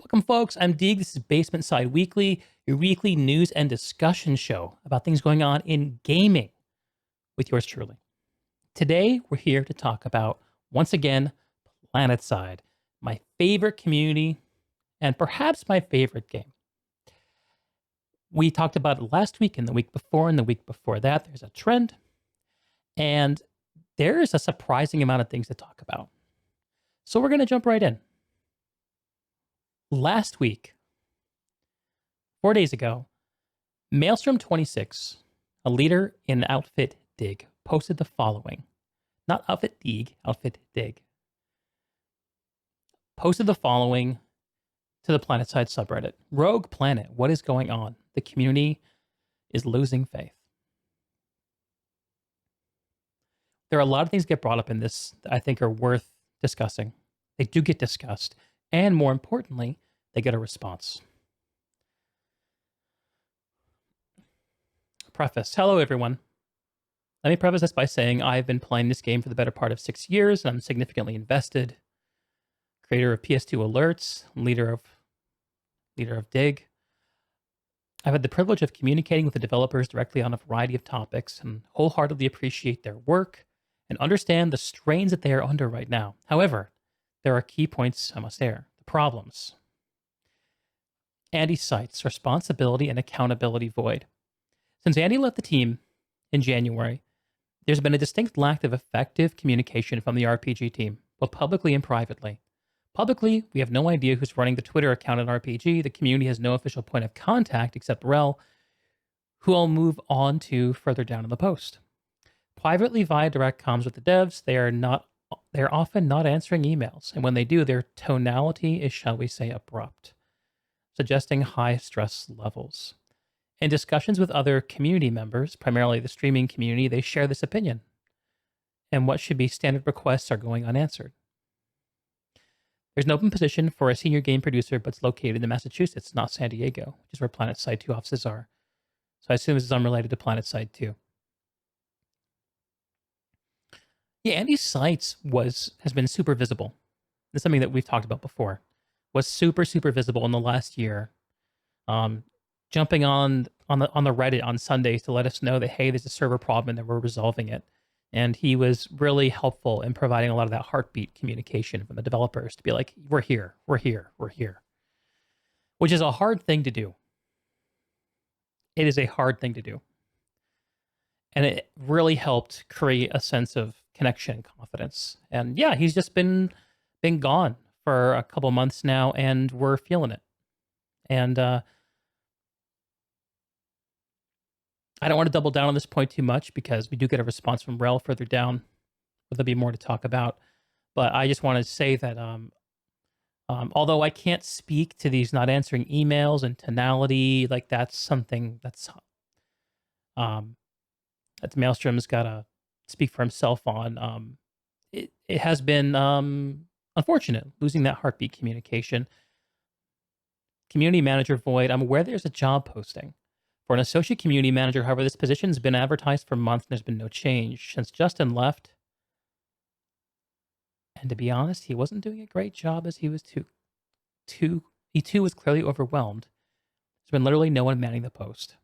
Welcome, folks. I'm Deeg. This is Basement Side Weekly, your weekly news and discussion show about things going on in gaming with yours truly. Today, we're here to talk about, once again, Planetside, my favorite community and perhaps my favorite game. We talked about it last week and the week before and the week before that. There's a trend, and there is a surprising amount of things to talk about. So we're going to jump right in. Last week, 4 days ago, Maelstrom26, a leader in Outfit Deeg, posted the following. Not Outfit Deeg, Outfit Deeg. Posted the following to the Planetside subreddit. Rogue Planet, what is going on? The community is losing faith. There are a lot of things that get brought up in this that I think are worth discussing. They do get discussed. And more importantly, they get a response. Preface. Hello, everyone. Let me preface this by saying I've been playing this game for the better part of 6 years, and I'm significantly invested. Creator of PS2 Alerts, leader of Deeg. I've had the privilege of communicating with the developers directly on a variety of topics and wholeheartedly appreciate their work and understand the strains that they are under right now. However, there are key points I must air. The problems. Andy cites responsibility and accountability void. Since Andy left the team in January, there's been a distinct lack of effective communication from the RPG team, both publicly and privately. Publicly, we have no idea who's running the Twitter account at RPG. The community has no official point of contact except Wrel, who I'll move on to further down in the post. Privately, via direct comms with the devs, they are often not answering emails, and when they do, their tonality is, shall we say, abrupt, suggesting high stress levels. In discussions with other community members, primarily the streaming community, they share this opinion, and what should be standard requests are going unanswered. There's an open position for a senior game producer, but it's located in Massachusetts, not San Diego, which is where Planetside 2 offices are. So I assume this is unrelated to Planetside 2. Yeah, Andy's sites has been super visible. It's something that we've talked about before. Was super visible in the last year. Jumping on the Reddit on Sundays to let us know that, hey, there's a server problem and that we're resolving it. And he was really helpful in providing a lot of that heartbeat communication from the developers to be like, we're here, which is a hard thing to do. It is a hard thing to do. And it really helped create a sense of connection and confidence. And yeah, he's just been gone for a couple months now, and we're feeling it. And I don't want to double down on this point too much because we do get a response from Wrel further down, but there'll be more to talk about. But I just want to say that although I can't speak to these not answering emails and tonality, like that's something that's Maelstrom's got to speak for himself on. It has been unfortunate losing that heartbeat communication. Community manager void. I'm aware there's a job posting for an associate community manager. However, this position has been advertised for months and there's been no change since Justin left. And to be honest, he wasn't doing a great job as he was he too was clearly overwhelmed. There's been literally no one manning the post.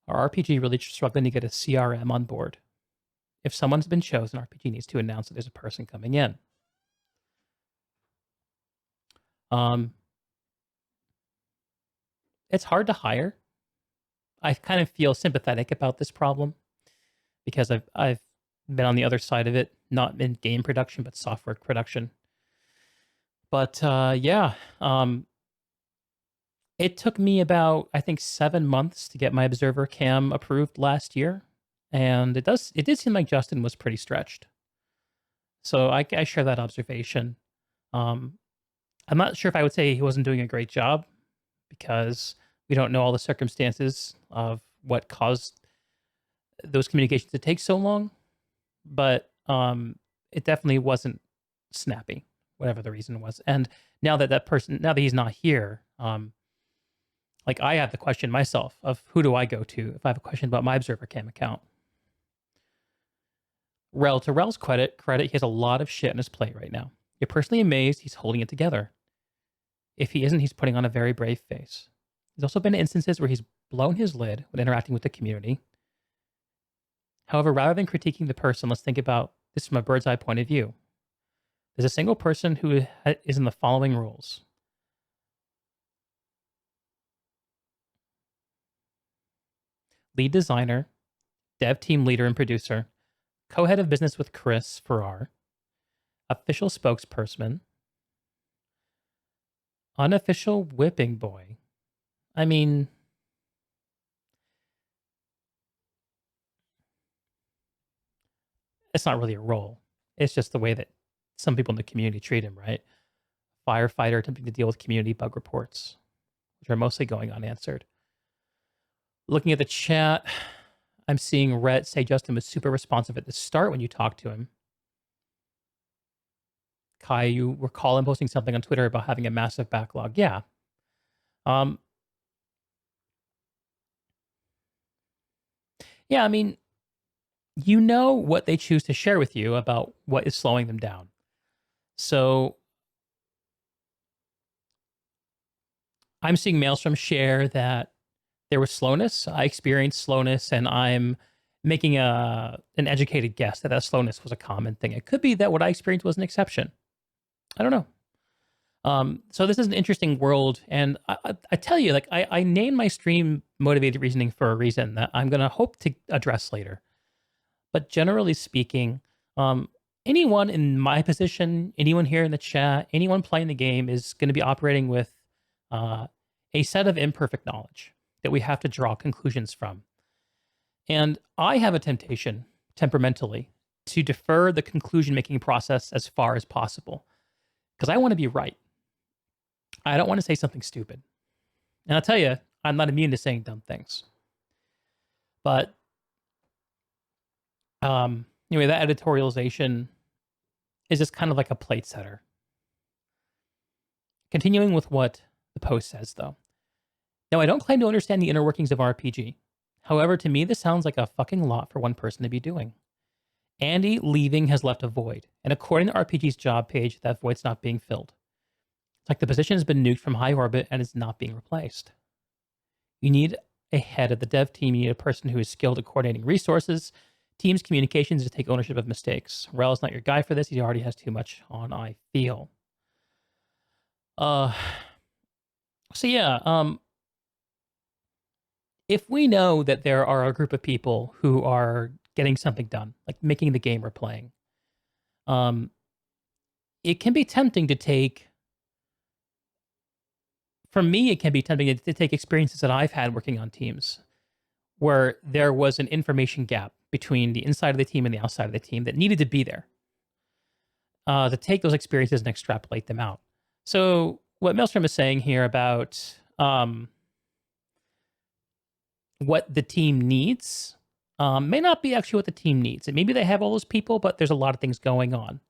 Our RPG really struggling to get a CRM on board. If someone's been chosen, RPG needs to announce that there's a person coming in. It's hard to hire. I kind of feel sympathetic about this problem because I've been on the other side of it, not in game production, but software production. But it took me about, I think, 7 months to get my Observer Cam approved last year. And it did seem like Justin was pretty stretched. So I share that observation. I'm not sure if I would say he wasn't doing a great job because we don't know all the circumstances of what caused those communications to take so long. But it definitely wasn't snappy, whatever the reason was. And now that he's not here, like I have the question myself of who do I go to if I have a question about my Observer Cam account. To Wrel's credit, he has a lot of shit on his plate right now. You're personally amazed he's holding it together. If he isn't, he's putting on a very brave face. There's also been instances where he's blown his lid when interacting with the community. However, rather than critiquing the person, let's think about this from a bird's eye point of view. There's a single person who is in the following roles. Lead designer, dev team leader and producer, co-head of business with Chris Farrar, official spokesperson, unofficial whipping boy. I mean, it's not really a role. It's just the way that some people in the community treat him, right? Firefighter attempting to deal with community bug reports, which are mostly going unanswered. Looking at the chat, I'm seeing Rhett say Justin was super responsive at the start when you talked to him. Kai, you recall him posting something on Twitter about having a massive backlog. Yeah. Yeah, I mean, you know what they choose to share with you about what is slowing them down. So I'm seeing Maelstrom share that there was slowness. I experienced slowness, and I'm making an educated guess that slowness was a common thing. It could be that what I experienced was an exception. I don't know. So this is an interesting world, and I tell you, like I named my stream Motivated Reasoning for a reason that I'm going to hope to address later. But generally speaking, anyone in my position, anyone here in the chat, anyone playing the game is going to be operating with a set of imperfect knowledge that we have to draw conclusions from. And I have a temptation, temperamentally, to defer the conclusion-making process as far as possible, because I want to be right. I don't want to say something stupid. And I'll tell you, I'm not immune to saying dumb things. But anyway, that editorialization is just kind of like a plate setter. Continuing with what the post says, though. Now, I don't claim to understand the inner workings of RPG. However, to me, this sounds like a fucking lot for one person to be doing. Andy leaving has left a void, and according to RPG's job page, that void's not being filled. It's like the position has been nuked from high orbit and is not being replaced. You need a head of the dev team. You need a person who is skilled at coordinating resources, teams, communications, to take ownership of mistakes. Wrel is not your guy for this. He already has too much on, I feel. So yeah, if we know that there are a group of people who are getting something done, like making the game we're playing, it can be tempting to take, for me, it can be tempting to take experiences that I've had working on teams where there was an information gap between the inside of the team and the outside of the team that needed to be there, to take those experiences and extrapolate them out. So what Maelstrom is saying here about what the team needs may not be actually what the team needs. And maybe they have all those people, but there's a lot of things going on.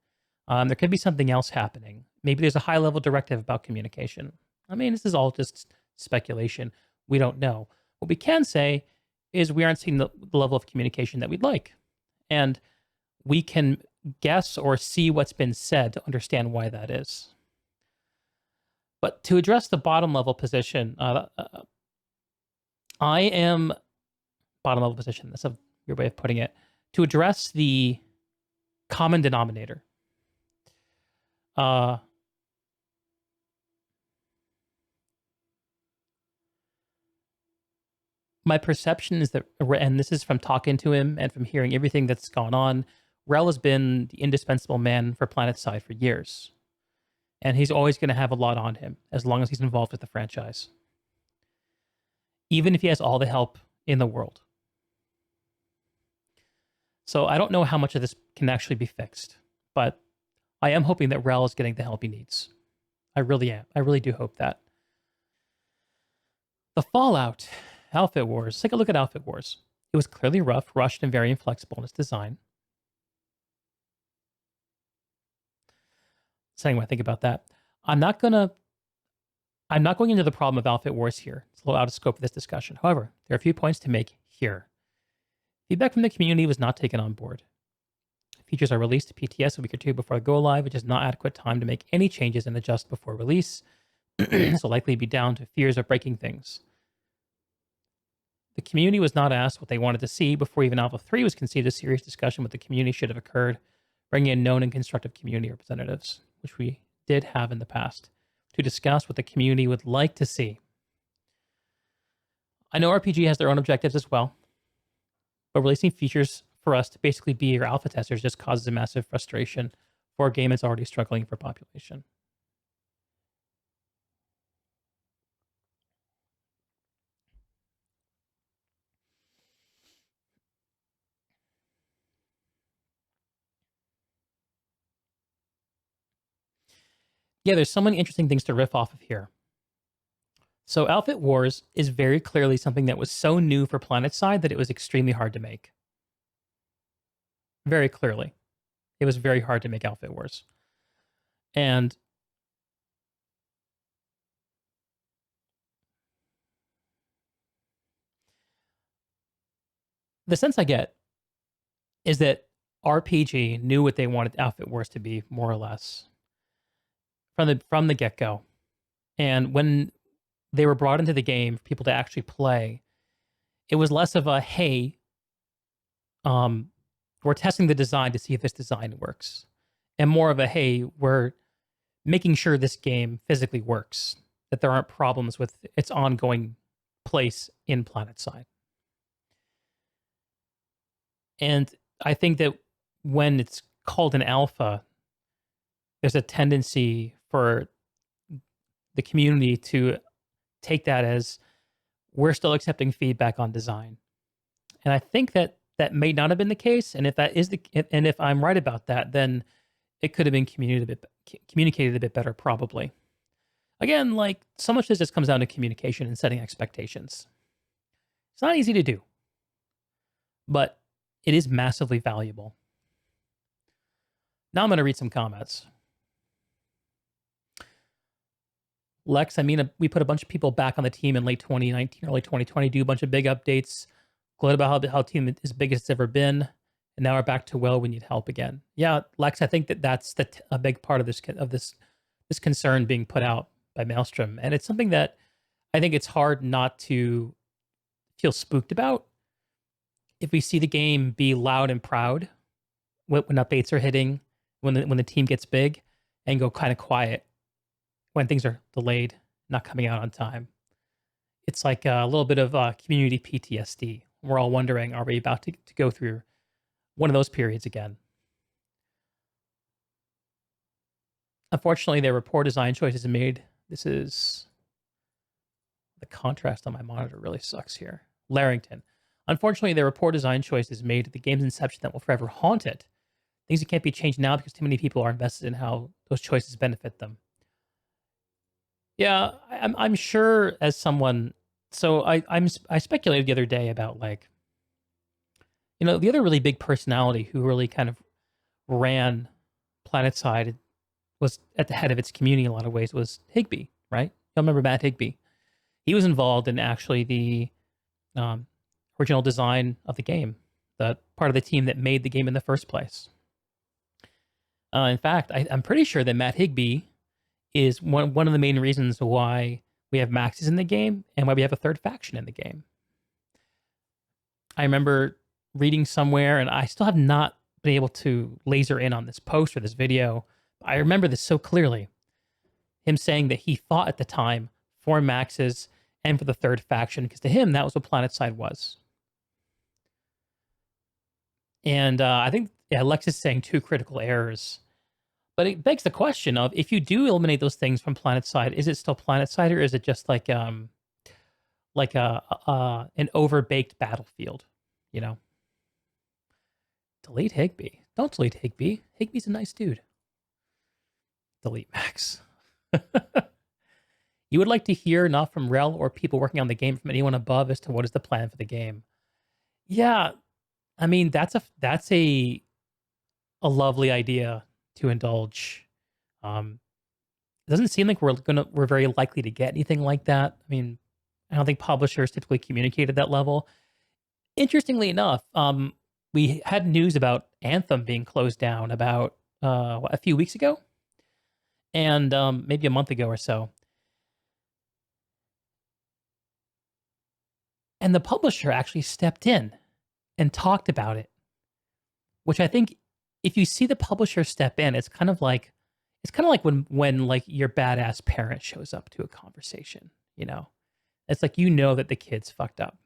There could be something else happening. Maybe there's a high-level directive about communication. I mean, this is all just speculation. We don't know. What we can say is we aren't seeing the level of communication that we'd like. And we can guess or see what's been said to understand why that is. But to address the bottom-level position, I am bottom-level position. That's your way of putting it. To address the common denominator. My perception is that, and this is from talking to him and from hearing everything that's gone on, Wrel has been the indispensable man for Planetside for years. And he's always going to have a lot on him as long as he's involved with the franchise. Even if he has all the help in the world. So I don't know how much of this can actually be fixed, but I am hoping that Wrel is getting the help he needs. I really am. I really do hope that. The fallout. Outfit Wars. Take a look at Outfit Wars. It was clearly rough, rushed, and very inflexible in its design. Saying what I think about that. I'm not going into the problem of Outfit Wars here. It's a little out of scope of this discussion. However, there are a few points to make here. Feedback from the community was not taken on board. Features are released to PTS a week or two before go live, which is not adequate time to make any changes and adjust before release. So likely be down to fears of breaking things. The community was not asked what they wanted to see before even Alpha 3 was conceived. A serious discussion with the community should have occurred, bringing in known and constructive community representatives, which we did have in the past, to discuss what the community would like to see. I know RPG has their own objectives as well, but releasing features for us to basically be your alpha testers just causes a massive frustration for a game that's already struggling for population. Yeah, there's so many interesting things to riff off of here. So Outfit Wars is very clearly something that was so new for Planetside that it was extremely hard to make. Very clearly. It was very hard to make Outfit Wars. And the sense I get is that RPG knew what they wanted Outfit Wars to be, more or less, from the get-go. And when they were brought into the game for people to actually play, it was less of a, hey, we're testing the design to see if this design works, and more of a, hey, we're making sure this game physically works, that there aren't problems with its ongoing place in Planetside. And I think that when it's called an alpha, there's a tendency for the community to take that as we're still accepting feedback on design. And I think that that may not have been the case. And if that is and if I'm right about that, then it could have been communicated a bit better, probably. Again, like, so much of this comes down to communication and setting expectations. It's not easy to do, but it is massively valuable. Now I'm going to read some comments. Lex, I mean, we put a bunch of people back on the team in late 2019, early 2020, do a bunch of big updates, glowed about how the team is big as it's ever been, and now we're back to, well, we need help again. Yeah, Lex, I think that that's a big part of this concern being put out by Maelstrom, and it's something that I think it's hard not to feel spooked about. If we see the game be loud and proud when updates are hitting, when the team gets big, and go kind of quiet when things are delayed, not coming out on time. It's like a little bit of community PTSD. We're all wondering, are we about to go through one of those periods again? Unfortunately, there were poor design choices made. This is... the contrast on my monitor really sucks here. Larrington. Unfortunately, there were poor design choices made at the game's inception that will forever haunt it. Things that can't be changed now because too many people are invested in how those choices benefit them. Yeah, I'm sure as someone. So I speculated the other day about, like, the other really big personality who really kind of ran Planetside, was at the head of its community in a lot of ways, was Higbee, right? You remember Matt Higbee? He was involved in actually the original design of the game, the part of the team that made the game in the first place. In fact, I'm pretty sure that Matt Higbee is one of the main reasons why we have maxes in the game and why we have a third faction in the game. I remember reading somewhere, and I still have not been able to laser in on this post or this video. I remember this so clearly. Him saying that he fought at the time for maxes and for the third faction, because to him, that was what Planetside was. And I think Alexis is saying two critical errors. But it begs the question of, if you do eliminate those things from Planetside, is it still Planetside, or is it just like an overbaked battlefield? Delete Higbee. Don't delete Higbee. Higbee's a nice dude. Delete Max. You would like to hear not from Wrel or people working on the game, from anyone above, as to what is the plan for the game. Yeah, I mean, that's a lovely idea to indulge. It doesn't seem like we're very likely to get anything like that. I mean, I don't think publishers typically communicate at that level. Interestingly enough, we had news about Anthem being closed down about a few weeks ago, and maybe a month ago or so. And the publisher actually stepped in and talked about it, which I think if you see the publisher step in, it's kind of like when like your badass parent shows up to a conversation, you know? It's like you know that the kid's fucked up.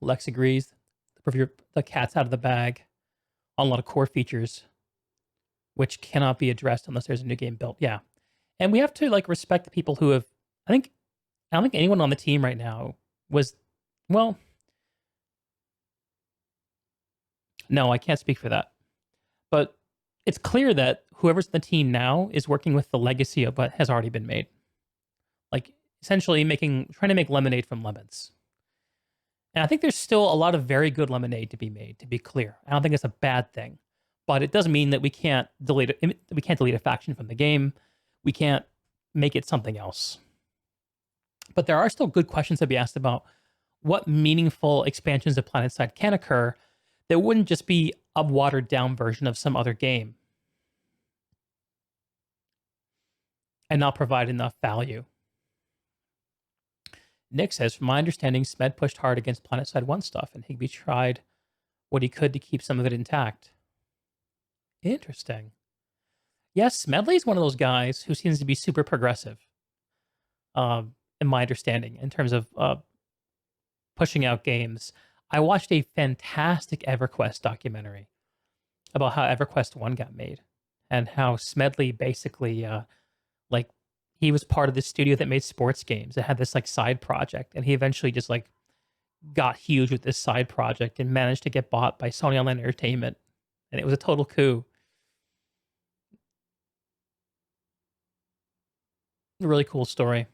Lex agrees. The cat's out of the bag on a lot of core features, which cannot be addressed unless there's a new game built. Yeah. And we have to like respect the people who have, I don't think anyone on the team right now was, well, no, I can't speak for that. But it's clear that whoever's in the team now is working with the legacy of what has already been made. Like essentially trying to make lemonade from lemons. And I think there's still a lot of very good lemonade to be made, to be clear. I don't think it's a bad thing. But it doesn't mean that we can't delete a faction from the game. We can't make it something else. But there are still good questions to be asked about what meaningful expansions of Planetside can occur that wouldn't just be a watered down version of some other game and not provide enough value. Nick says, from my understanding, Smed pushed hard against Planetside 1 stuff, and Higby tried what he could to keep some of it intact. Interesting. Yes, Smedley's one of those guys who seems to be super progressive, in my understanding, in terms of pushing out games. I watched a fantastic EverQuest documentary about how EverQuest 1 got made and how Smedley basically, like, he was part of the studio that made sports games. It had this, like, side project, and he eventually just, like, got huge with this side project and managed to get bought by Sony Online Entertainment. And it was a total coup. A really cool story.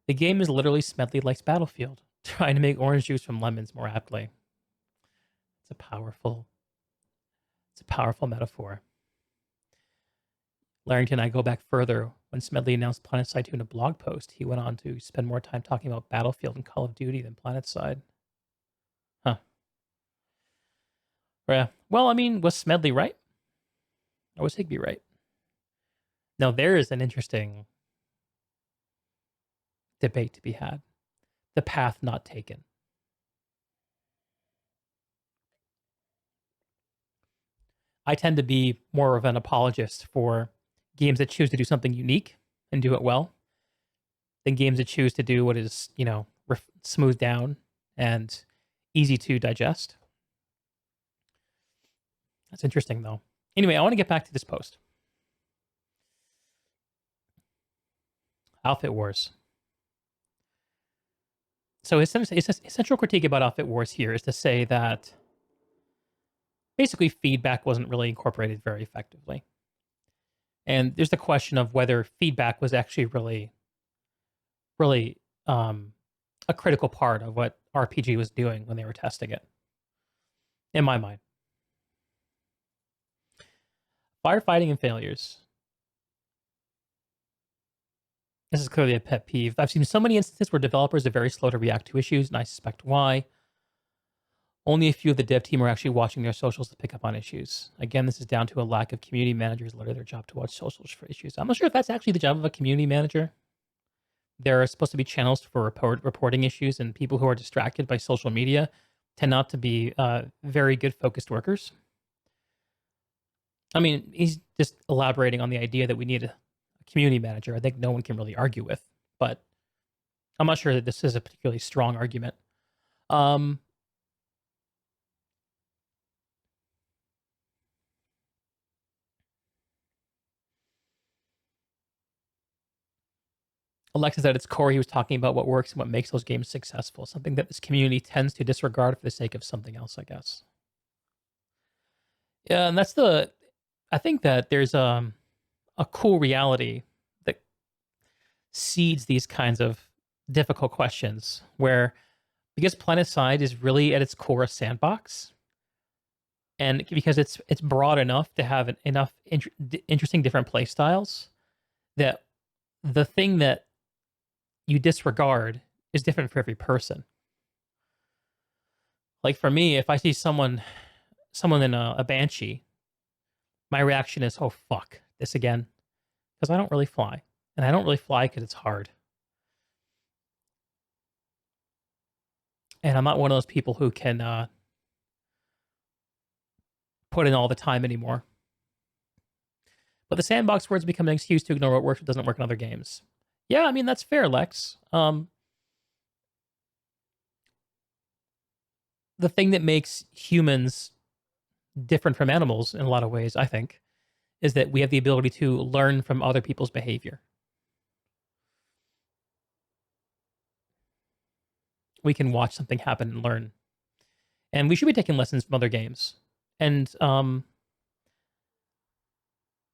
The game is literally Smedley likes Battlefield, trying to make orange juice from lemons more aptly. It's a powerful metaphor. Larrington and I go back further. When Smedley announced Planetside 2 in a blog post, he went on to spend more time talking about Battlefield and Call of Duty than Planetside. Huh. Yeah. Well, I mean, was Smedley right? Or was Higby right? Now, there is an interesting debate to be had. The path not taken. I tend to be more of an apologist for games that choose to do something unique and do it well than games that choose to do what is, smoothed down and easy to digest. That's interesting, though. Anyway, I want to get back to this post. Outfit Wars. So his central critique about Outfit Wars here is to say that basically feedback wasn't really incorporated very effectively. And there's the question of whether feedback was actually really a critical part of what RPG was doing when they were testing it, in my mind. Firefighting and failures. This is clearly a pet peeve. I've seen so many instances where developers are very slow to react to issues, and I suspect why. Only a few of the dev team are actually watching their socials to pick up on issues. Again, this is down to a lack of community managers learning their job to watch socials for issues. I'm not sure if that's actually the job of a community manager. There are supposed to be channels for reporting issues, and people who are distracted by social media tend not to be very good focused workers. I mean, he's just elaborating on the idea that we need a community manager. I think no one can really argue with, but I'm not sure that this is a particularly strong argument. Alexis, at its core, he was talking about what works and what makes those games successful, something that this community tends to disregard for the sake of something else, I guess. Yeah, and I think that there's a cool reality that seeds these kinds of difficult questions where, because Planetside is really at its core a sandbox, and because it's broad enough to have enough interesting different play styles, that the thing that you disregard is different for every person. Like for me, if I see someone in a Banshee, my reaction is, oh fuck, this again. Because I don't really fly. And I don't really fly because it's hard. And I'm not one of those people who can put in all the time anymore. But the sandbox words become an excuse to ignore what works or doesn't work in other games. Yeah, I mean, that's fair, Lex. The thing that makes humans different from animals in a lot of ways, I think, is that we have the ability to learn from other people's behavior. We can watch something happen and learn. And we should be taking lessons from other games. And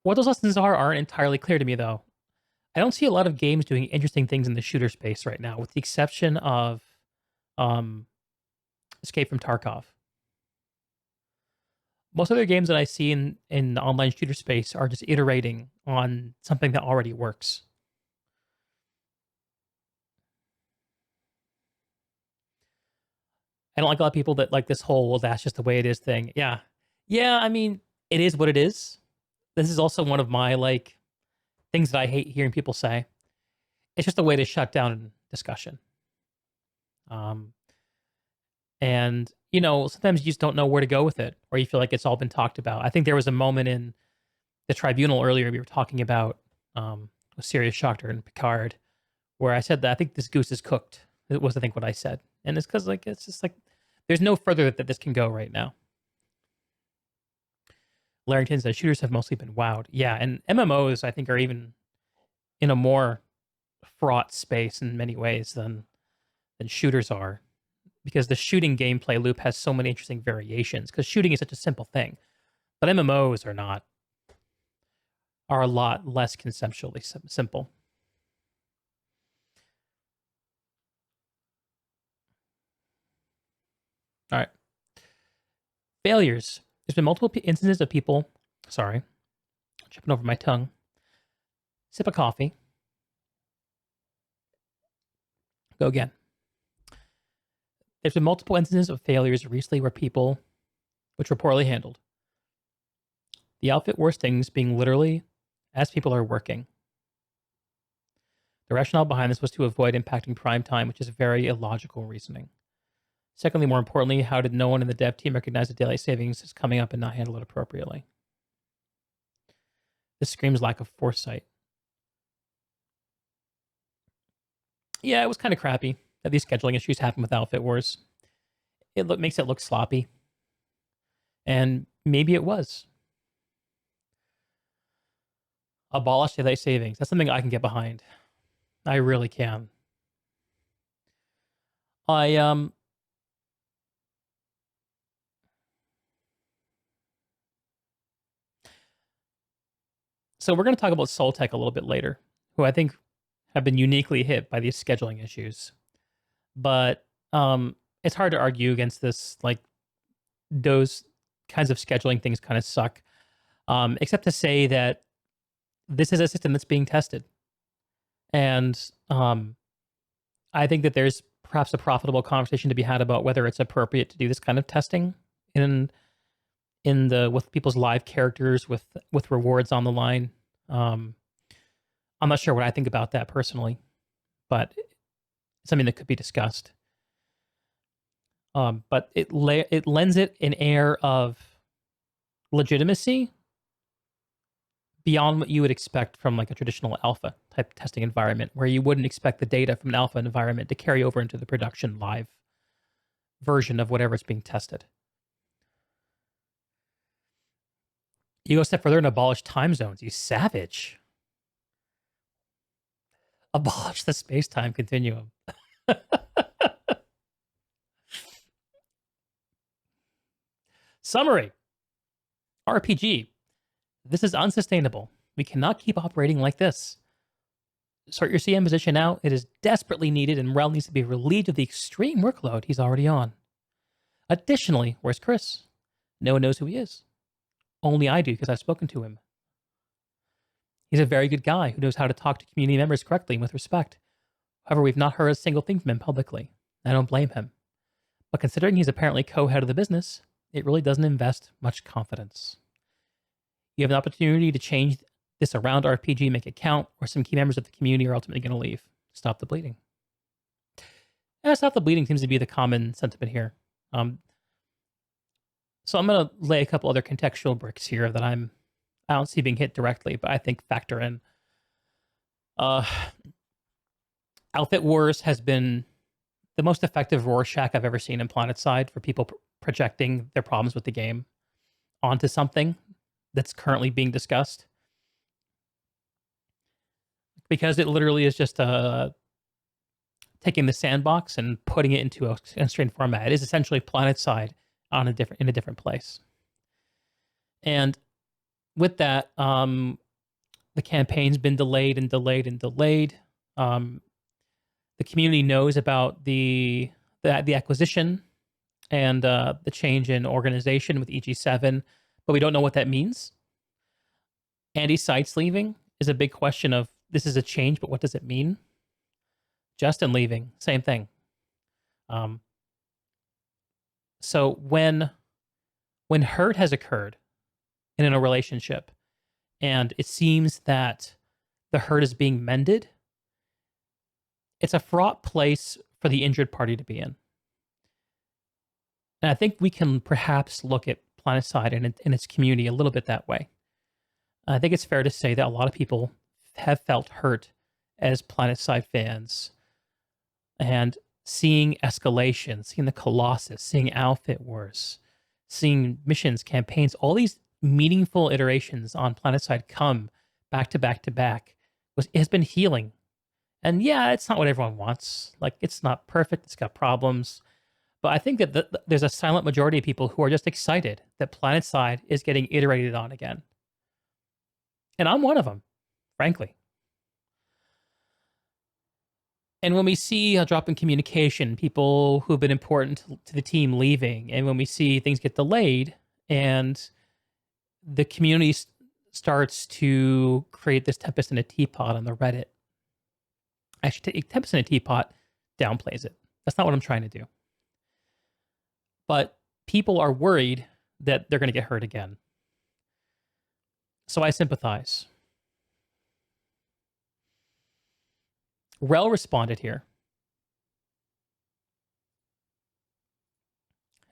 what those lessons aren't entirely clear to me, though. I don't see a lot of games doing interesting things in the shooter space right now, with the exception of Escape from Tarkov. Most other games that I see in the online shooter space are just iterating on something that already works. I don't like a lot of people that like this whole, well, that's just the way it is thing. Yeah. Yeah, I mean, it is what it is. This is also one of my like things that I hate hearing people say. It's just a way to shut down discussion. And you know, sometimes you just don't know where to go with it, or you feel like it's all been talked about. I think there was a moment in the Tribunal earlier we were talking about with Cyrious, Shoctorr, and Picard, where I said that I think this goose is cooked. It was, I think, what I said, and it's because like it's just like there's no further that this can go right now. Larrington says shooters have mostly been wowed. Yeah, and MMOs I think are even in a more fraught space in many ways than shooters are, because the shooting gameplay loop has so many interesting variations. Because shooting is such a simple thing, but MMOs are a lot less conceptually simple. All right. Failures. There's been multiple instances of people, sorry, tripping over my tongue. Sip of coffee. Go again. There's been multiple instances of failures recently where people, which were poorly handled. The outfit worst things being literally as people are working. The rationale behind this was to avoid impacting prime time, which is very illogical reasoning. Secondly, more importantly, how did no one in the dev team recognize that daylight savings is coming up and not handle it appropriately? This screams lack of foresight. Yeah, it was kind of crappy that these scheduling issues happen with Outfit Wars. It makes it look sloppy. And maybe it was. Abolish daylight savings. That's something I can get behind. I really can. So we're going to talk about Soltech a little bit later, who I think have been uniquely hit by these scheduling issues. But it's hard to argue against this. Like, those kinds of scheduling things kind of suck, except to say that this is a system that's being tested. And I think that there's perhaps a profitable conversation to be had about whether it's appropriate to do this kind of testing with people's live characters with rewards on the line. I'm not sure what I think about that personally, but it's something that could be discussed. But it lends it an air of legitimacy beyond what you would expect from like a traditional alpha type testing environment, where you wouldn't expect the data from an alpha environment to carry over into the production live version of whatever is being tested. You go a step further and abolish time zones, you savage. Abolish the space-time continuum. Summary. RPG. This is unsustainable. We cannot keep operating like this. Sort your CM position out. It is desperately needed, and Wrel needs to be relieved of the extreme workload he's already on. Additionally, where's Chris? No one knows who he is. Only I do, because I've spoken to him. He's a very good guy who knows how to talk to community members correctly and with respect. However, we've not heard a single thing from him publicly. I don't blame him. But considering he's apparently co-head of the business, it really doesn't invest much confidence. You have an opportunity to change this around RPG, make it count, or some key members of the community are ultimately going to leave. Stop the bleeding. Yeah, stop the bleeding seems to be the common sentiment here. So I'm going to lay a couple other contextual bricks here that I don't see being hit directly, but I think factor in. Outfit Wars has been the most effective Rorschach I've ever seen in Planetside for people projecting their problems with the game onto something that's currently being discussed. Because it literally is just taking the sandbox and putting it into a constrained format. It is essentially Planetside in a different place. And with that, the campaign's been delayed and delayed and delayed. The community knows about the acquisition and the change in organization with EG7, but we don't know what that means. Andy Seitz leaving is a big question of, this is a change, but what does it mean? Justin leaving, same thing. So when hurt has occurred in a relationship, and it seems that the hurt is being mended, it's a fraught place for the injured party to be in. And I think we can perhaps look at Planetside and its community a little bit that way. I think it's fair to say that a lot of people have felt hurt as Planetside fans, and seeing escalation, seeing the Colossus, seeing Outfit Wars, seeing missions, campaigns, all these meaningful iterations on Planetside come back to back to back, has been healing. And yeah, it's not what everyone wants. Like, it's not perfect. It's got problems. But I think that there's a silent majority of people who are just excited that Planetside is getting iterated on again. And I'm one of them, frankly. And when we see a drop in communication, people who've been important to the team leaving, and when we see things get delayed and the community starts to create this tempest in a teapot on the Reddit. Actually, tempest in a teapot downplays it. That's not what I'm trying to do. But people are worried that they're going to get hurt again. So I sympathize. Wrel responded here.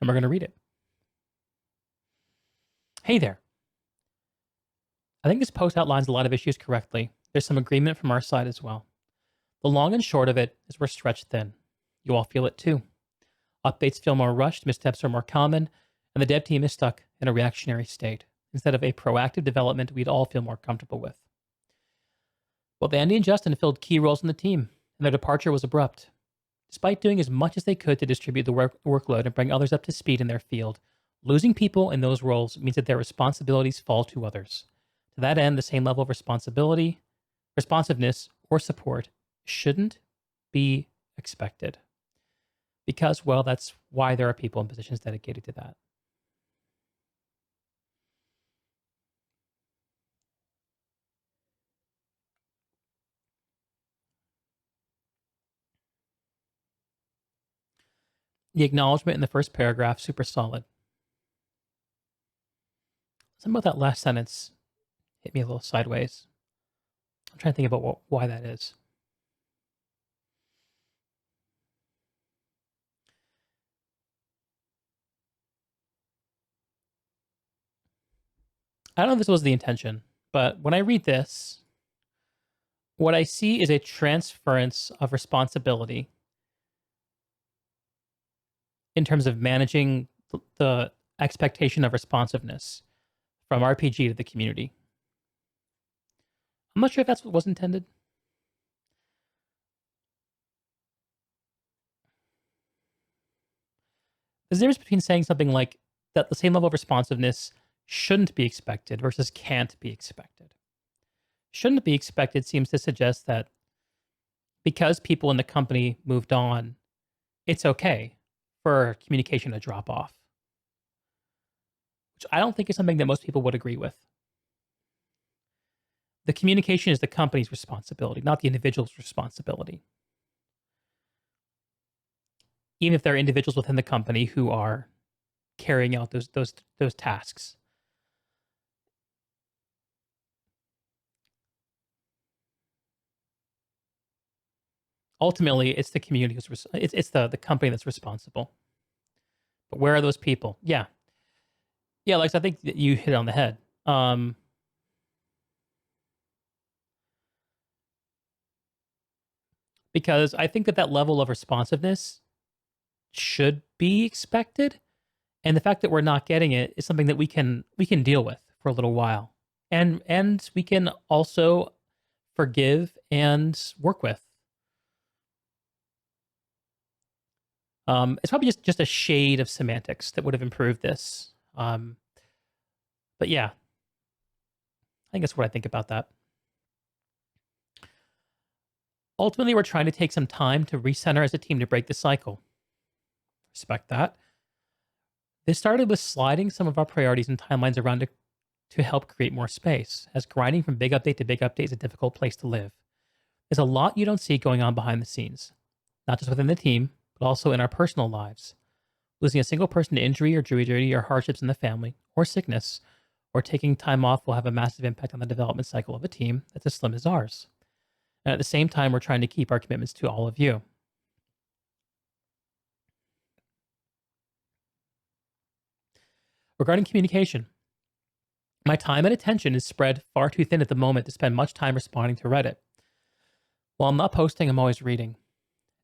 And we're going to read it. Hey there. I think this post outlines a lot of issues correctly. There's some agreement from our side as well. The long and short of it is we're stretched thin. You all feel it too. Updates feel more rushed, missteps are more common, and the dev team is stuck in a reactionary state instead of a proactive development we'd all feel more comfortable with. Both Andy and Justin filled key roles in the team, and their departure was abrupt. Despite doing as much as they could to distribute the workload and bring others up to speed in their field, losing people in those roles means that their responsibilities fall to others. To that end, the same level of responsibility, responsiveness, or support shouldn't be expected. Because, well, that's why there are people in positions dedicated to that. The acknowledgement in the first paragraph, super solid. Something about that last sentence hit me a little sideways. I'm trying to think about why that is. I don't know if this was the intention, but when I read this, what I see is a transference of responsibility in terms of managing the expectation of responsiveness from RPG to the community. I'm not sure if that's what was intended. There's a difference between saying something like that the same level of responsiveness shouldn't be expected versus can't be expected. Shouldn't be expected seems to suggest that because people in the company moved on, it's okay for communication to drop off. Which I don't think is something that most people would agree with. The communication is the company's responsibility, not the individual's responsibility. even if there are individuals within the company who are carrying out those tasks. Ultimately, it's the community it's the company that's responsible. But where are those people? Yeah, Lex, I think that you hit it on the head. Because I think that level of responsiveness should be expected, and the fact that we're not getting it is something that we can deal with for a little while, and we can also forgive and work with. It's probably just a shade of semantics that would have improved this. But yeah, I think that's what I think about that. Ultimately, we're trying to take some time to recenter as a team to break the cycle. Respect that. This started with sliding some of our priorities and timelines around to help create more space, as grinding from big update to big update is a difficult place to live. There's a lot you don't see going on behind the scenes, not just within the team, but also in our personal lives. Losing a single person to injury or jury duty or hardships in the family, or sickness, or taking time off will have a massive impact on the development cycle of a team that's as slim as ours. And at the same time, we're trying to keep our commitments to all of you. Regarding communication, my time and attention is spread far too thin at the moment to spend much time responding to Reddit. While I'm not posting, I'm always reading.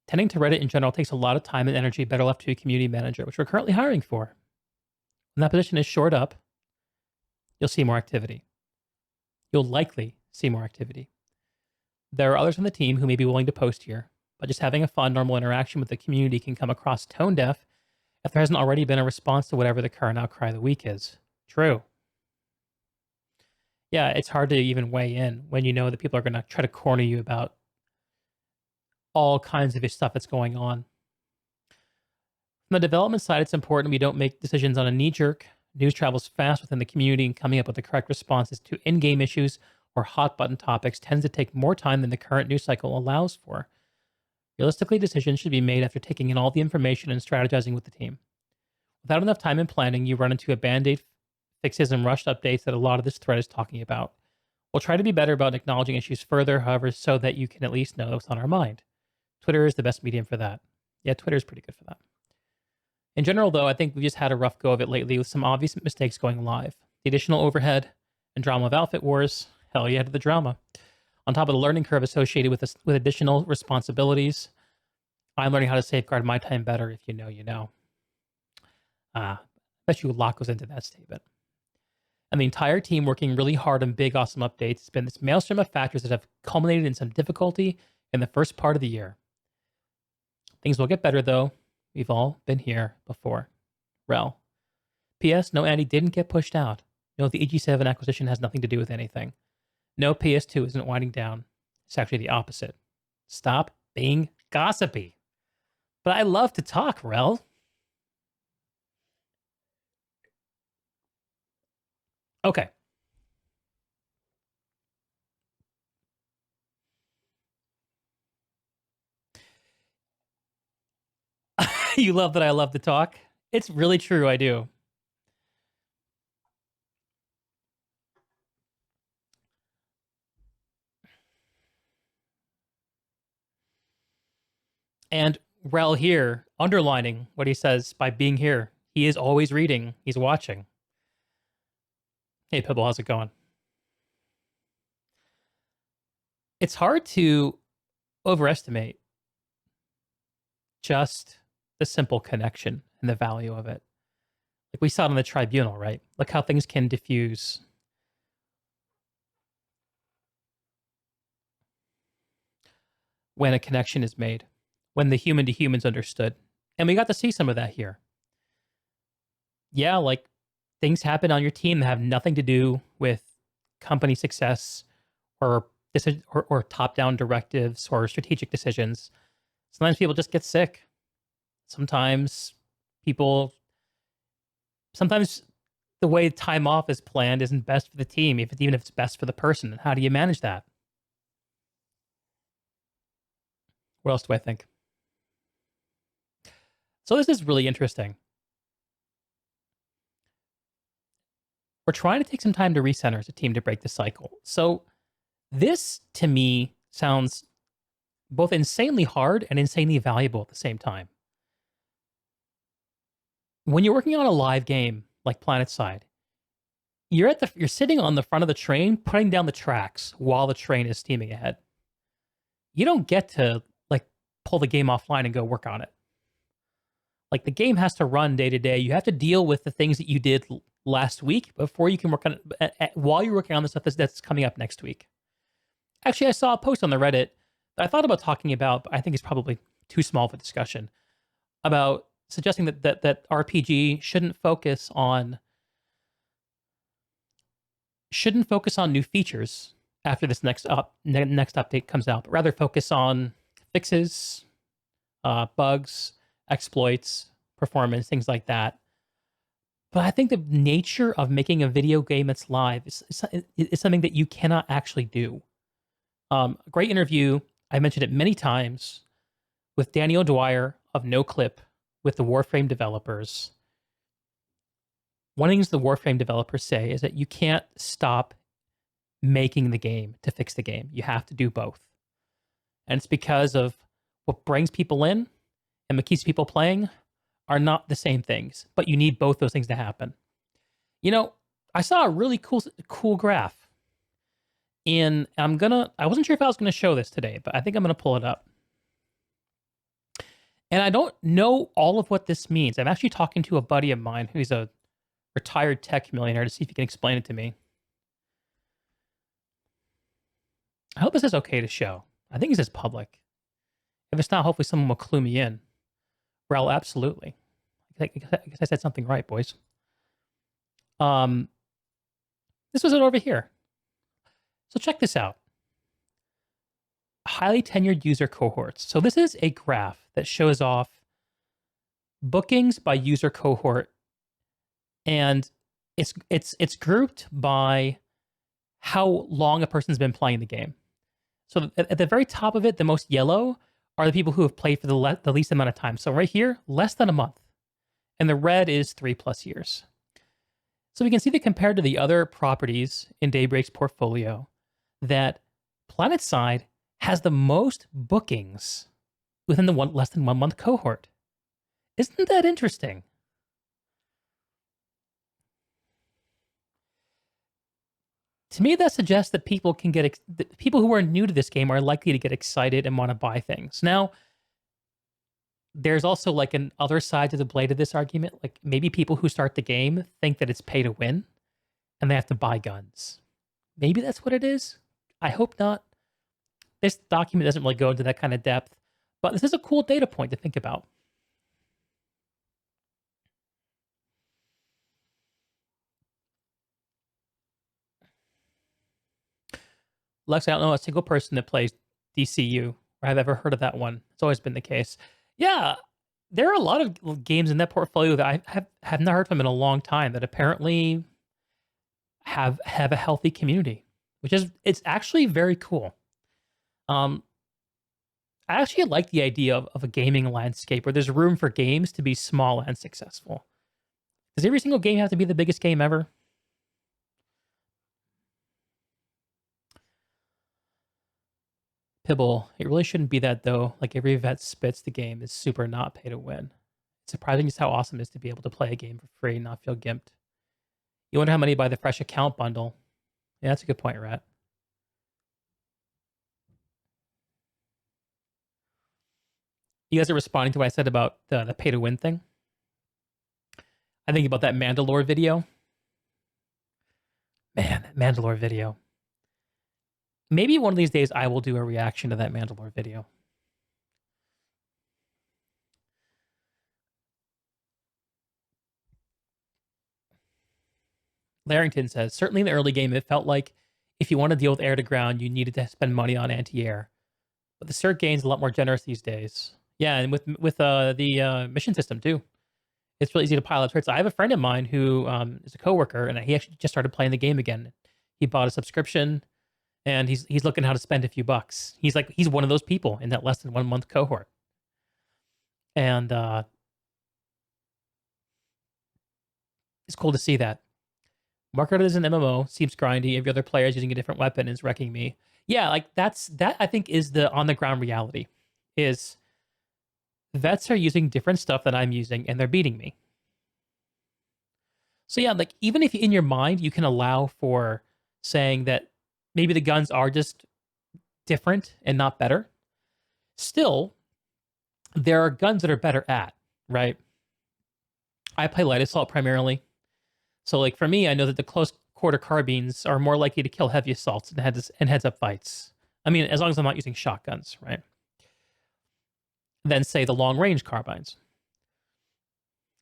Tending to Reddit in general takes a lot of time and energy better left to a community manager, which we're currently hiring for. When that position is shored up, you'll see more activity. You'll likely see more activity. There are others on the team who may be willing to post here, but just having a fun, normal interaction with the community can come across tone deaf if there hasn't already been a response to whatever the current outcry of the week is. True. Yeah, it's hard to even weigh in when you know that people are going to try to corner you about all kinds of stuff that's going on. From the development side, it's important we don't make decisions on a knee-jerk. News travels fast within the community, and coming up with the correct responses to in-game issues or hot-button topics tends to take more time than the current news cycle allows for. Realistically, decisions should be made after taking in all the information and strategizing with the team. Without enough time and planning, you run into a band-aid fixes and rushed updates that a lot of this thread is talking about. We'll try to be better about acknowledging issues further, however, so that you can at least know what's on our mind. Twitter is the best medium for that. Yeah, Twitter is pretty good for that. In general, though, I think we've just had a rough go of it lately with some obvious mistakes going live. The additional overhead and drama of outfit wars, hell yeah to the drama. On top of the learning curve associated with this, with additional responsibilities, I'm learning how to safeguard my time better. If you know, you know. I bet you a lot goes into that statement. And the entire team working really hard on big, awesome updates. It's been this maelstrom of factors that have culminated in some difficulty in the first part of the year. Things will get better, though. We've all been here before. Wrel. P.S. No, Andy didn't get pushed out. No, the EG7 acquisition has nothing to do with anything. No, PS2 isn't winding down. It's actually the opposite. Stop being gossipy. But I love to talk, Wrel. Okay. You love that I love to talk? It's really true, I do. And Wrel here, underlining what he says by being here. He is always reading. He's watching. Hey, Pibble, how's it going? It's hard to overestimate just the simple connection and the value of it. Like we saw it on the Tribunal, right? Look how things can diffuse. When a connection is made, when the human to humans understood. And we got to see some of that here. Yeah, like things happen on your team that have nothing to do with company success or top-down directives or strategic decisions. Sometimes people just get sick. Sometimes the way time off is planned isn't best for the team, even if it's best for the person. And how do you manage that? What else do I think? So this is really interesting. We're trying to take some time to recenter as a team to break the cycle. So this, to me, sounds both insanely hard and insanely valuable at the same time. When you're working on a live game like Planetside, you're sitting on the front of the train, putting down the tracks while the train is steaming ahead. You don't get to like pull the game offline and go work on it. Like the game has to run day to day. You have to deal with the things that you did last week before you can work on it while you're working on the stuff that's coming up next week. Actually, I saw a post on the Reddit that I thought about talking about, but I think it's probably too small for discussion, about suggesting that RPG shouldn't focus on new features after this next update comes out, but rather focus on fixes, bugs, exploits, performance, things like that. But I think the nature of making a video game that's live is something that you cannot actually do. Great interview. I mentioned it many times with Danny O'Dwyer of NoClip with the Warframe developers. One of the things the Warframe developers say is that you can't stop making the game to fix the game. You have to do both. And it's because of what brings people in and what keeps people playing are not the same things, but you need both those things to happen. You know, I saw a really cool graph. And I wasn't sure if I was going to show this today, but I think I'm going to pull it up. And I don't know all of what this means. I'm actually talking to a buddy of mine who's a retired tech millionaire to see if he can explain it to me. I hope this is okay to show. I think this is public. If it's not, hopefully someone will clue me in. Wrel, absolutely. I guess I said something right, boys. This was it over here. So check this out. Highly tenured user cohorts. So this is a graph that shows off bookings by user cohort, and it's grouped by how long a person's been playing the game. So at the very top of it, the most yellow are the people who have played for the least amount of time. So right here, less than a month. And the red is 3+ years. So we can see that compared to the other properties in Daybreak's portfolio, that Planetside has the most bookings within the less than 1 month cohort. Isn't that interesting? To me, that suggests that people who are new to this game are likely to get excited and want to buy things. Now, there's also like an other side to the blade of this argument. Like maybe people who start the game think that it's pay to win and they have to buy guns. Maybe that's what it is. I hope not. This document doesn't really go into that kind of depth, but this is a cool data point to think about. Lex, I don't know a single person that plays DCU, or I've ever heard of that one. It's always been the case. Yeah, there are a lot of games in that portfolio that I have not heard from in a long time that apparently have a healthy community, it's actually very cool. I actually like the idea of a gaming landscape where there's room for games to be small and successful. Does every single game have to be the biggest game ever? Pibble, it really shouldn't be that though. Like every vet spits the game is super not pay to win. It's surprising just how awesome it is to be able to play a game for free and not feel gimped. You wonder how many buy the fresh account bundle. Yeah, that's a good point, Rat. You guys are responding to what I said about the pay to win thing. I think about that Mandalore video. Man, that Mandalore video. Maybe one of these days I will do a reaction to that Mandalore video. Larrington says, certainly in the early game, it felt like if you want to deal with air to ground, you needed to spend money on anti-air. But the cert gain's a lot more generous these days. Yeah, and with the mission system too. It's really easy to pile up certs. I have a friend of mine who is a coworker, and he actually just started playing the game again. He bought a subscription, and he's looking how to spend a few bucks. He's one of those people in that less than 1 month cohort. And It's cool to see that. Market as an MMO seems grindy. Every other player is using a different weapon and is wrecking me. Yeah, like that I think is the on the ground reality. Is vets are using different stuff that I'm using and they're beating me. So yeah, like even if in your mind you can allow for saying that maybe the guns are just different and not better, still there are guns that are better at, right? I play light assault primarily. So like for me, I know that the close quarter carbines are more likely to kill heavy assaults and heads up fights. I mean, as long as I'm not using shotguns, right? Than say the long range carbines.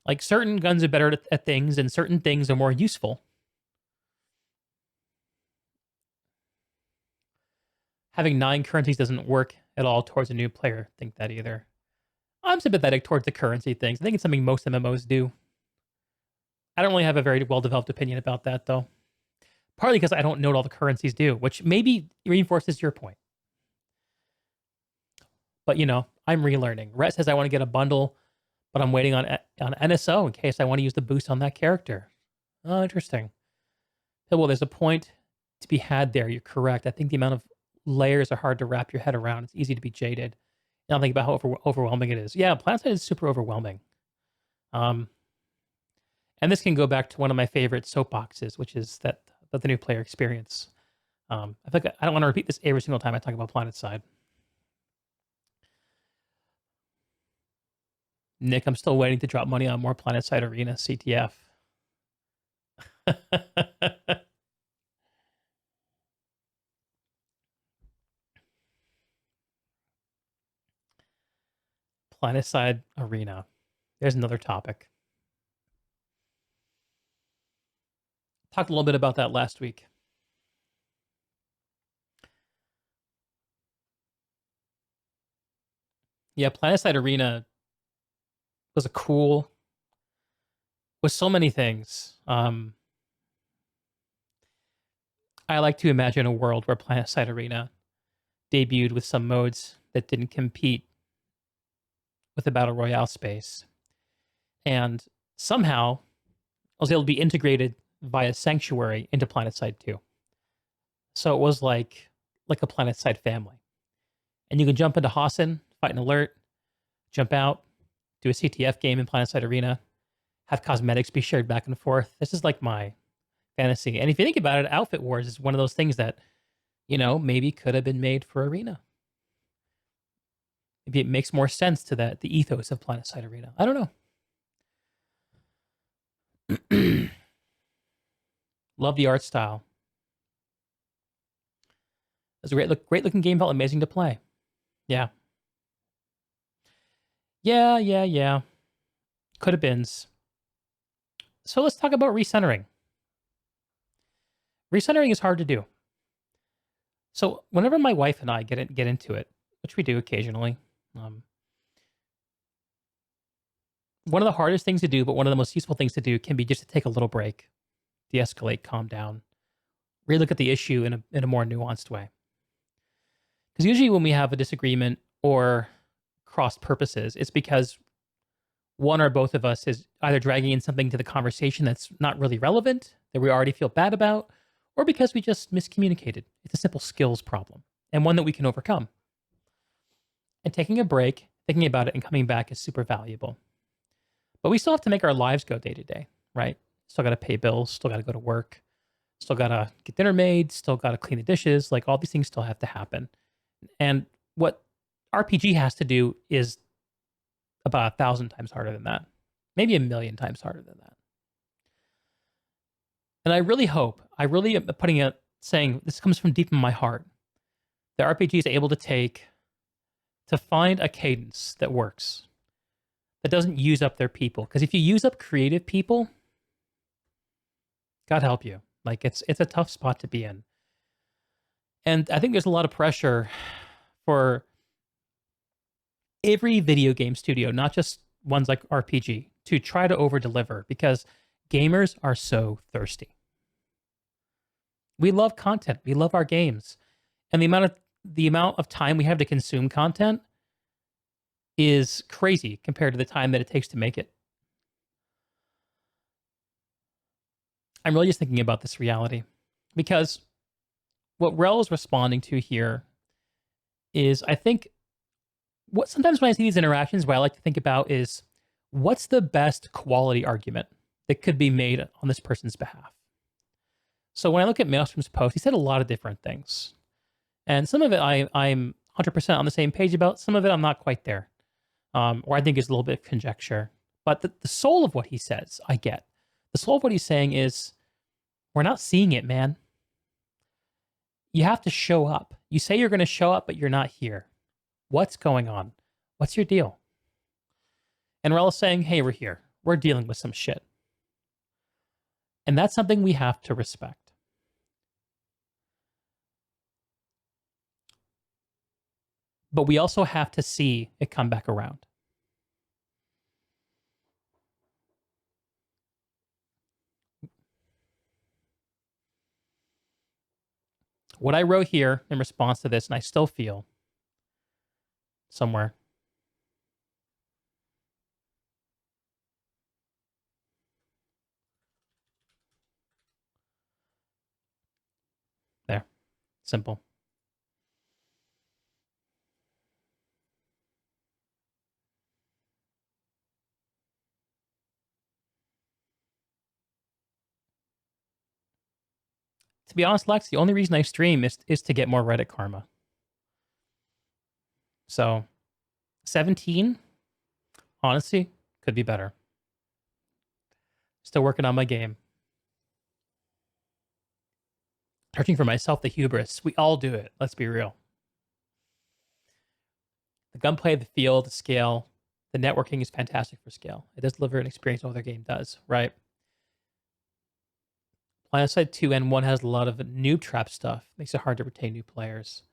Like certain guns are better at things and certain things are more useful. Having 9 currencies doesn't work at all towards a new player. Think that either. I'm sympathetic towards the currency things. I think it's something most MMOs do. I don't really have a very well-developed opinion about that, though. Partly because I don't know what all the currencies do, which maybe reinforces your point. But, you know, I'm relearning. Rhett says I want to get a bundle, but I'm waiting on NSO in case I want to use the boost on that character. Oh, interesting. Well, there's a point to be had there. You're correct. I think the amount of layers are hard to wrap your head around. It's easy to be jaded. Now think about how overwhelming it is. Yeah, Planetside is super overwhelming. And this can go back to one of my favorite soapboxes, which is that the new player experience. I think I don't want to repeat this every single time I talk about Planetside. Nick, I'm still waiting to drop money on more Planetside Arena CTF. Planetside Arena. There's another topic. Talked a little bit about that last week. Yeah, Planetside Arena was with so many things. I like to imagine a world where Planetside Arena debuted with some modes that didn't compete with the Battle Royale space. And somehow I was able to be integrated via Sanctuary into Planetside 2. So it was like a Planetside family. And you can jump into Hassan, fight an alert, jump out, do a CTF game in Planetside Arena, have cosmetics be shared back and forth. This is like my fantasy. And if you think about it, Outfit Wars is one of those things that, you know, maybe could have been made for Arena. Maybe it makes more sense to the ethos of Planetside Arena. I don't know. Love the art style. It's a great looking game, felt amazing to play. Yeah. Yeah. Could have been. So let's talk about recentering. Recentering is hard to do. So whenever my wife and I get into it, which we do occasionally, one of the hardest things to do, but one of the most useful things to do can be just to take a little break, de-escalate, calm down, really look at the issue in a more nuanced way. Because usually when we have a disagreement or crossed purposes, it's because one or both of us is either dragging in something to the conversation that's not really relevant, that we already feel bad about, or because we just miscommunicated. It's a simple skills problem, and one that we can overcome. And taking a break, thinking about it, and coming back is super valuable. But we still have to make our lives go day to day, right? Still got to pay bills, still got to go to work, still got to get dinner made, still got to clean the dishes. Like all these things still have to happen. And what RPG has to do is about 1,000 times harder than that. Maybe 1,000,000 times harder than that. And I really am putting it, saying this comes from deep in my heart, that RPG is able to find a cadence that works, that doesn't use up their people. Because if you use up creative people, God help you. Like it's a tough spot to be in. And I think there's a lot of pressure for every video game studio, not just ones like RPG, to try to over deliver because gamers are so thirsty. We love content. We love our games. And the amount of time we have to consume content is crazy compared to the time that it takes to make it. I'm really just thinking about this reality, because what Wrel is responding to here is, I think, what sometimes when I see these interactions, what I like to think about is, what's the best quality argument that could be made on this person's behalf? So when I look at Maelstrom's post, he said a lot of different things. And some of it I'm 100% on the same page about. Some of it I'm not quite there, or I think is a little bit of conjecture. But the soul of what he says, I get. The soul of what he's saying is, we're not seeing it, man. You have to show up. You say you're going to show up, but you're not here. What's going on? What's your deal? And Wrel is saying, hey, we're here. We're dealing with some shit. And that's something we have to respect. But we also have to see it come back around. What I wrote here in response to this, and I still feel somewhere, there, simple. To be honest, Lex, the only reason I stream is to get more Reddit karma. So, 17, honestly, could be better. Still working on my game. Searching for myself, the hubris. We all do it. Let's be real. The gunplay, the feel, the scale, the networking is fantastic for scale. It does deliver an experience no other game does, right? Planetside 2 and 1 has a lot of noob trap stuff. Makes it hard to retain new players.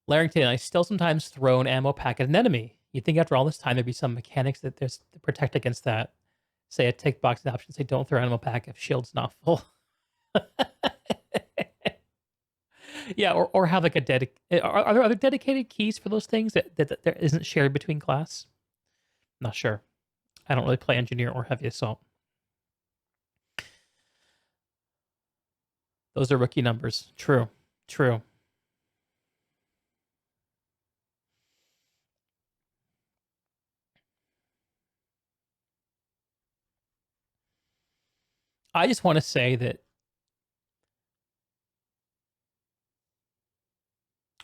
Larrington, I still sometimes throw an ammo pack at an enemy. You'd think after all this time there'd be some mechanics that there's to protect against that. Say a tick box option, say don't throw an ammo pack if shield's not full. Yeah, or have like a are there other dedicated keys for those things that there isn't shared between class? Not sure. I don't really play engineer or heavy assault. Those are rookie numbers. True. True. I just want to say that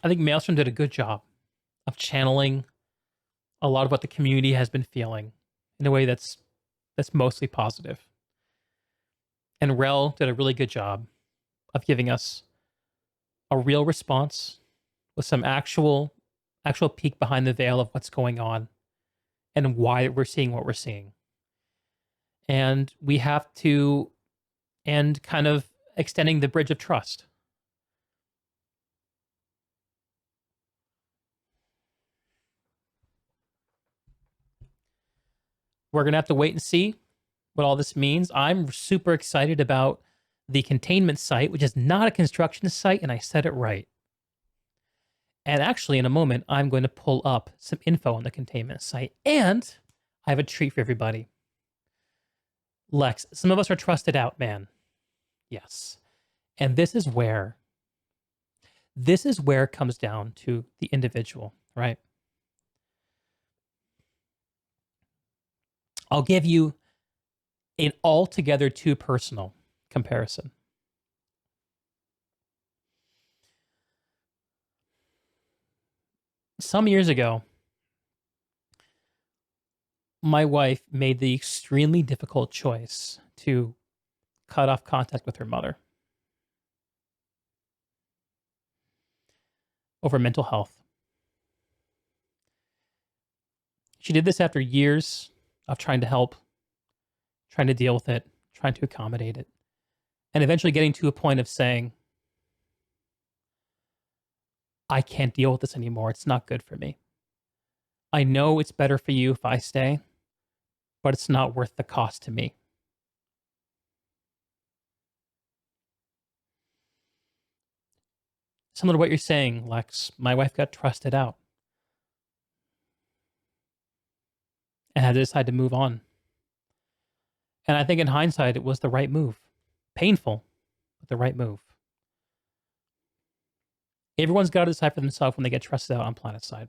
I think Maelstrom did a good job of channeling a lot of what the community has been feeling in a way that's mostly positive. And Wrel did a really good job of giving us a real response with some actual peek behind the veil of what's going on and why we're seeing what we're seeing. And we have to end kind of extending the bridge of trust. We're going to have to wait and see what all this means. I'm super excited about the containment site, which is not a construction site, and I said it right. And actually, in a moment, I'm going to pull up some info on the containment site, and I have a treat for everybody. Lex, some of us are trusted out, man. Yes. And this is where it comes down to the individual, right? I'll give you an altogether too personal comparison. Some years ago, my wife made the extremely difficult choice to cut off contact with her mother over mental health. She did this after years of trying to help, trying to deal with it, trying to accommodate it, and eventually getting to a point of saying, I can't deal with this anymore. It's not good for me. I know it's better for you if I stay, but it's not worth the cost to me. Similar to what you're saying, Lex, my wife got trusted out and had to decide to move on. And I think in hindsight, it was the right move. Painful, but the right move. Everyone's got to decide for themselves when they get trusted out on Planetside.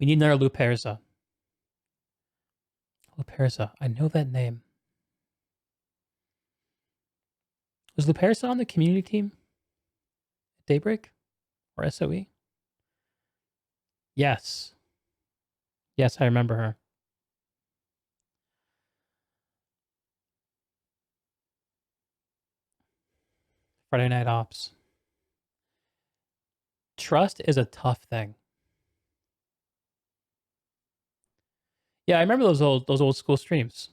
We need another Luperza. Luperza. I know that name. Was Luperza on the community team at Daybreak? Or SOE? Yes. Yes, I remember her. Friday Night Ops. Trust is a tough thing. Yeah, I remember those old school streams.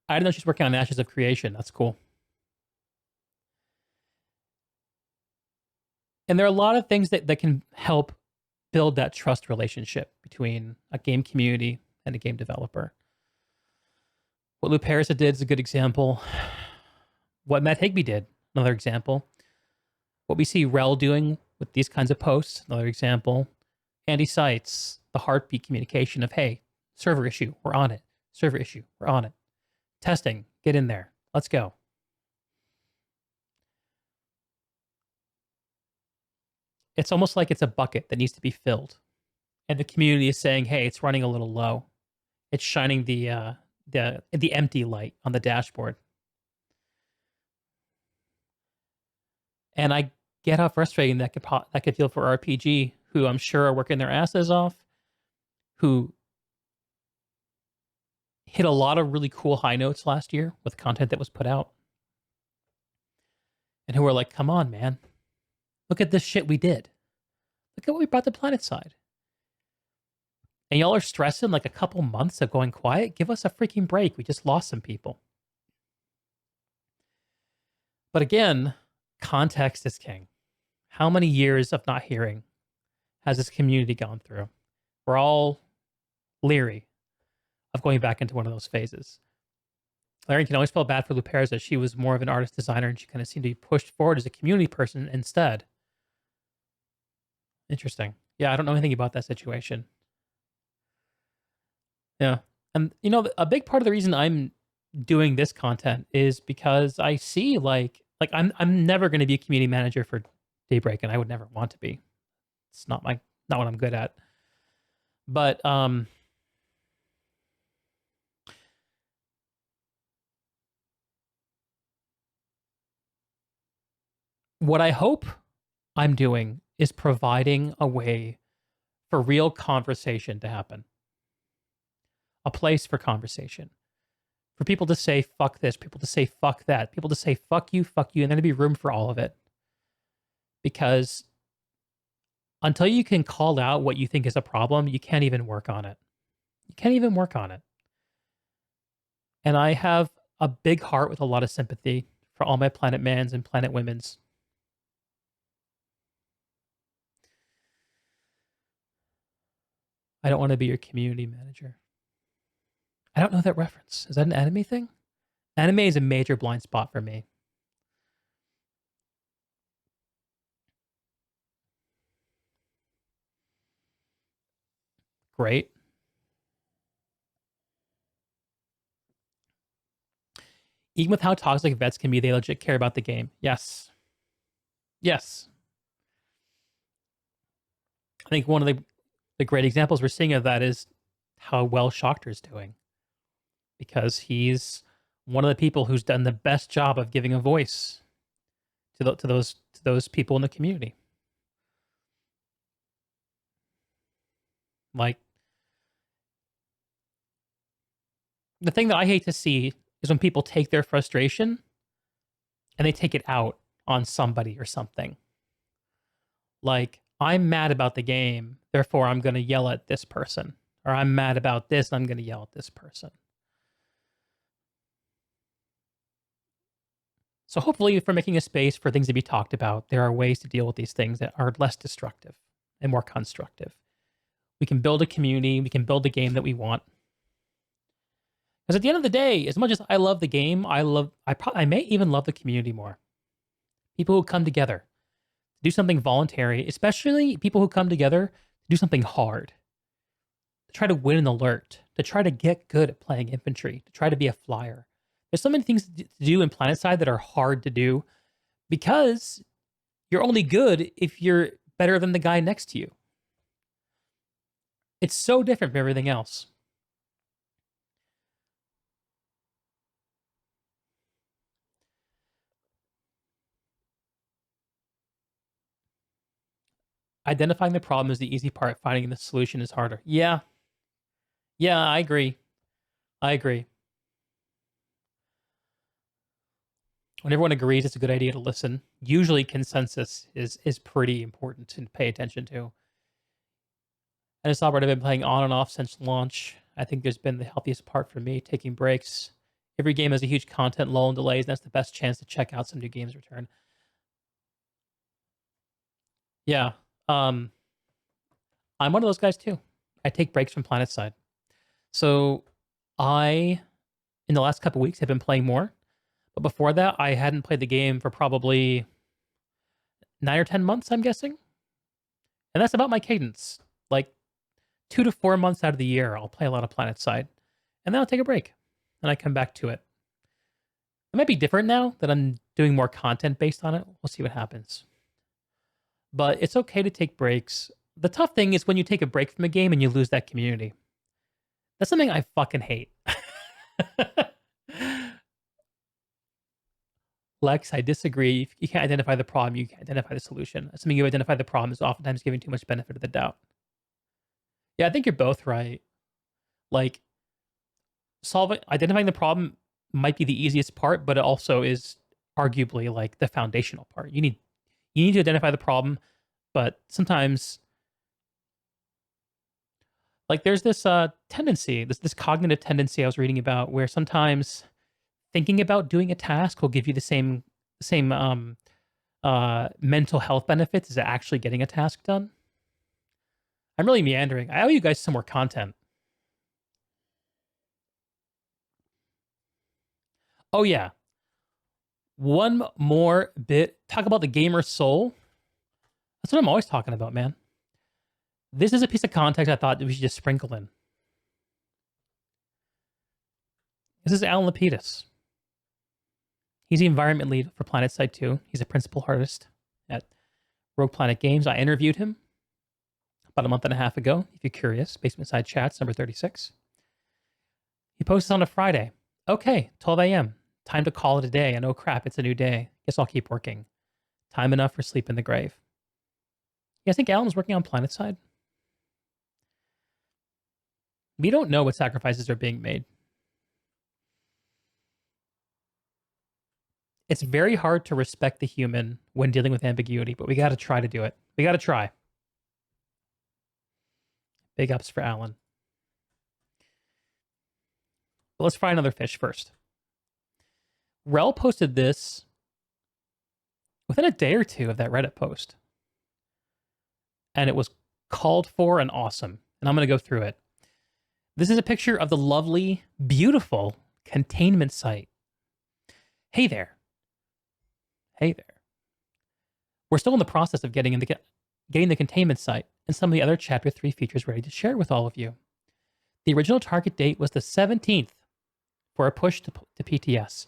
I didn't know she's working on Ashes of Creation. That's cool. And there are a lot of things that can help build that trust relationship between a game community and a game developer. What Luperza did is a good example. What Matt Higbee did, another example. What we see Wrel doing with these kinds of posts, another example. Andy Seitz, the heartbeat communication of, hey, server issue, we're on it. Server issue, we're on it. Testing, get in there. Let's go. It's almost like it's a bucket that needs to be filled. And the community is saying, hey, it's running a little low. It's shining the empty light on the dashboard. And I get how frustrating that could feel for RPG, who I'm sure are working their asses off, who hit a lot of really cool high notes last year with content that was put out. And who are like, come on, man. Look at this shit we did. Look at what we brought to Planetside. And y'all are stressing like a couple months of going quiet? Give us a freaking break. We just lost some people. But again, context is king. How many years of not hearing has this community gone through? We're all leery of going back into one of those phases. Larry can always feel bad for Luperza. She was more of an artist designer and she kind of seemed to be pushed forward as a community person instead. Interesting. Yeah, I don't know anything about that situation. Yeah. And, you know, a big part of the reason I'm doing this content is because I see like I'm never going to be a community manager for Daybreak, and I would never want to be. It's not what I'm good at. But what I hope I'm doing is providing a way for real conversation to happen. A place for conversation. For people to say, fuck this, people to say, fuck that, people to say, fuck you, and there'd be room for all of it. Because until you can call out what you think is a problem, you can't even work on it. You can't even work on it. And I have a big heart with a lot of sympathy for all my Planet Mans and Planet Womens. I don't want to be your community manager. I don't know that reference. Is that an anime thing? Anime is a major blind spot for me. Great. Even with how toxic vets can be, they legit care about the game. Yes. Yes. I think one of the great examples we're seeing of that is how well Shoctorr's doing. Because he's one of the people who's done the best job of giving a voice to those people in the community. Like, the thing that I hate to see is when people take their frustration and they take it out on somebody or something. Like, I'm mad about the game, therefore I'm going to yell at this person. Or I'm mad about this, I'm going to yell at this person. So hopefully, if we're making a space for things to be talked about, there are ways to deal with these things that are less destructive and more constructive. We can build a community. We can build the game that we want. Because at the end of the day, as much as I love the game, I may even love the community more. People who come together to do something voluntary, especially people who come together to do something hard. to try to win an alert, to try to get good at playing infantry, to try to be a flyer. There's so many things to do in Planetside that are hard to do because you're only good if you're better than the guy next to you. It's so different from everything else. Identifying the problem is the easy part. Finding the solution is harder. Yeah. Yeah, I agree. I agree. When everyone agrees it's a good idea to listen, usually consensus is pretty important to pay attention to. And it's Albert, I've been playing on and off since launch. I think there's been the healthiest part for me, taking breaks. Every game has a huge content lull and delays, and that's the best chance to check out some new games return. Yeah. I'm one of those guys too. I take breaks from Planetside. So I, in the last couple weeks, have been playing more. But before that, I hadn't played the game for probably 9 or 10 months, I'm guessing. And that's about my cadence. Like 2 to 4 months out of the year, I'll play a lot of Planetside. And then I'll take a break. And I come back to it. It might be different now that I'm doing more content based on it. We'll see what happens. But it's okay to take breaks. The tough thing is when you take a break from a game and you lose that community. That's something I fucking hate. Lex, I disagree. If you can't identify the problem, you can't identify the solution. Assuming you identify the problem is oftentimes giving too much benefit of the doubt. Yeah, I think you're both right. Like, identifying the problem might be the easiest part, but it also is arguably like the foundational part. You need to identify the problem, but sometimes like there's this tendency, this cognitive tendency I was reading about where sometimes thinking about doing a task will give you the same mental health benefits as actually getting a task done. I'm really meandering. I owe you guys some more content. Oh yeah. One more bit. Talk about the gamer soul. That's what I'm always talking about, man. This is a piece of context I thought we should just sprinkle in. This is Alan Lapidus. He's the environment lead for Planetside 2. He's a principal artist at Rogue Planet Games. I interviewed him about a month and a half ago. If you're curious, Basement Side Chats, number 36. He posts on a Friday. Okay, 12 a.m. Time to call it a day. And oh crap, it's a new day. Guess I'll keep working. Time enough for sleep in the grave. You guys think Alan's working on Planetside? We don't know what sacrifices are being made. It's very hard to respect the human when dealing with ambiguity, but we got to try to do it. We got to try. Big ups for Alan. But let's fry another fish first. Wrel posted this within a day or two of that Reddit post. And it was called for and awesome. And I'm going to go through it. This is a picture of the lovely, beautiful containment site. Hey there. Hey there. We're still in the process of getting the containment site and some of the other Chapter 3 features ready to share with all of you. The original target date was the 17th for a push to PTS.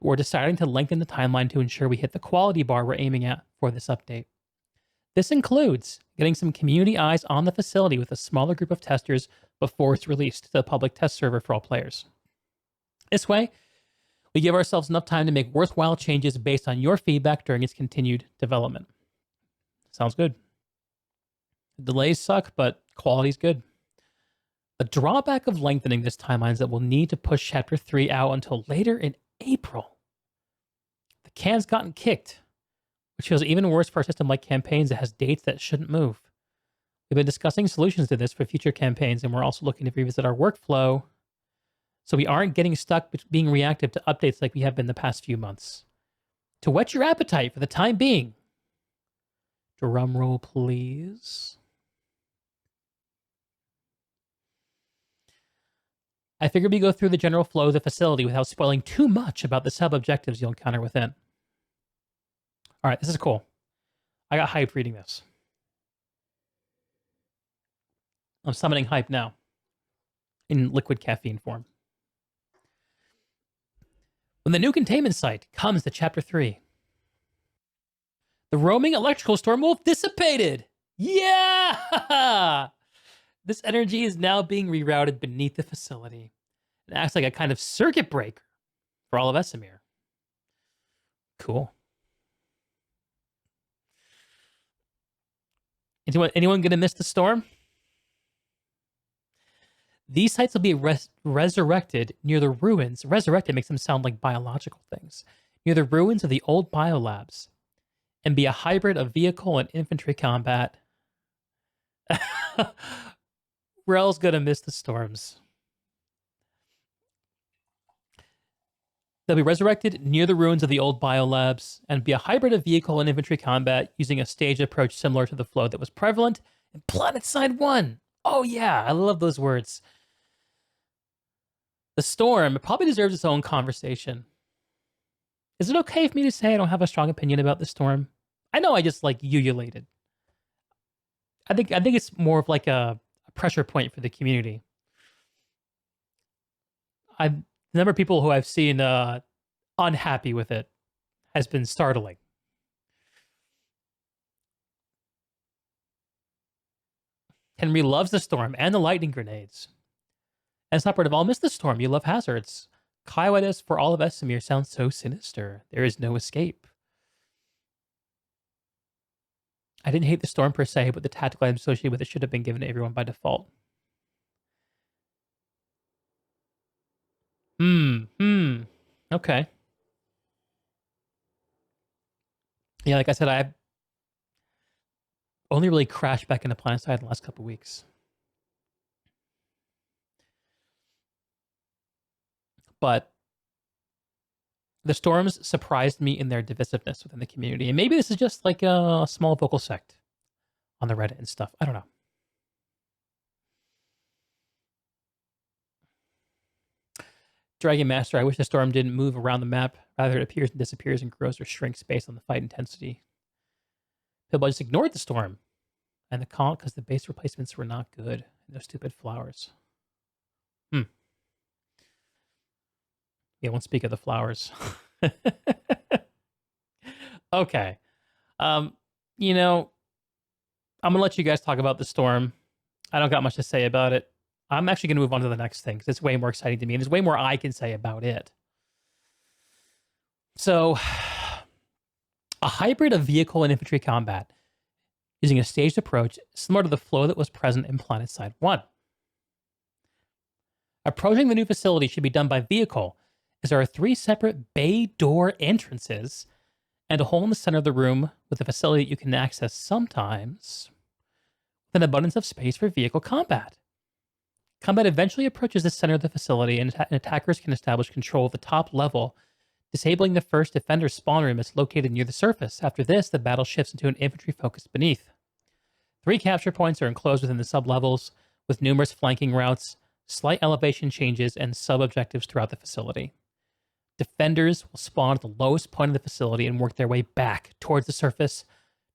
We're deciding to lengthen the timeline to ensure we hit the quality bar we're aiming at for this update. This includes getting some community eyes on the facility with a smaller group of testers before it's released to the public test server for all players. This way, we give ourselves enough time to make worthwhile changes based on your feedback during its continued development. Sounds good. Delays suck, but quality's good. The drawback of lengthening this timeline is that we'll need to push Chapter 3 out until later in April. The can's gotten kicked, which feels even worse for a system like campaigns that has dates that shouldn't move. We've been discussing solutions to this for future campaigns, and we're also looking to revisit our workflow so we aren't getting stuck being reactive to updates like we have been the past few months. To whet your appetite for the time being, drum roll please, I figured we go through the general flow of the facility without spoiling too much about the sub-objectives you'll encounter within. All right, this is cool. I got hyped reading this. I'm summoning hype now in liquid caffeine form. When the new containment site comes to Chapter 3, the roaming electrical storm will have dissipated. Yeah! This energy is now being rerouted beneath the facility. It acts like a kind of circuit breaker for all of Esamir. Cool. Anyone gonna miss the storm? These sites will be resurrected near the ruins. Resurrected makes them sound like biological things. Near the ruins of the old biolabs, and be a hybrid of vehicle and infantry combat. Wrel's gonna miss the storms. They'll be resurrected near the ruins of the old biolabs and be a hybrid of vehicle and infantry combat using a staged approach similar to the flow that was prevalent in Planetside 1. Oh yeah, I love those words. The storm probably deserves its own conversation. Is it okay for me to say I don't have a strong opinion about the storm? I know I just like ululated. I think it's more of like a pressure point for the community. The number of people who I've seen unhappy with it has been startling. Henry loves the storm and the lightning grenades. As operative, I'll miss the storm. You love hazards. Kaiwadas for all of Esamir sounds so sinister. There is no escape. I didn't hate the storm per se, but the tactical items associated with it should have been given to everyone by default. Okay. Yeah, like I said, I've only really crashed back into Planetside in the last couple weeks. But the storms surprised me in their divisiveness within the community. And maybe this is just like a small vocal sect on the Reddit and stuff. I don't know. Dragon Master, I wish the storm didn't move around the map. Rather, it appears and disappears and grows or shrinks based on the fight intensity. People just ignored the storm and the calm because the base replacements were not good. No stupid flowers. Yeah, won't speak of the flowers. Okay. You know, I'm gonna let you guys talk about the storm. I don't got much to say about it. I'm actually gonna move on to the next thing because it's way more exciting to me, and there's way more I can say about it. So, a hybrid of vehicle and infantry combat using a staged approach similar to the flow that was present in Planetside 1. Approaching the new facility should be done by vehicle, as there are 3 separate bay door entrances and a hole in the center of the room with a facility that you can access sometimes with an abundance of space for vehicle combat. Combat eventually approaches the center of the facility, and attackers can establish control of the top level, disabling the first defender spawn room that's located near the surface. After this, the battle shifts into an infantry focus beneath. 3 capture points are enclosed within the sub-levels, with numerous flanking routes, slight elevation changes, and sub-objectives throughout the facility. Defenders will spawn at the lowest point of the facility and work their way back towards the surface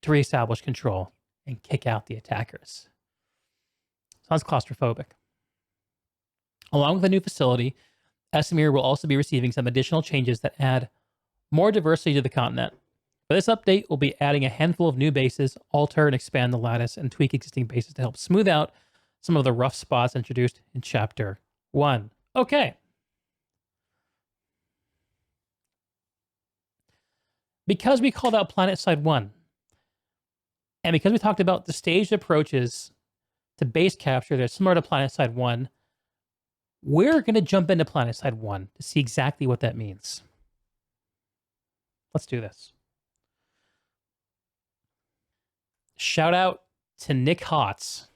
to reestablish control and kick out the attackers. Sounds claustrophobic. Along with the new facility, Esamir will also be receiving some additional changes that add more diversity to the continent. For this update, we'll be adding a handful of new bases, alter and expand the lattice, and tweak existing bases to help smooth out some of the rough spots introduced in Chapter 1. Okay. Because we called out Planetside 1, and because we talked about the staged approaches to base capture that are similar to Planetside 1, we're going to jump into Planetside 1 to see exactly what that means. Let's do this. Shout out to Nick Hotz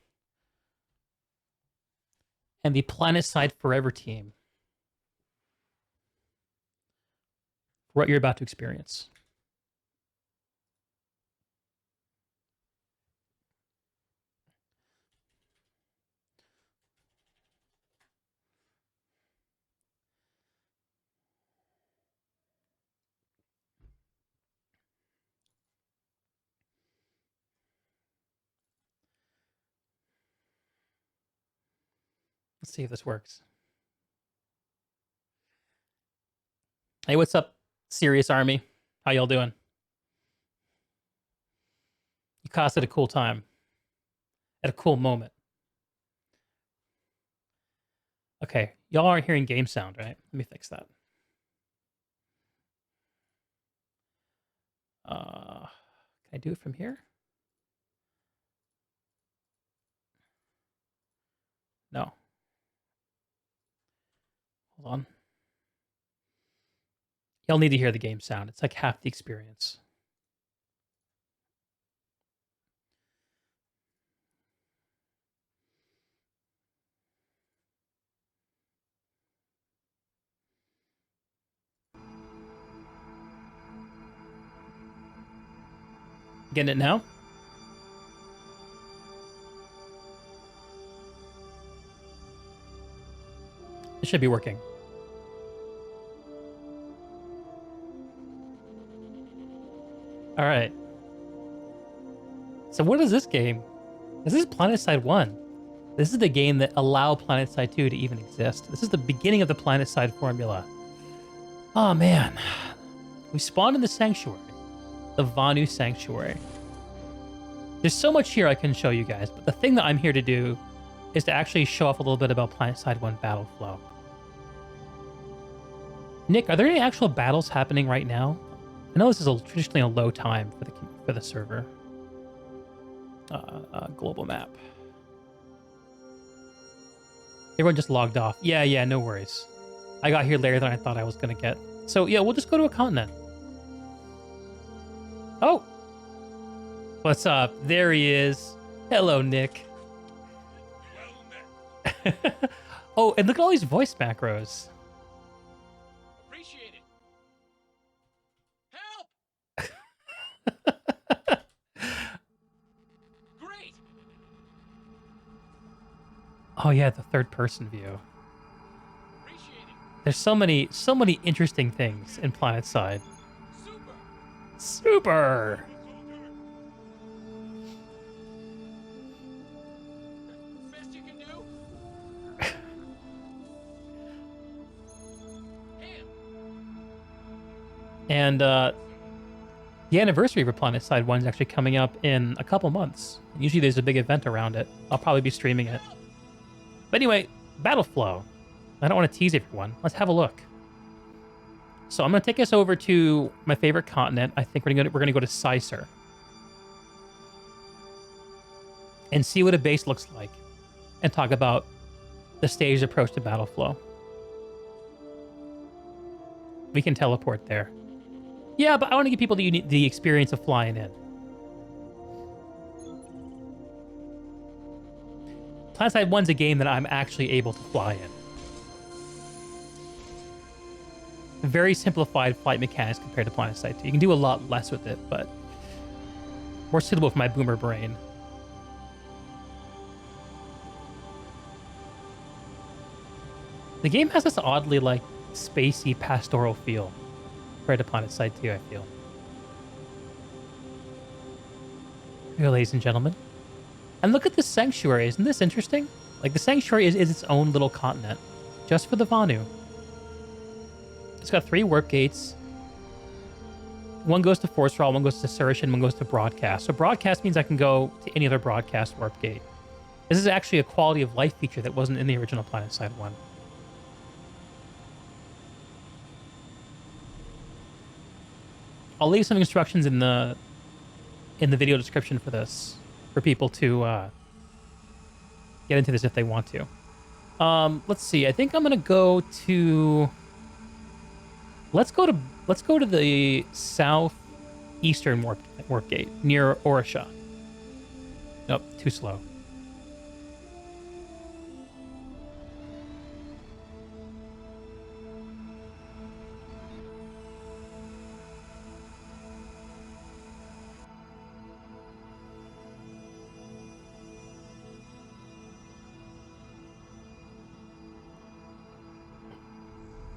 and the Planetside Forever team for what you're about to experience. Let's see if this works. Hey, what's up, Cyrious Army? How y'all doing? You cast at a cool time. At a cool moment. Okay, y'all aren't hearing game sound, right? Let me fix that. Can I do it from here? No. Hold on. Y'all need to hear the game sound. It's like half the experience. Getting it now? It should be working. All right. So what is this game? This is Planetside 1. This is the game that allowed Planetside 2 to even exist. This is the beginning of the Planetside formula. Oh, man. We spawned in the Sanctuary. The Vanu Sanctuary. There's so much here I can show you guys, but the thing that I'm here to do is to actually show off a little bit about Planetside 1 battle flow. Nick, are there any actual battles happening right now? I know this is traditionally a low time for the server. Global map. Everyone just logged off. Yeah, no worries. I got here later than I thought I was going to get. So yeah, we'll just go to a continent. Oh! What's up? There he is. Hello, Nick. Well met. Oh, and look at all these voice macros. Appreciate it. Help! Great. Oh yeah, the third person view. Appreciate it. There's so many interesting things in Planetside. Super. Super! Best you can do. Ham. And the anniversary for Planetside 1 is actually coming up in a couple months. Usually there's a big event around it. I'll probably be streaming it. But anyway, battle flow. I don't want to tease everyone. Let's have a look. So I'm going to take us over to my favorite continent. I think we're going to go to Cyrious and see what a base looks like and talk about the staged approach to battle flow. We can teleport there. Yeah, but I want to give people the experience of flying in. Planetside 1's a game that I'm actually able to fly in. Very simplified flight mechanics compared to Planetside 2. You can do a lot less with it, but more suitable for my boomer brain. The game has this oddly, like, spacey, pastoral feel compared to Planetside 2, I feel. Here, ladies and gentlemen. And look at this sanctuary. Isn't this interesting? Like, the sanctuary is its own little continent, just for the Vanu. It's got 3 warp gates. One goes to Force Raw, one goes to Cyrious, and one goes to Broadcast. So Broadcast means I can go to any other Broadcast warp gate. This is actually a quality of life feature that wasn't in the original Planetside 1. I'll leave some instructions in the video description for this, for people to get into this if they want to. Let's see. I think I'm gonna go to. Let's go to the southeastern warp gate near Orisha. Nope, too slow.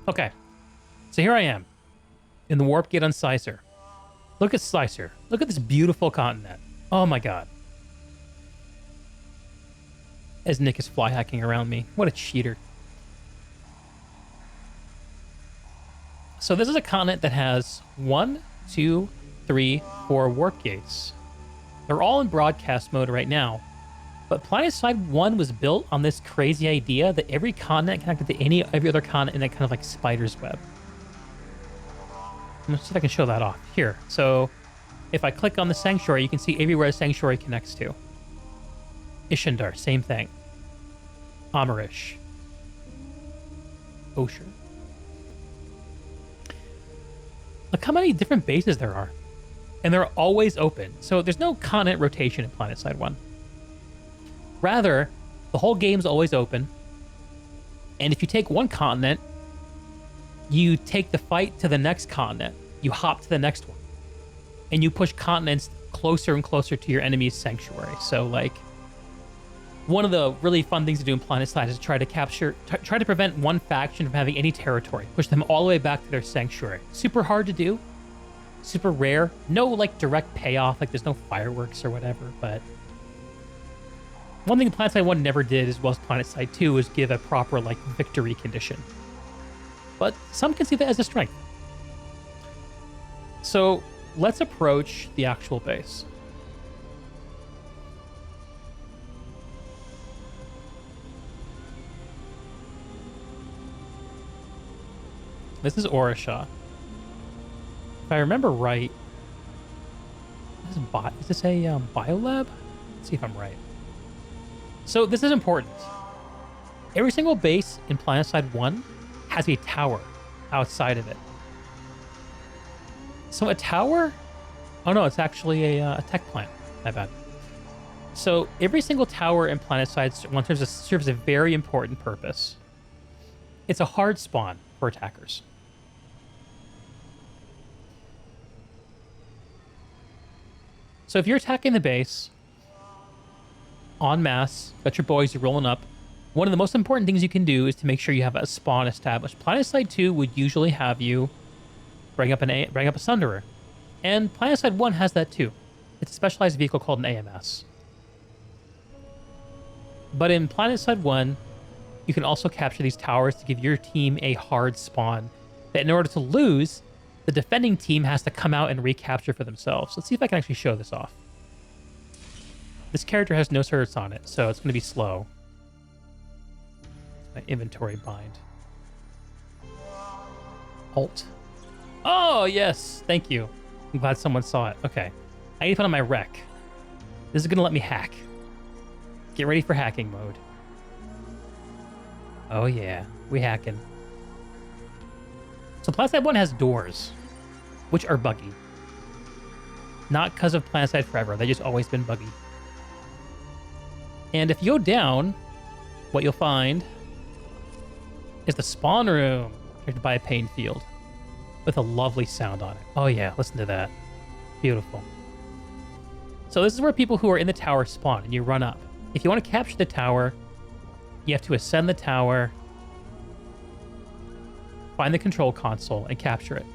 Okay, so here I am in the warp gate on Cyrious. Look at Cyrious. Look at this beautiful continent. Oh my god. as Nick is fly hacking around me. What a cheater. So this is a continent that has 1, 2, 3, 4 warp gates. They're all in broadcast mode right now. But Planetside 1 was built on this crazy idea that every continent connected to every other continent in that kind of like spider's web. Let's see if I can show that off. Here. So if I click on the sanctuary, you can see everywhere the sanctuary connects to. Ishendar, same thing. Amarish. Osher. Look how many different bases there are. And they're always open. So there's no continent rotation in Planetside 1. Rather, the whole game's always open. And if you take one continent, you take the fight to the next continent. You hop to the next one. And you push continents closer and closer to your enemy's sanctuary. So, like, one of the really fun things to do in Planetside is try to prevent one faction from having any territory. Push them all the way back to their sanctuary. Super hard to do. Super rare. No, like, direct payoff. Like, there's no fireworks or whatever, but one thing Planetside 1 never did, as well as Planetside 2, was give a proper, like, victory condition. But some can see that as a strength. So let's approach the actual base. This is Orisha. If I remember right, is this a biolab? Let's see if I'm right. So this is important. Every single base in Planetside 1 has a tower outside of it. So a tower? Oh no, it's actually a tech plant. My bad. So every single tower in Planetside 1 serves a very important purpose. It's a hard spawn for attackers. So if you're attacking the base, en masse, got your boys, you're rolling up, one of the most important things you can do is to make sure you have a spawn established. Planetside 2 would usually have you bring up a Sunderer. And Planetside 1 has that too. It's a specialized vehicle called an AMS. But in Planetside 1, you can also capture these towers to give your team a hard spawn that in order to lose, the defending team has to come out and recapture for themselves. Let's see if I can actually show this off. This character has no certs on it, so it's going to be slow. My inventory bind. Alt. Oh, yes. Thank you. I'm glad someone saw it. Okay. I need to put on my rec. This is going to let me hack. Get ready for hacking mode. Oh, yeah. We hacking. So Planetside 1 has doors, which are buggy. Not because of Planetside Forever. They've just always been buggy. And if you go down, what you'll find is the spawn room connected by a pain field with a lovely sound on it. Oh yeah, listen to that. Beautiful. So this is where people who are in the tower spawn, and you run up. If you want to capture the tower, you have to ascend the tower, find the control console, and capture it.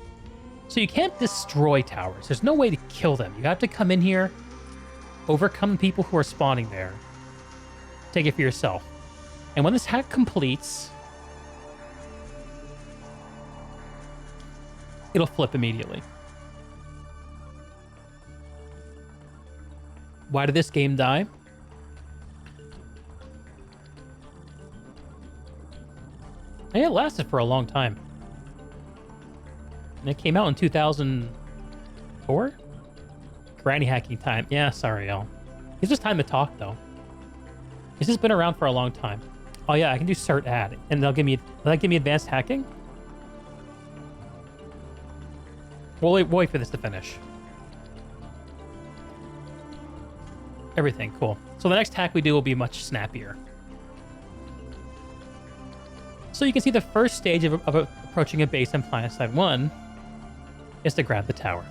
So you can't destroy towers. There's no way to kill them. You have to come in here, overcome the people who are spawning there, take it for yourself. And when this hack completes, it'll flip immediately. Why did this game die? And it lasted for a long time. And it came out in 2004? Granny hacking time. Yeah, sorry, y'all. It's just time to talk, though. This has been around for a long time. Oh, yeah, I can do cert add. And will that give me advanced hacking? We'll wait for this to finish. Everything, cool. So the next hack we do will be much snappier. So you can see the first stage of approaching a base in Planetside 1 is to grab the tower.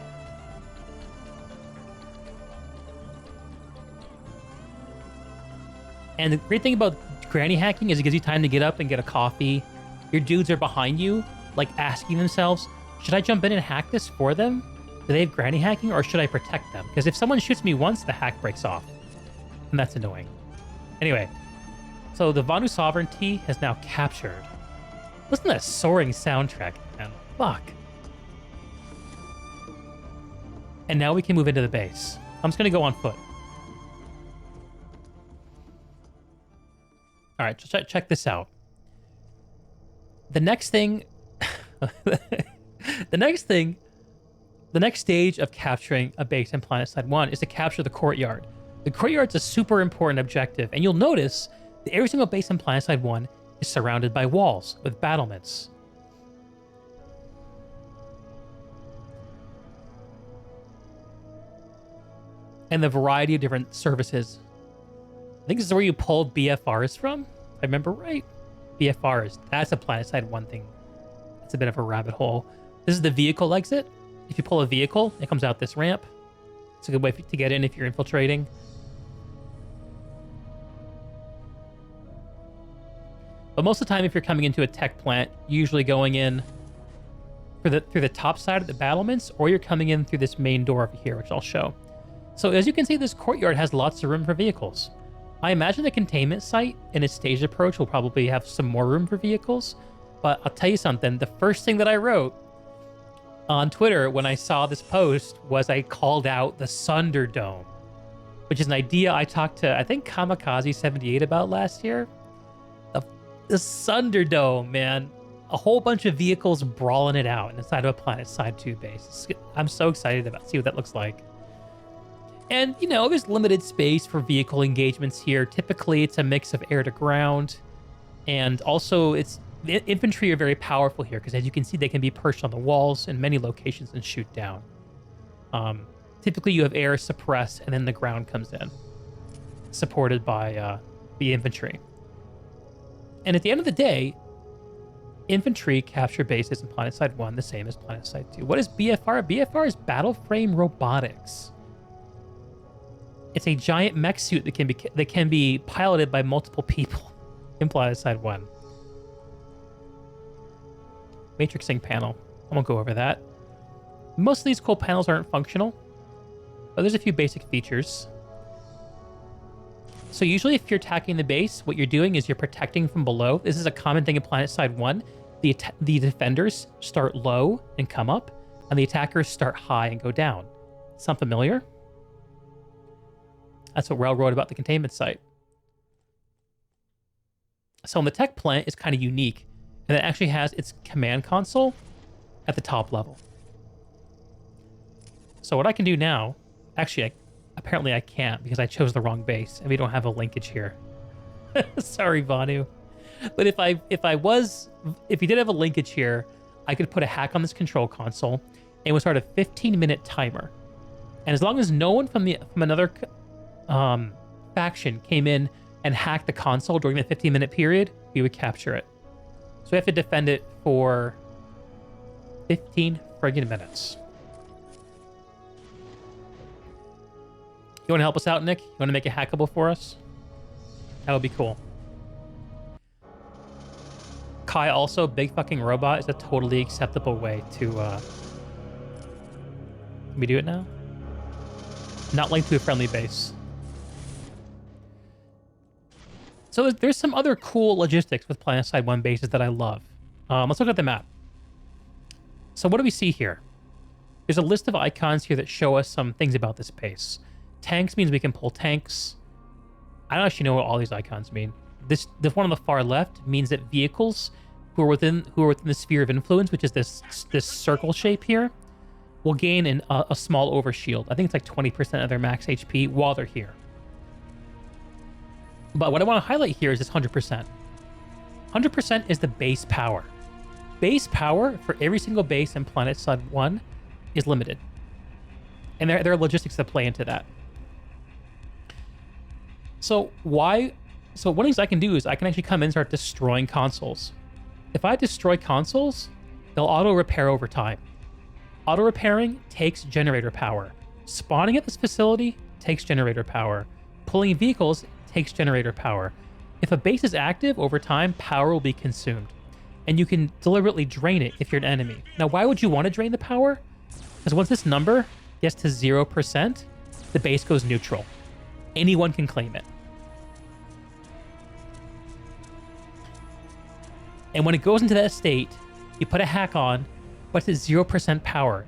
And the great thing about granny hacking is it gives you time to get up and get a coffee. Your dudes are behind you, like asking themselves, should I jump in and hack this for them? Do they have granny hacking, or should I protect them? Because if someone shoots me once, the hack breaks off. And that's annoying. Anyway, So the Vanu sovereignty has now captured. Listen to that soaring soundtrack, man. Fuck. And now we can move into the base. I'm just going to go on foot. All right, check this out. The next thing, the next stage of capturing a base in Planetside 1 is to capture the courtyard. The courtyard's a super important objective, and you'll notice that every single base in Planetside 1 is surrounded by walls with battlements. And the variety of different services. I think this is where you pulled BFRs from, if I remember right. BFRs, that's a Planetside 1 thing. It's a bit of a rabbit hole. This is the vehicle exit. If you pull a vehicle, it comes out this ramp. It's a good way to get in if you're infiltrating. But most of the time, if you're coming into a tech plant, you're usually going in through the top side of the battlements, or you're coming in through this main door over here, which I'll show. So as you can see, this courtyard has lots of room for vehicles. I imagine the containment site in its staged approach will probably have some more room for vehicles. But I'll tell you something, the first thing that I wrote on Twitter when I saw this post was I called out the Sunderdome, which is an idea I talked to, I think, Kamikaze78 about last year. The Sunderdome, man. A whole bunch of vehicles brawling it out inside of a Planetside 2 base. I'm so excited about see what that looks like. And, you know, there's limited space for vehicle engagements here. Typically, it's a mix of air to ground. And also, the infantry are very powerful here because, as you can see, they can be perched on the walls in many locations and shoot down. Typically, you have air suppressed, and then the ground comes in, supported by the infantry. And at the end of the day, infantry capture bases in Planetside 1 the same as Planetside 2. What is BFR? BFR is Battle Frame Robotics. It's a giant mech suit that can be piloted by multiple people in Planetside 1. Matrixing panel. I won't go over that. Most of these cool panels aren't functional, but there's a few basic features. So usually if you're attacking the base, what you're doing is you're protecting from below. This is a common thing in Planetside 1. The defenders start low and come up, and the attackers start high and go down. Sound familiar? That's what Wrel wrote about the containment site. So in the tech plant, it's kind of unique, and it actually has its command console at the top level. So what I can do now, actually, apparently I can't because I chose the wrong base, and we don't have a linkage here. Sorry, Vanu. But if you did have a linkage here, I could put a hack on this control console, and it would start a 15-minute timer. And as long as no one from another faction came in and hacked the console during the 15-minute period, we would capture it. So we have to defend it for 15 friggin' minutes. You want to help us out, Nick? You want to make it hackable for us? That would be cool. Kai also, big fucking robot, is a totally acceptable way to... Can we do it now? Not linked to a friendly base. So there's some other cool logistics with Planetside 1 bases that I love. Let's look at the map. So what do we see here? There's a list of icons here that show us some things about this base. Tanks means we can pull tanks. I don't actually know what all these icons mean. The one on the far left means that vehicles who are within the sphere of influence, which is this circle shape here, will gain a small overshield. I think it's like 20% of their max HP while they're here. But what I want to highlight here is this 100%. 100% is the base power. Base power for every single base in Planetside 1 is limited. And there are logistics that play into that. So one of the things I can do is I can actually come in and start destroying consoles. If I destroy consoles, they'll auto-repair over time. Auto-repairing takes generator power. Spawning at this facility takes generator power. Pulling vehicles takes generator power. If a base is active over time, power will be consumed. And you can deliberately drain it if you're an enemy. Now, why would you want to drain the power? Because once this number gets to 0%, the base goes neutral. Anyone can claim it. And when it goes into that state, you put a hack on, but it's at 0% power.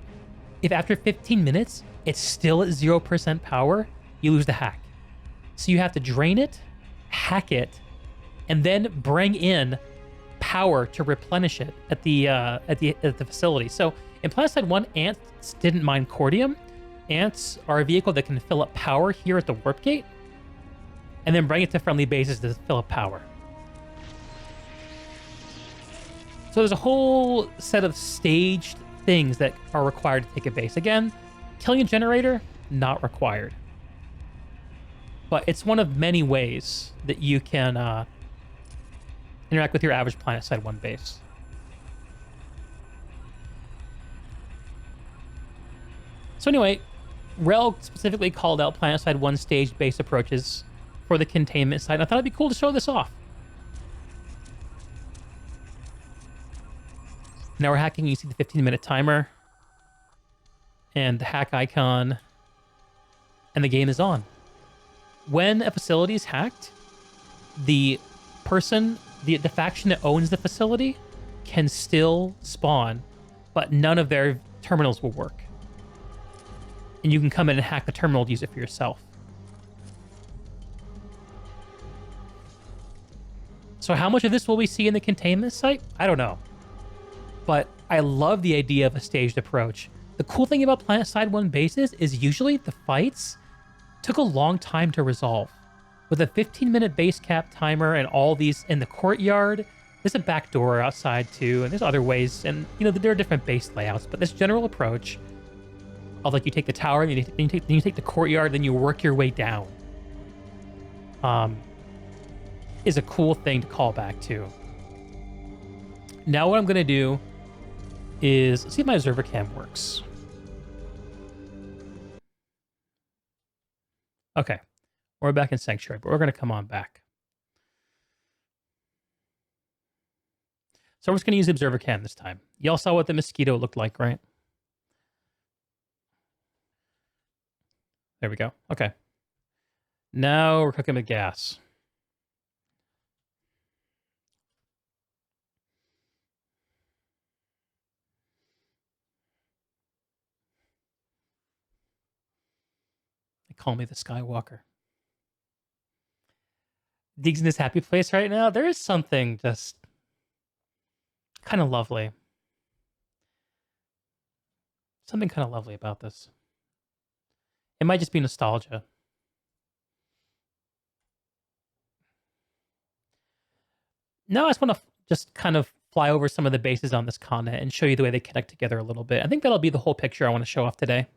If after 15 minutes, it's still at 0% power, you lose the hack. So you have to drain it, hack it, and then bring in power to replenish it at the facility. So in Planetside 1, ants didn't mine cordium. Ants are a vehicle that can fill up power here at the warp gate, and then bring it to friendly bases to fill up power. So there's a whole set of staged things that are required to take a base. Again, killing a generator, not required. But it's one of many ways that you can interact with your average Planetside 1 base. So anyway, Wrel specifically called out Planetside 1 staged base approaches for the containment side. I thought it'd be cool to show this off. Now we're hacking. You see the 15-minute timer and the hack icon, and the game is on. When a facility is hacked, the person, the faction that owns the facility can still spawn, but none of their terminals will work. And you can come in and hack the terminal to use it for yourself. So how much of this will we see in the containment site? I don't know. But I love the idea of a staged approach. The cool thing about Planetside 1 bases is usually the fights took a long time to resolve. With a 15-minute base cap timer and all these in the courtyard, there's a back door outside too, and there's other ways, and you know there are different base layouts, but this general approach of like you take the tower, then you take the courtyard, then you work your way down, is a cool thing to call back to. Now what I'm going to do is see if my observer cam works. Okay, we're back in Sanctuary, but we're going to come on back. So we're just going to use the observer cam this time. Y'all saw what the mosquito looked like, right? There we go. Okay. Now we're cooking with gas. They call me the Skywalker. Deeg's in this happy place right now. There is something just kind of lovely. Something kind of lovely about this. It might just be nostalgia. Now I just want to just kind of fly over some of the bases on this continent and show you the way they connect together a little bit. I think that'll be the whole picture I want to show off today.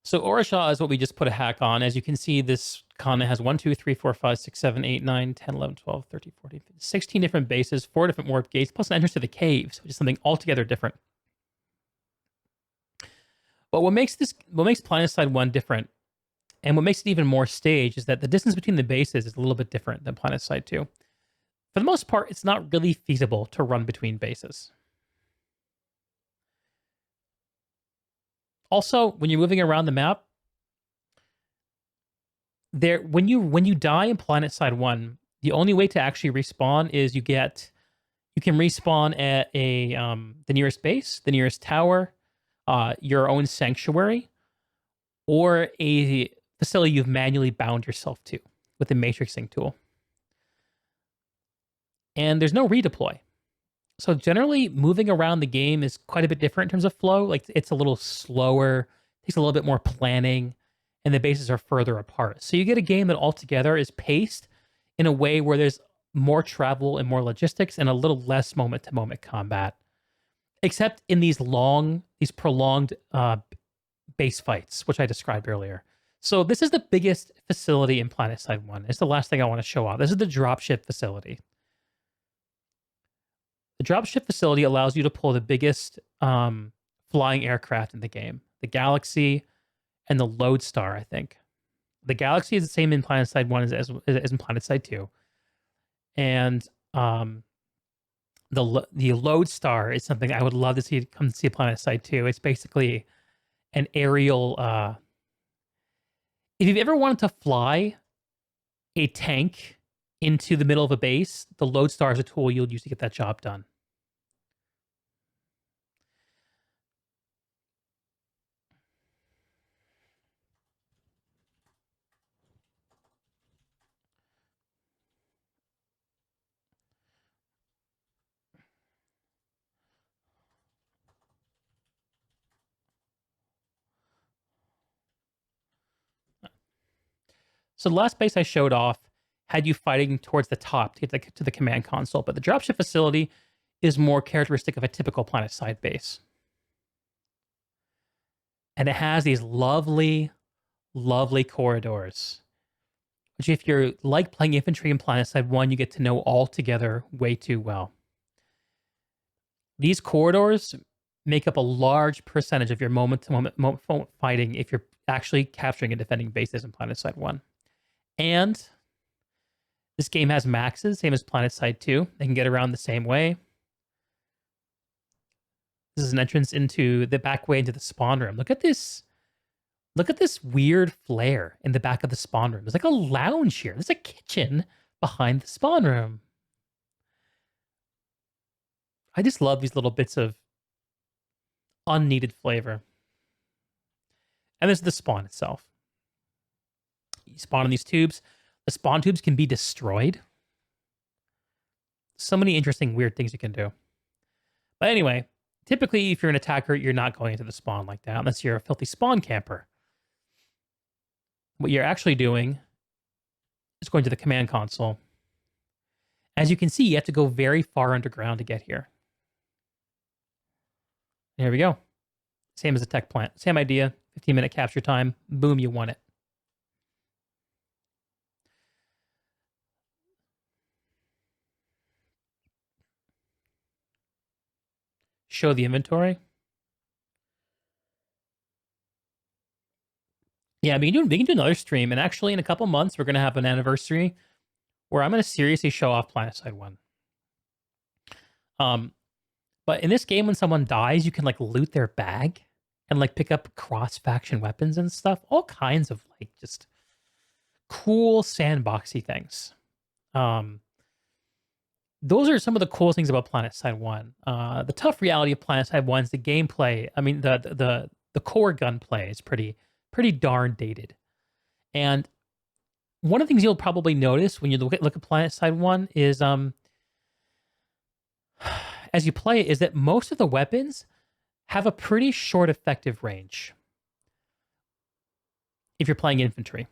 So Orashaw is what we just put a hack on. As you can see, this continent has 1, 2, 3, 4, 5, 6, 7, 8, 9, 10, 11, 12, 13, 14, 15, 16 different bases, 4 different warp gates, plus an entrance to the caves, which is something altogether different. But what makes Planetside 1 different, and what makes it even more staged, is that the distance between the bases is a little bit different than Planetside 2. For the most part, it's not really feasible to run between bases. Also, when you're moving around the map, when you die in Planetside 1, the only way to actually respawn is you can respawn at the nearest base, the nearest tower, your own sanctuary, or a facility you've manually bound yourself to with the matrixing tool. And there's no redeploy. So generally, moving around the game is quite a bit different in terms of flow. Like, it's a little slower, takes a little bit more planning, and the bases are further apart. So you get a game that altogether is paced in a way where there's more travel and more logistics and a little less moment-to-moment combat. Except in these prolonged base fights, which I described earlier. So this is the biggest facility in Planetside 1. It's the last thing I want to show off. This is the dropship facility. The dropship facility allows you to pull the biggest flying aircraft in the game. The Galaxy and the Lodestar, I think. The galaxy is the same in Planetside 1 as in Planetside 2. And the lodestar is something I would love to see come to see Planetside 2. It's basically an aerial if you've ever wanted to fly a tank into the middle of a base, the lodestar is a tool you'll use to get that job done. So the last base I showed off had you fighting towards the top to get to the command console, but the dropship facility is more characteristic of a typical Planetside base. And it has these lovely, lovely corridors, which if you're like playing infantry in Planetside 1, you get to know all together way too well. These corridors make up a large percentage of your moment-to-moment fighting if you're actually capturing and defending bases in Planetside 1. And this game has maxes, same as Planetside 2. They can get around the same way. This is an entrance into the back way into the spawn room. Look at this. Look at this weird flare in the back of the spawn room. There's like a lounge here. There's a kitchen behind the spawn room. I just love these little bits of unneeded flavor. And there's the spawn itself. You spawn in these tubes. The spawn tubes can be destroyed. So many interesting, weird things you can do. But anyway, typically, if you're an attacker, you're not going into the spawn like that, unless you're a filthy spawn camper. What you're actually doing is going to the command console. As you can see, you have to go very far underground to get here. Here we go. Same as a tech plant. Same idea. 15-minute capture time. Boom, you won it. Show the inventory. Yeah, we can do another stream. And actually, in a couple months, we're going to have an anniversary where I'm going to seriously show off Planetside 1. But in this game, when someone dies, you can like loot their bag and like pick up cross-faction weapons and stuff. All kinds of like just cool sandboxy things. Those are some of the cool things about Planetside 1. The tough reality of Planetside 1 is the gameplay. I mean, the core gunplay is pretty darn dated. And one of the things you'll probably notice when you look at Planetside 1 is as you play is that most of the weapons have a pretty short effective range if you're playing infantry.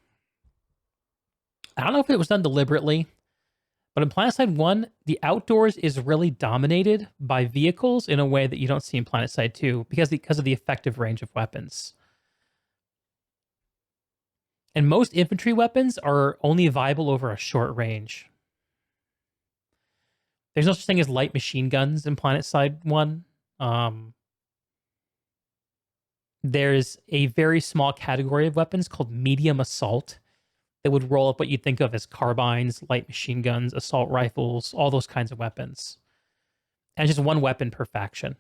I don't know if it was done deliberately, but in Planetside 1, the outdoors is really dominated by vehicles in a way that you don't see in Planetside 2 because of the effective range of weapons. And most infantry weapons are only viable over a short range. There's no such thing as light machine guns in Planetside 1. There's a very small category of weapons called medium assault that would roll up what you'd think of as carbines, light machine guns, assault rifles, all those kinds of weapons. And just one weapon per faction.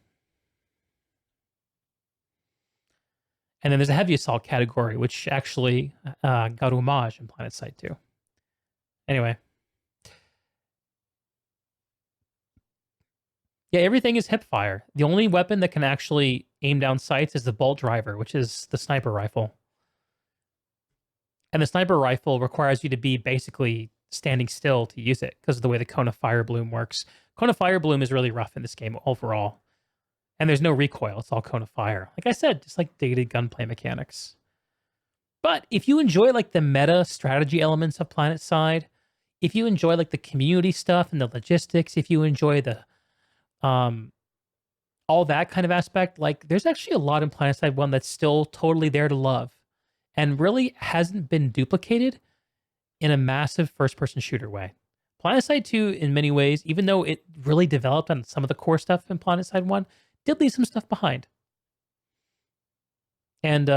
And then there's a heavy assault category, which actually got homage in Planetside 2. Anyway. Yeah, everything is hip fire. The only weapon that can actually aim down sights is the bolt driver, which is the sniper rifle. And the sniper rifle requires you to be basically standing still to use it because of the way the cone of fire bloom works. Cone of fire bloom is really rough in this game overall. And there's no recoil. It's all cone of fire. Like I said, just like dated gunplay mechanics. But if you enjoy like the meta strategy elements of Planetside, if you enjoy like the community stuff and the logistics, if you enjoy the all that kind of aspect, like there's actually a lot in Planetside 1 that's still totally there to love and really hasn't been duplicated in a massive first-person shooter way. Planetside 2, in many ways, even though it really developed on some of the core stuff in Planetside 1, did leave some stuff behind. And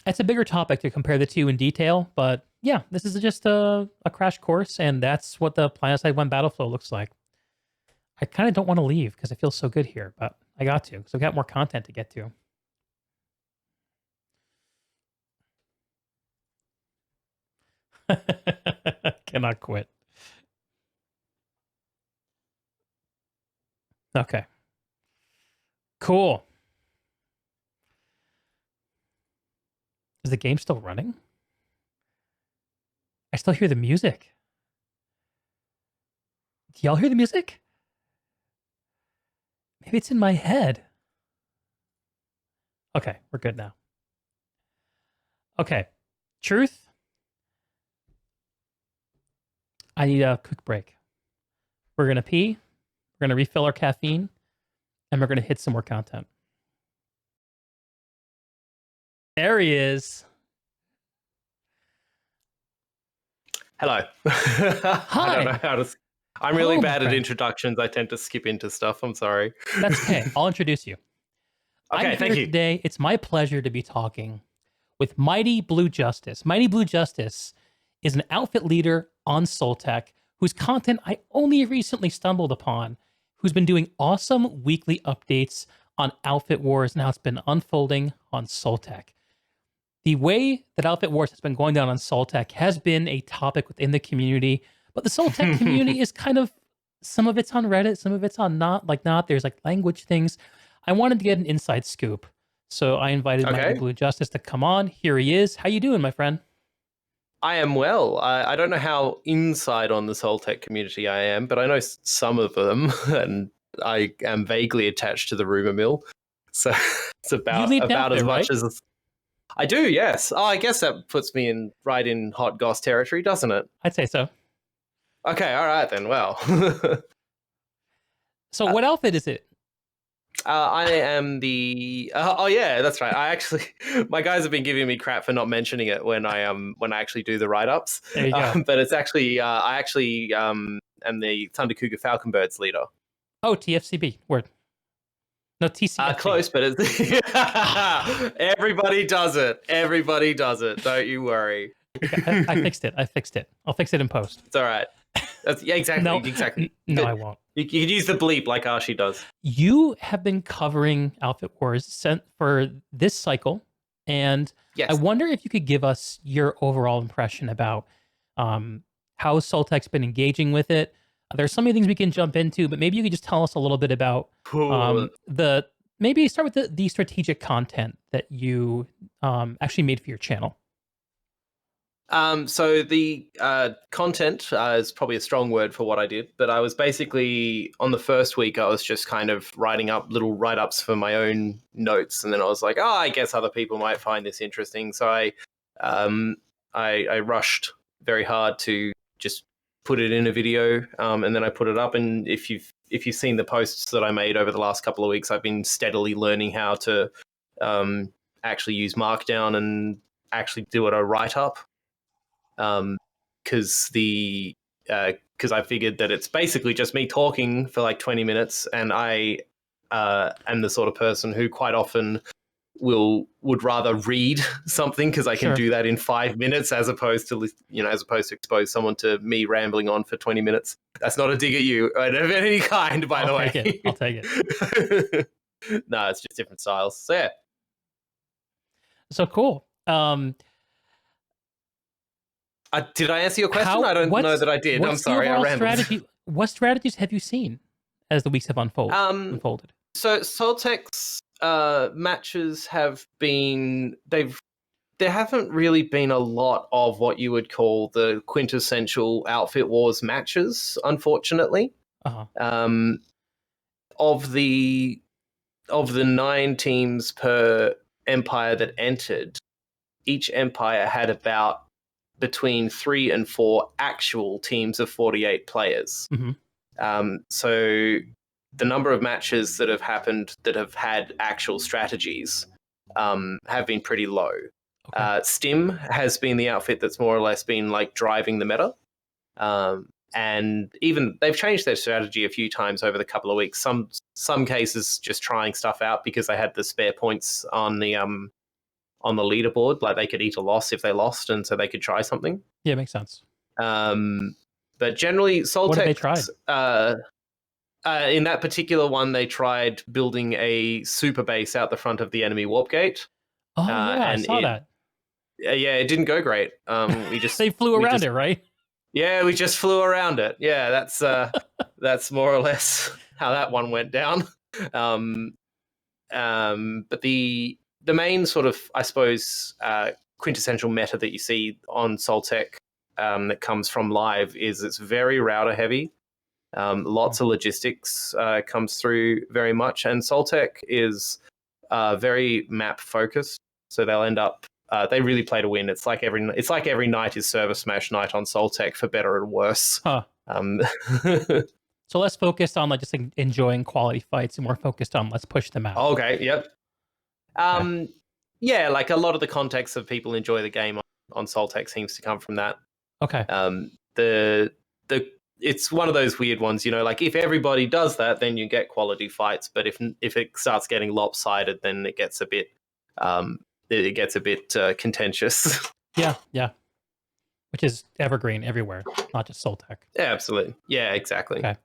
It's a bigger topic to compare the two in detail, but yeah, this is just a crash course, and that's what the Planetside 1 battle flow looks like. I kind of don't want to leave because I feel so good here, but I got to because I've got more content to get to. Cannot quit. Okay. Cool. Is the game still running? I still hear the music. Do y'all hear the music? Maybe it's in my head. Okay, we're good now. Okay. Truth. I need a quick break. We're going to pee. We're going to refill our caffeine. And we're going to hit some more content. There he is. Hello. I don't know how to... I'm really Hello, bad my at friend. introductions. I tend to skip into stuff. I'm sorry. That's okay. I'll introduce you. Okay, I'm thank here you. today. It's my pleasure to be talking with MightyBluJustice. MightyBluJustice is an outfit leader on Soltech whose content I only recently stumbled upon, who's been doing awesome weekly updates on Outfit Wars and how it's been unfolding on Soltech. The way that Outfit Wars has been going down on Soltech has been a topic within the community, but the Soltech community is kind of, some of it's on Reddit, some of it's on not. There's like language things. I wanted to get an inside scoop. So I invited Okay. MightyBluJustice to come on. Here he is. How you doing, my friend? I am well. I don't know how inside on the Soltech community I am, but I know some of them, and I am vaguely attached to the rumor mill. So it's You about lead Outfit, as much right? as I do. Yes. Oh, I guess that puts me in right in hot goss territory, doesn't it? I'd say so. Okay. All right then. Well. So what outfit is it? I am the. Oh yeah, that's right. I actually, my guys have been giving me crap for not mentioning it when I actually do the write ups. There you go. But it's actually I actually am the Thunder Cougar Falcon Birds leader. Oh, TFCB. Word. No, TCFB. Close, but it's everybody does it. Everybody does it. Don't you worry. I fixed it. I'll fix it in post. It's all right. That's, yeah, exactly. No, exactly. No, I won't. You could use the bleep like Archie does. You have been covering Outfit Wars for this cycle, and Yes. I wonder if you could give us your overall impression about how Soltech's been engaging with it. There's so many things we can jump into, but maybe you could just tell us a little bit about maybe start with the strategic content that you actually made for your channel. So the content is probably a strong word for what I did, but I was basically on the first week, I was just kind of writing up little write-ups for my own notes, and then I was like, oh, I guess other people might find this interesting. So I rushed very hard to just put it in a video, and then I put it up. And if you've seen the posts that I made over the last couple of weeks, I've been steadily learning how to actually use Markdown and actually do it a write-up. Because I figured that it's basically just me talking for like 20 minutes, and I am the sort of person who quite often would rather read something because I can do that in 5 minutes as opposed to expose someone to me rambling on for 20 minutes. That's not a dig at you of any kind, by the way. I'll take it. No, it's just different styles. So yeah. So cool. Did I answer your question? I don't know that I did. I'm sorry, I rambled. What strategies have you seen as the weeks have unfolded? So Soltech's matches have been there haven't really been a lot of what you would call the quintessential Outfit Wars matches, unfortunately. Of the 9 teams per empire that entered, each empire had about between 3 and 4 actual teams of 48 players. So the number of matches that have happened that have had actual strategies have been pretty low. Stim has been the outfit that's more or less been like driving the meta. And even they've changed their strategy a few times over the couple of weeks. Some cases just trying stuff out because they had the spare points on the on the leaderboard. Like they could eat a loss if they lost, and so they could try something. Yeah, makes sense. But generally, Soltech. What have they tried? In that particular one, they tried building a super base out the front of the enemy warp gate. Oh yeah, I saw that. Yeah, it didn't go great. We just they flew around it, right? Yeah, we just flew around it. Yeah, that's more or less how that one went down. But the main sort of, I suppose, quintessential meta that you see on Soltech that comes from live is it's very router heavy. Lots of logistics comes through very much, and Soltech is very map focused. So they'll end up they really play to win. It's like every night is Server Smash night on Soltech, for better or worse. Huh. So less focused on like just like enjoying quality fights and more focused on let's push them out. Okay, yep. Yeah, like a lot of the context of people enjoy the game on Soltech seems to come from that. Okay. It's one of those weird ones, you know, like if everybody does that, then you get quality fights. But if it starts getting lopsided, then it gets a bit contentious. Yeah. Which is evergreen everywhere, not just Soltech. Yeah, absolutely. Yeah, exactly. Okay.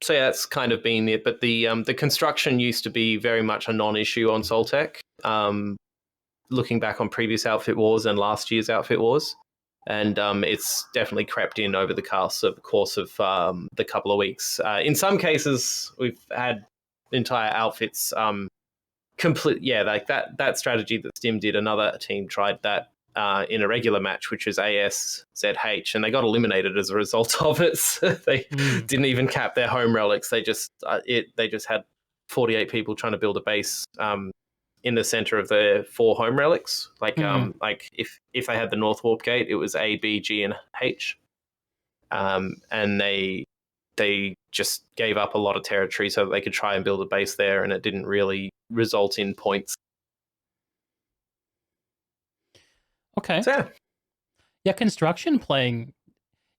So yeah, that's kind of been it. But the construction used to be very much a non-issue on Soltech. Looking back on previous Outfit Wars and last year's Outfit Wars, and it's definitely crept in over the course of the couple of weeks. In some cases, we've had entire outfits complete. Yeah, like that strategy that Stim did. Another team tried that in a regular match, which was ASZH, and they got eliminated as a result of it. So they didn't even cap their home relics. They just had 48 people trying to build a base in the center of the 4 home relics. Like if they had the North Warp Gate, it was A, B, G, and H. And they just gave up a lot of territory so that they could try and build a base there, and it didn't really result in points. Okay. So, yeah, construction playing.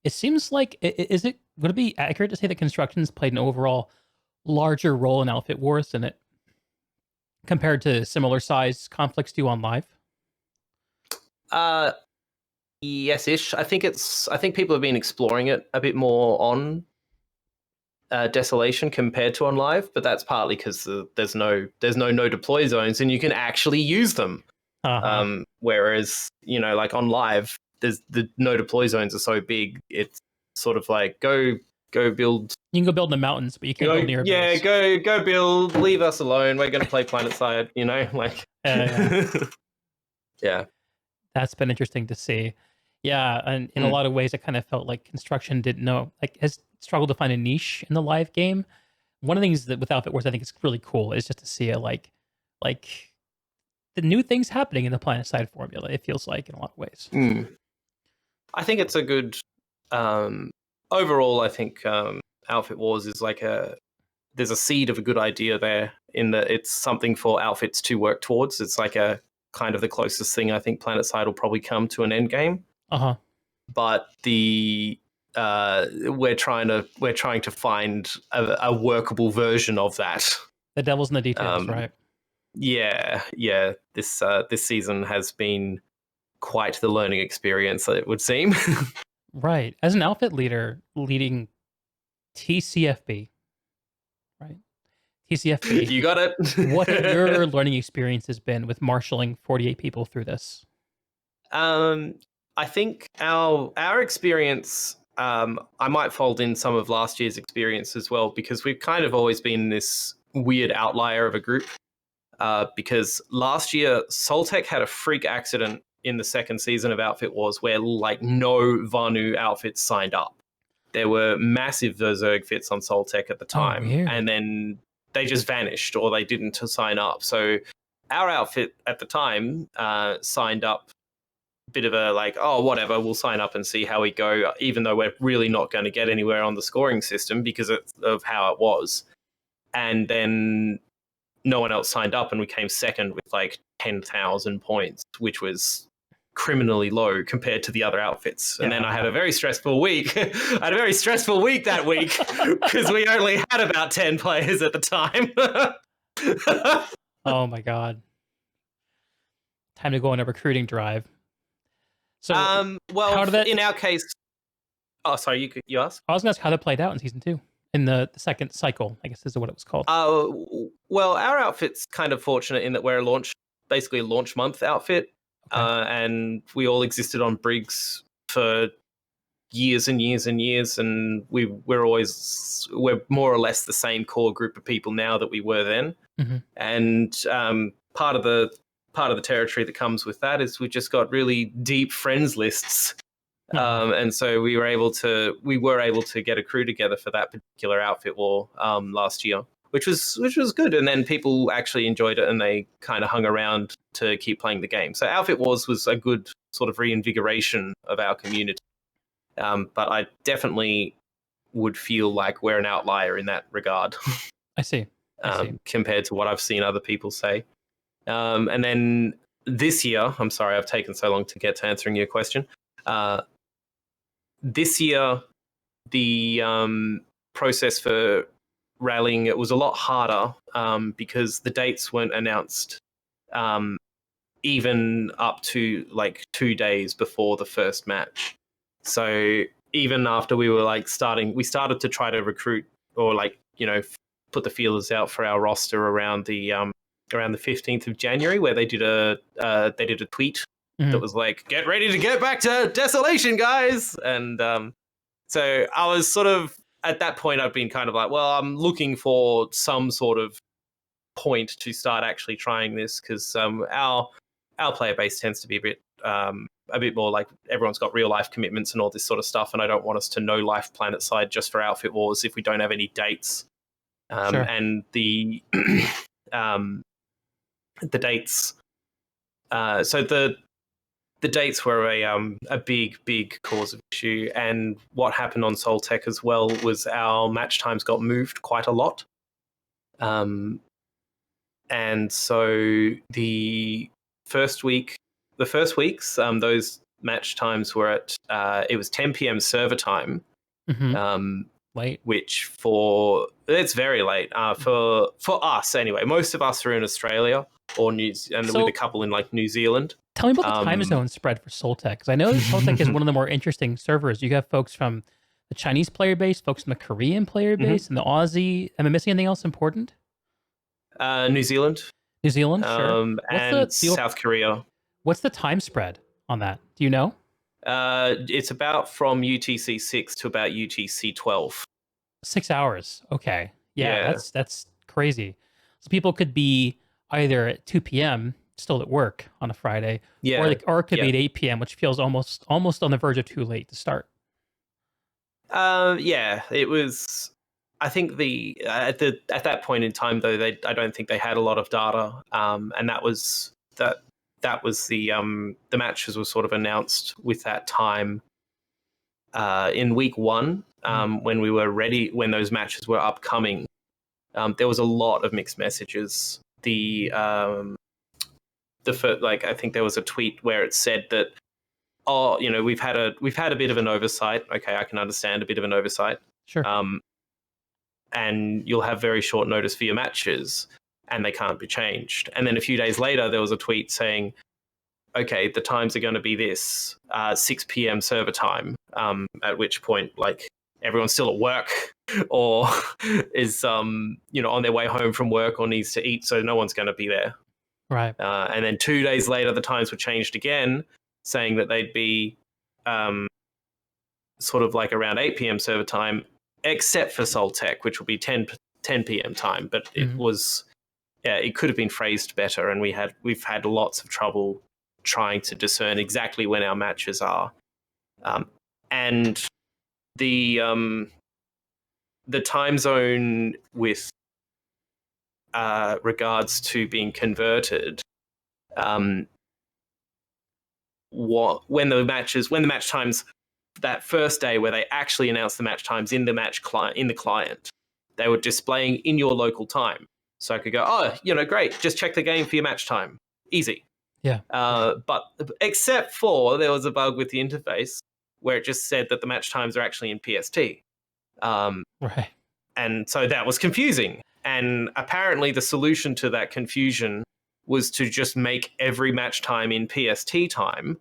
It seems like would it be accurate to say that construction's played an overall larger role in Outfit Wars than it compared to similar size conflicts do on live? Yes-ish. I think people have been exploring it a bit more on Desolation compared to on live, but that's partly because there's no deploy zones and you can actually use them. Whereas, you know, like on live, there's the no deploy zones are so big, it's sort of like go build. You can go build in the mountains, but you can't build near a base. Go build. Leave us alone. We're going to play Planetside. You know, like yeah. That's been interesting to see. Yeah, and in a lot of ways, it kind of felt like construction didn't know, like has struggled to find a niche in the live game. One of the things that with Outfit Wars I think is really cool is just to see it like the new things happening in the Planetside formula. It feels like in a lot of ways. I think it's a good overall. I think Outfit Wars is like there's a seed of a good idea there in that it's something for outfits to work towards. It's like a kind of the closest thing I think Planetside will probably come to an end game. But we're trying to find a workable version of that. The devil's in the details, right? Yeah. This season has been quite the learning experience, it would seem. Right. As an outfit leader leading TCFB, right? TCFB. You got it. What have your learning experiences been with marshaling 48 people through this? I think our experience, I might fold in some of last year's experience as well, because we've kind of always been this weird outlier of a group. Because last year, Soltech had a freak accident in the second season of Outfit Wars where like no Vanu outfits signed up. There were massive Zerg fits on Soltech at the time, and then they just vanished or they didn't sign up. So our outfit at the time signed up. Bit of a like, oh, whatever, we'll sign up and see how we go, even though we're really not going to get anywhere on the scoring system because of how it was. And then no one else signed up and we came second with like 10,000 points, which was criminally low compared to the other outfits. And then I had a very stressful week. I had a very stressful week that week because we only had about 10 players at the time. Oh my God. time to go on a recruiting drive. So well, how did that? in our case, oh, sorry, you asked. I was gonna ask how that played out in season 2, in the second cycle, I guess is what it was called. Well, our outfit's kind of fortunate in that we're basically a launch month outfit, Okay. and we all existed on Briggs for years and years and years, and we're more or less the same core group of people now that we were then. Mm-hmm. And part of the territory that comes with that is we've just got really deep friends lists. And so we were able to get a crew together for that particular outfit war last year, which was good. And then people actually enjoyed it, and they kind of hung around to keep playing the game. So Outfit Wars was a good sort of reinvigoration of our community. But I definitely would feel like we're an outlier in that regard. I see. Compared to what I've seen other people say. And then this year, I'm sorry, I've taken so long to get to answering your question. This year, the process for rallying, it was a lot harder because the dates weren't announced even up to like 2 days before the first match. So even after we were like we started to try to recruit or put the feelers out for our roster around the 15th of January, where they did a tweet that was like, "Get ready to get back to Desolation, guys!" And so I was sort of at that point, I've been kind of like, well, I'm looking for some sort of point to start actually trying this, because our player base tends to be a bit more like everyone's got real life commitments and all this sort of stuff, and I don't want us to no life Planetside just for Outfit Wars if we don't have any dates. Sure. And the dates. So the dates were a big cause of issue, and what happened on Soltech as well was our match times got moved quite a lot. And so the first weeks, those match times were at it was 10 p.m. server time. Late. Which it's very late for us anyway. Most of us are in Australia or with a couple in like New Zealand. Tell me about the time zone spread for Soltech, because I know Soltech is one of the more interesting servers. You have folks from the Chinese player base, folks from the Korean player base, and the Aussie. Am I missing anything else important? New Zealand. New Zealand, sure. And South Korea. What's the time spread on that? Do you know? It's about from UTC 6 to about UTC 12. 6 hours. Okay. Yeah. That's crazy. So people could be either at 2 p.m. still at work on a Friday, or it could be at 8 p.m., which feels almost on the verge of too late to start. It was. I think at that point in time, though, I don't think they had a lot of data, and that was the matches were sort of announced with that time in week 1 when we were ready, when those matches were upcoming. There was a lot of mixed messages. I think there was a tweet where it said that, we've had a bit of an oversight. Okay, I can understand a bit of an oversight. Sure. And you'll have very short notice for your matches, and they can't be changed. And then a few days later, there was a tweet saying, okay, the times are going to be this, 6 p.m. server time, at which point, like, everyone's still at work or is, on their way home from work or needs to eat, so no one's going to be there. Right. And then 2 days later, the times were changed again, saying that they'd be sort of like around 8 p.m. server time, except for Soltech, which will be 10 p.m. time. But it was, it could have been phrased better, and we've had lots of trouble trying to discern exactly when our matches are. And the time zone with regards to being converted, when the match times, that first day where they actually announced the match times in the client, they were displaying in your local time. So I could go, great, just check the game for your match time. Easy. Yeah. But except for there was a bug with the interface where it just said that the match times are actually in PST. Right. And so that was confusing. And apparently the solution to that confusion was to just make every match time in PST time,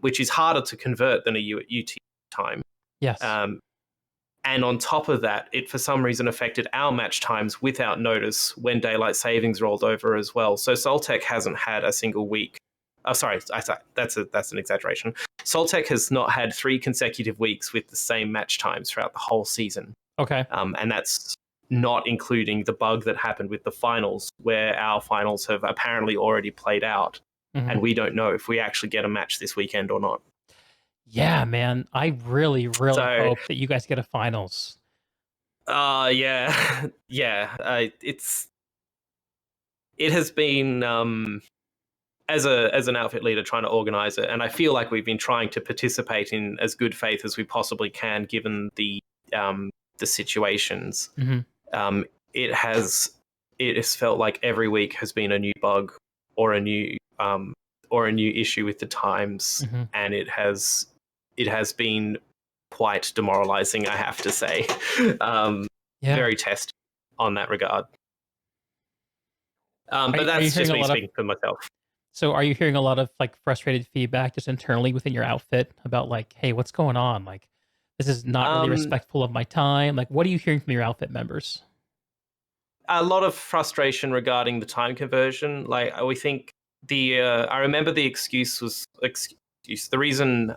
which is harder to convert than a UT time. Yes. And on top of that, it for some reason affected our match times without notice when daylight savings rolled over as well. So Soltech hasn't had a single week. Oh, sorry, that's an exaggeration. Soltech has not had 3 consecutive weeks with the same match times throughout the whole season. Okay. And that's not including the bug that happened with the finals, where our finals have apparently already played out, and we don't know if we actually get a match this weekend or not. Yeah, man. I really, really So- hope that you guys get a finals. Yeah, yeah. It has been as an outfit leader trying to organize it, and I feel like we've been trying to participate in as good faith as we possibly can, given the situations. It has felt like every week has been a new bug or a new issue with the times, and it has been quite demoralizing, I have to say. Very testing on that regard. But that's just me speaking for myself. So are you hearing a lot of like frustrated feedback just internally within your outfit about like, hey, what's going on? Like, this is not really respectful of my time. Like, what are you hearing from your outfit members? A lot of frustration regarding the time conversion. Like, we think I remember the the reason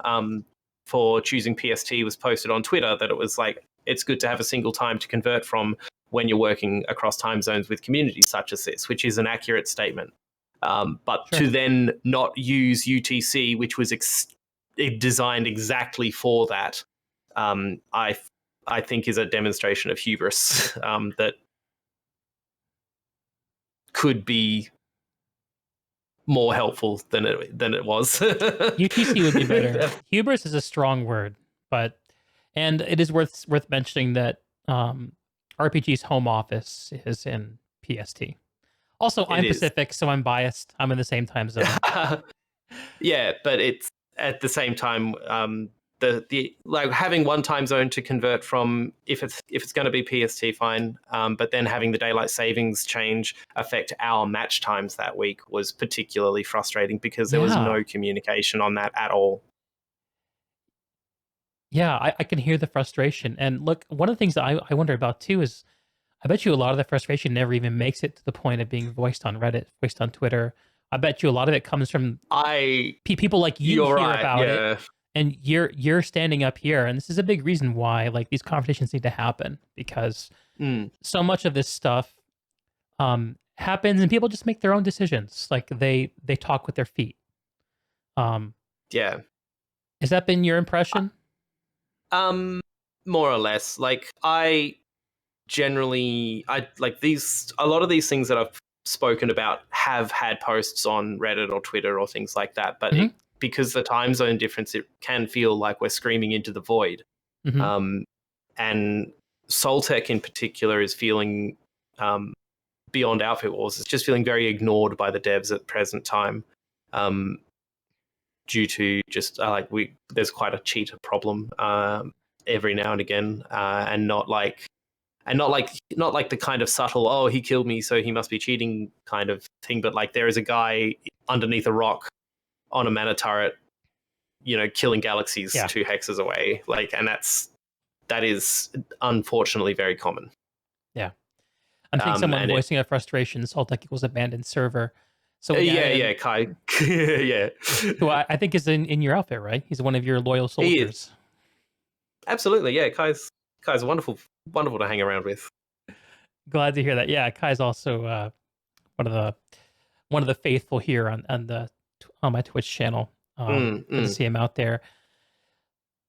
for choosing PST was posted on Twitter, that it was like, it's good to have a single time to convert from when you're working across time zones with communities such as this, which is an accurate statement. But to then not use UTC, which was designed exactly for that, I think is a demonstration of hubris that could be more helpful than it was. UTC would be better. Hubris is a strong word, and it is worth mentioning that RPG's home office is in PST. Also, I'm Pacific, so I'm biased. I'm in the same time zone. Yeah, but it's at the same time, the like having one time zone to convert from, if it's going to be PST, fine. But then having the daylight savings change affect our match times that week was particularly frustrating, because there was no communication on that at all. Yeah, I can hear the frustration. And look, one of the things that I wonder about too is, I bet you a lot of the frustration never even makes it to the point of being voiced on Reddit, voiced on Twitter. I bet you a lot of it comes from people like you hear about it, and you're standing up here, and this is a big reason why like these conversations need to happen, because so much of this stuff happens, and people just make their own decisions. Like they talk with their feet. Yeah. Has that been your impression? More or less. Like, generally, like a lot of these things that I've spoken about have had posts on Reddit or Twitter or things like that, but because the time zone difference, it can feel like we're screaming into the void. And Soltech in particular is feeling, beyond Outfit Wars, it's just feeling very ignored by the devs at present time, due to just there's quite a cheater problem every now and again, and not like the kind of subtle, oh, he killed me so he must be cheating kind of thing, but like there is a guy underneath a rock on a mana turret, killing galaxies 2 hexes away, like, and that is unfortunately very common. Yeah, I'm seeing someone voicing a frustration. Soltech equals abandoned server. So Kai, yeah, who I think is in your outfit, right? He's one of your loyal soldiers. Absolutely, yeah. Kai's wonderful to hang around with. Glad to hear that. Yeah, Kai's also one of the faithful here on my Twitch channel. Good to see him out there.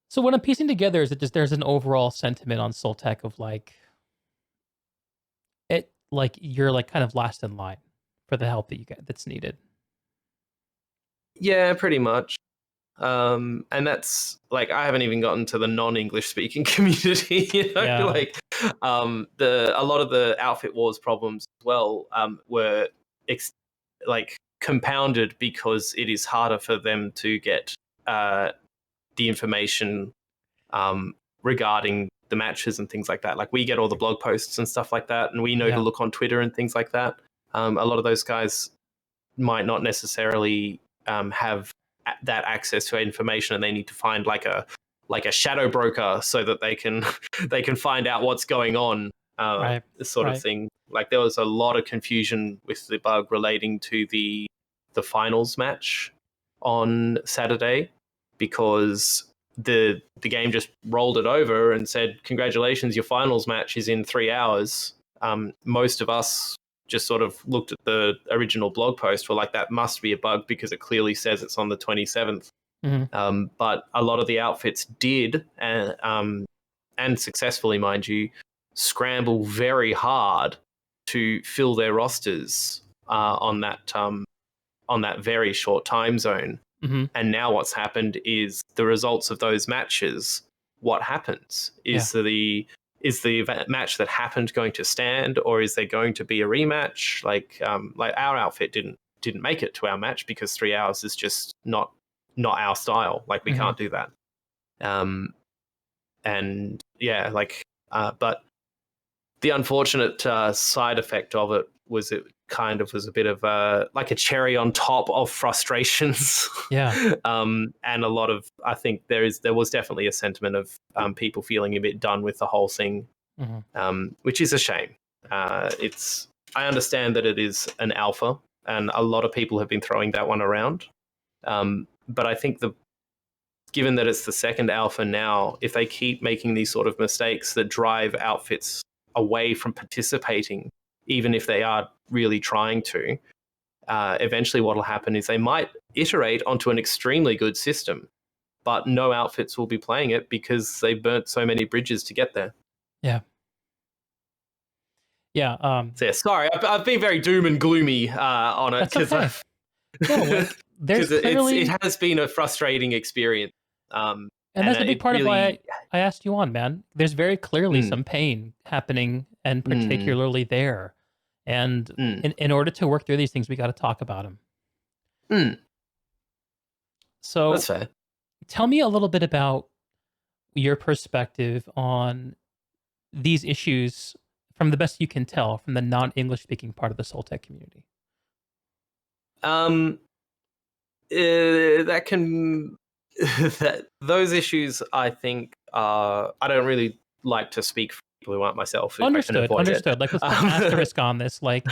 So what I'm piecing together is that there's an overall sentiment on Soltech of like you're like kind of last in line for the help that you get that's needed. Yeah, pretty much. And that's like, I haven't even gotten to the non-English speaking community, like a lot of the Outfit Wars problems as well were compounded because it is harder for them to get the information regarding the matches and things like that. Like, we get all the blog posts and stuff like that, and we know to look on Twitter and things like that. A lot of those guys might not necessarily have that access to information, and they need to find like a shadow broker so that they can they can find out what's going on, Right. this sort of thing. Like there was a lot of confusion with the bug relating to the finals match on Saturday, because the game just rolled it over and said, congratulations, your finals match is in 3 hours. Most of us just sort of looked at the original blog post, were like, that must be a bug because it clearly says it's on the 27th. But a lot of the outfits did, and successfully, mind you, scramble very hard to fill their rosters on that very short time zone. And now what's happened is the results of those matches. What happens is the match that happened going to stand, or is there going to be a rematch? Like our outfit didn't make it to our match because 3 hours is just not our style. Like we can't do that. And yeah, like but the unfortunate side effect of it was it kind of was a bit of like a cherry on top of frustrations. And a lot of, I think there was definitely a sentiment of people feeling a bit done with the whole thing, which is a shame. I understand that it is an alpha, and a lot of people have been throwing that one around. But I think given that it's the second alpha now, if they keep making these sort of mistakes that drive outfits away from participating, even if they are really trying to, eventually what will happen is they might iterate onto an extremely good system, but no outfits will be playing it because they burnt so many bridges to get there. So yeah, sorry, I've been very doom and gloomy on it, because it has been a frustrating experience. And that's a big part of why I asked you on, man. There's very clearly some pain happening, and particularly there. And in order to work through these things, we got to talk about them. So that's fair. Tell me a little bit about your perspective on these issues from the best you can tell from the non-English speaking part of the Soltech community. That can those issues, I think, I don't really like to speak for people who aren't myself. Understood. Like, let's put an asterisk on this. Like,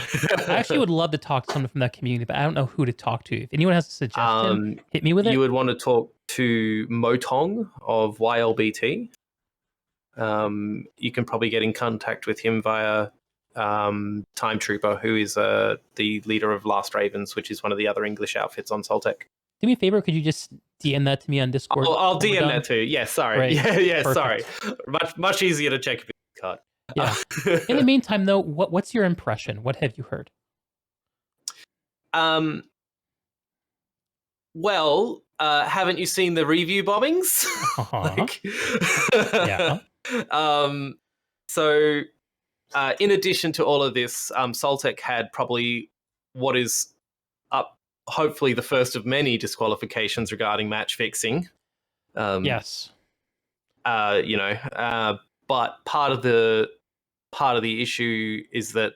I actually would love to talk to someone from that community, but I don't know who to talk to. If anyone has a suggestion, hit me with it. You would want to talk to Motong of YLBT. You can probably get in contact with him via Time Trooper, who is the leader of Last Ravens, which is one of the other English outfits on Soltech. Do me a favor, could you just DM that to me on Discord? I'll DM that too. Yeah, sorry. Right. Yeah, sorry. Much easier to check if it's card. Yeah. In the meantime, though, what's your impression? What have you heard? Well, haven't you seen the review bombings? Yeah. So, in addition to all of this, Soltech had probably what is hopefully the first of many disqualifications regarding match fixing. Yes. But part of the issue is that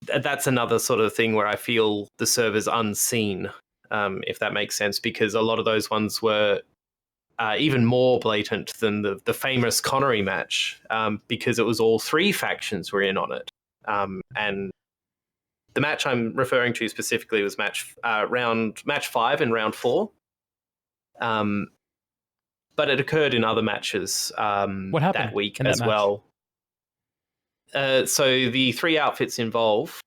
that's another sort of thing where I feel the server's unseen, if that makes sense, because a lot of those ones were even more blatant than the famous Connery match, because it was all three factions were in on it. And the match I'm referring to specifically was match 5 and round 4. But it occurred in other matches what happened that week as well. So the three outfits involved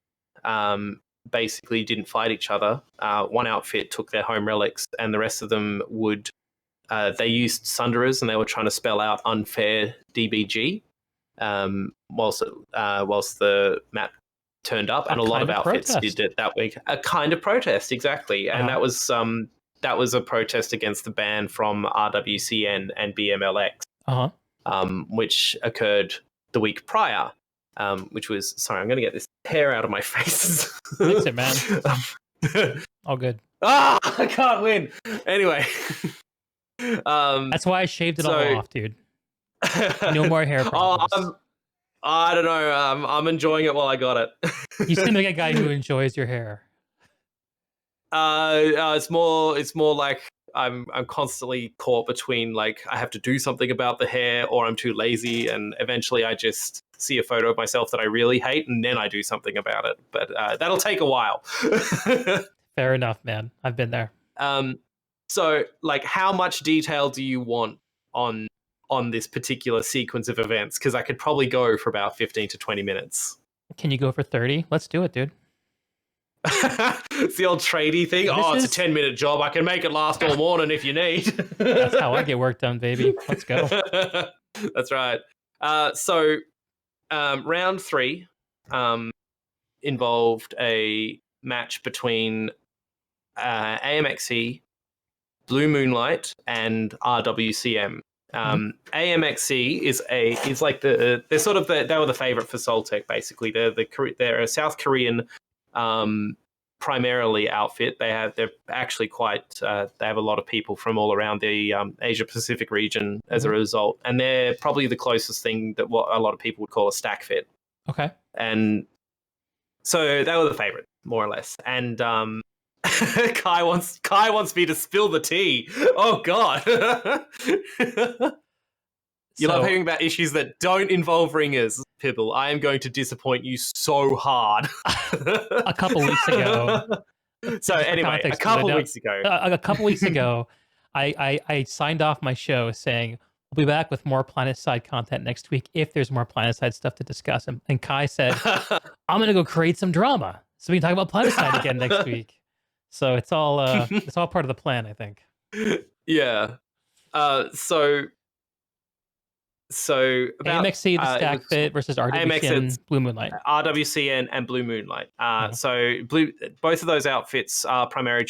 basically didn't fight each other. One outfit took their home relics, and the rest of them they used Sunderers, and they were trying to spell out unfair DBG. Whilst the map turned up, and a lot of outfits did it that week. A kind of protest, exactly, and that was a protest against the ban from RWCN and BMLX, which occurred the week prior. Which was, sorry, I'm going to get this hair out of my face. Fix it, man. All good. I can't win. Anyway. That's why I shaved it all off, dude. No more hair problems. I don't know. I'm enjoying it while I got it. You seem like a guy who enjoys your hair. It's more like I'm constantly caught between like I have to do something about the hair or I'm too lazy, and eventually I just see a photo of myself that I really hate and then I do something about it. But that'll take a while. Fair enough, man. I've been there. So like, how much detail do you want on this particular sequence of events? Because I could probably go for about 15 to 20 minutes. Can you go for 30? Let's do it, dude. It's the old tradie thing. It's a 10-minute job. I can make it last all morning if you need. That's how I get work done, baby. Let's go. That's right. So round 3 involved a match between AMXE, Blue Moonlight, and RWCM. AMXE is like they're sort of they were the favorite for Soltech. Basically, they're a South Korean primarily outfit. They're actually quite they have a lot of people from all around the Asia Pacific region as a result, and they're probably the closest thing that what a lot of people would call a stack fit. Okay. And so they were the favorite, more or less. And Kai wants me to spill the tea. Oh God. You love hearing about issues that don't involve ringers, Pibble. I am going to disappoint you so hard. A couple weeks ago. So anyway, a couple weeks ago, I signed off my show saying we'll be back with more Planetside content next week if there's more Planetside stuff to discuss. And Kai said, I'm going to go create some drama so we can talk about Planetside again next week. So it's all part of the plan, I think. Yeah. So about AMXC, the stack fit versus RWC and Blue Moonlight. RWC and Blue Moonlight. So both of those outfits are primarily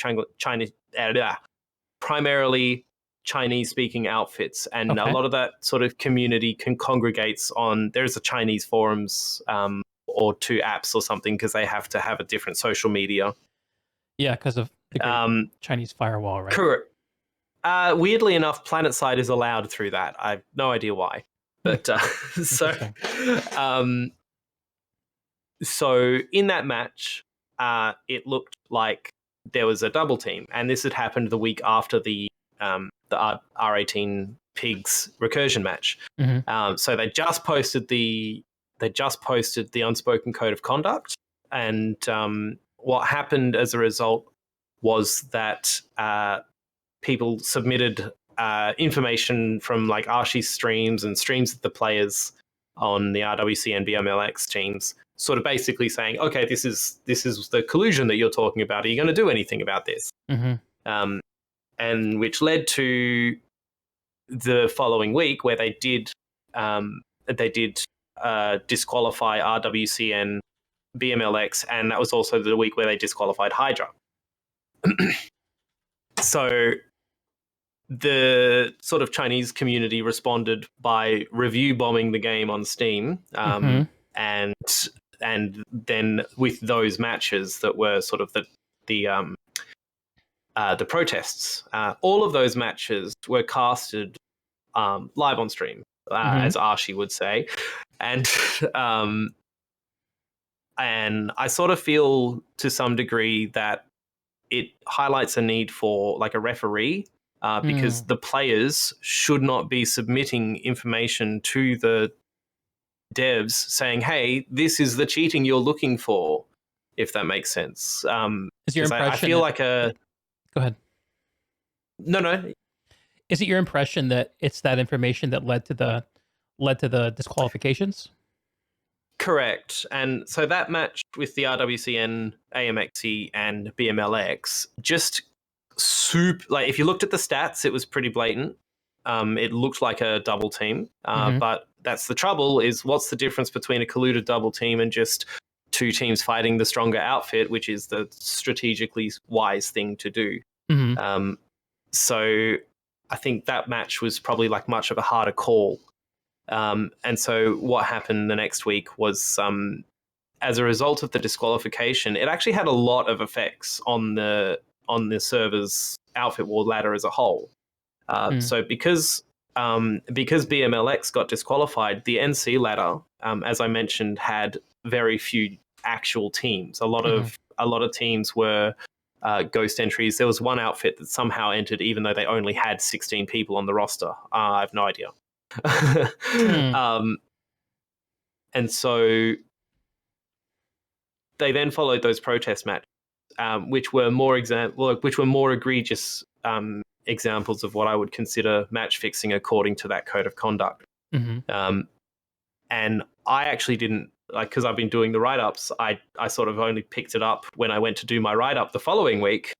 Chinese-speaking outfits, and a lot of that sort of community congregates on. There's a Chinese forums or 2 apps or something because they have to have a different social media. Yeah, because of the Chinese firewall, right? Correct. Weirdly enough, Planetside is allowed through that. I have no idea why. But so in that match, it looked like there was a double team, and this had happened the week after the R18 Pigs recursion match. So they just posted the unspoken code of conduct, and what happened as a result was that people submitted information from like Archie's streams and streams of the players on the RWC and BMLX teams, sort of basically saying, okay, this is the collusion that you're talking about. Are you going to do anything about this? And which led to the following week where they did disqualify RWC and BMLX, and that was also the week where they disqualified Hydra. So the sort of Chinese community responded by review bombing the game on Steam, and then with those matches that were sort of the protests, all of those matches were casted live on stream, as Archie would say, and I sort of feel to some degree that it highlights a need for like a referee. Because the players should not be submitting information to the devs saying, hey, this is the cheating you're looking for, if that makes sense. Is your impression? I feel like a... Go ahead. No. Is it your impression that it's that information that led to the disqualifications? Correct. And so that match with the RWCN, AMXE, and BMLX just... like if you looked at the stats, it was pretty blatant. It looked like a double team, but that's the trouble. Is what's the difference between a colluded double team and just 2 teams fighting the stronger outfit, which is the strategically wise thing to do. So I think that match was probably like much of a harder call. And so what happened the next week was, as a result of the disqualification, it actually had a lot of effects on the server's outfit war ladder as a whole. So because BMLX got disqualified, the NC ladder as I mentioned, had very few actual teams. A lot of teams were ghost entries. There was one outfit that somehow entered even though they only had 16 people on the roster. I have no idea. And so they then followed those protest matches, which were more egregious examples of what I would consider match fixing according to that code of conduct. And I actually didn't, like, because I've been doing the write-ups, I sort of only picked it up when I went to do my write-up the following week.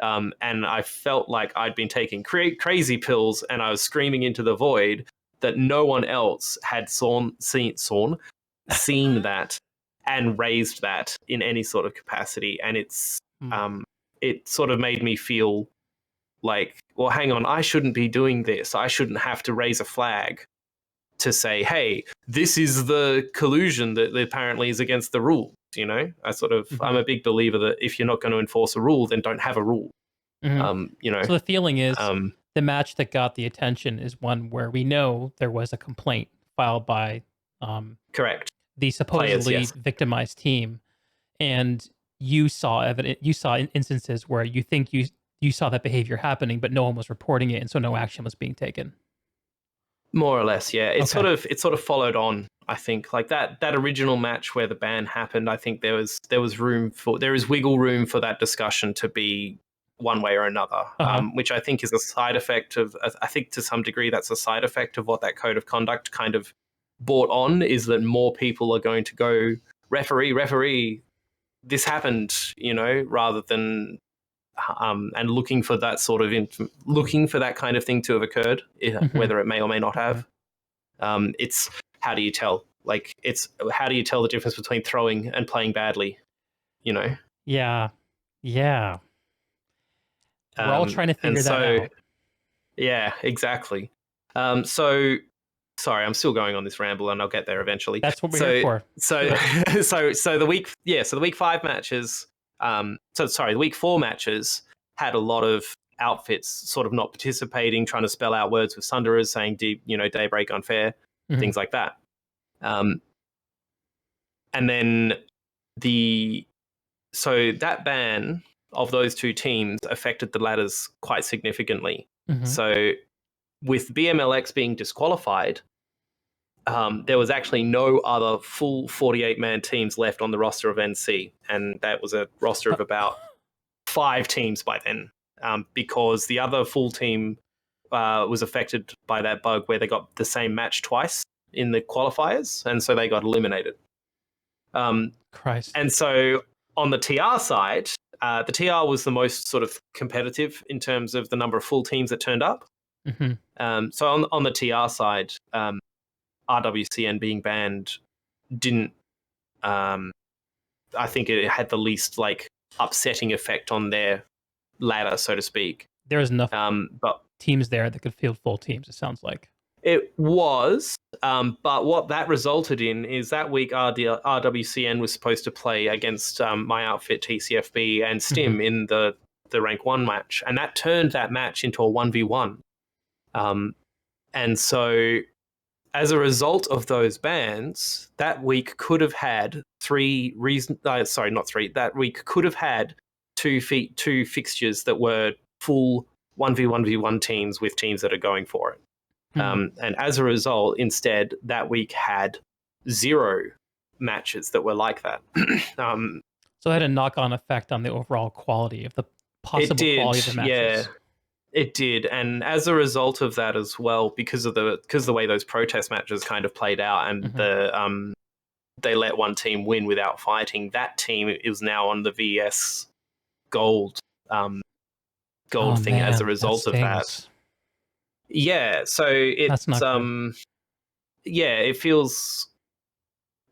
And I felt like I'd been taking crazy pills and I was screaming into the void that no one else had seen that and raised that in any sort of capacity. And it sort of made me feel like, well, hang on, I shouldn't be doing this. I shouldn't have to raise a flag to say, hey, this is the collusion that apparently is against the rules. You know, I'm a big believer that if you're not going to enforce a rule, then don't have a rule. You know, so the feeling is the match that got the attention is one where we know there was a complaint filed by correct, the supposedly players, yes. victimized team, and you saw instances where you think you saw that behavior happening, but no one was reporting it, and so no action was being taken. More or less, yeah. It sort of followed on. I think like that original match where the ban happened. I think there is wiggle room for that discussion to be one way or another, which I think is a side effect of. I think to some degree that's a side effect of what that code of conduct kind of brought on, is that more people are going to go referee. This happened, you know, rather than. And looking for that sort of looking for that kind of thing to have occurred, whether it may or may not have. It's how do you tell? Like, it's how do you tell the difference between throwing and playing badly? You know? Yeah. We're all trying to figure that out. Yeah, exactly. So sorry, I'm still going on this ramble, and I'll get there eventually. That's what we're here for. So the week 5 matches. The week 4 matches had a lot of outfits sort of not participating, trying to spell out words with Sunderers, saying, daybreak unfair, things like that. And then that ban of those two teams affected the ladders quite significantly. So with BMLX being disqualified, there was actually no other full 48-man teams left on the roster of NC, and that was a roster of about 5 teams by then, because the other full team was affected by that bug where they got the same match twice in the qualifiers, and so they got eliminated. Christ. And so on the TR side, the TR was the most sort of competitive in terms of the number of full teams that turned up. So on the TR side, RWCN being banned didn't. I think it had the least like upsetting effect on their ladder, so to speak. There was enough but teams there that could field full teams. It sounds like it was. But what that resulted in is that week RWCN was supposed to play against my outfit TCFB and Stim in the rank 1 match, and that turned that match into a 1v1. And so, as a result of those bans, that week could have had that week could have had two fixtures that were full 1v1v1 teams with teams that are going for it. And as a result, instead, that week had 0 matches that were like that. So it had a knock-on effect on the overall quality of the possible quality of the matches. Yeah. It did, and as a result of that as well, because of the way those protest matches kind of played out, and they let one team win without fighting, that team is now on the VS gold thing as a result of that. Yeah, so it's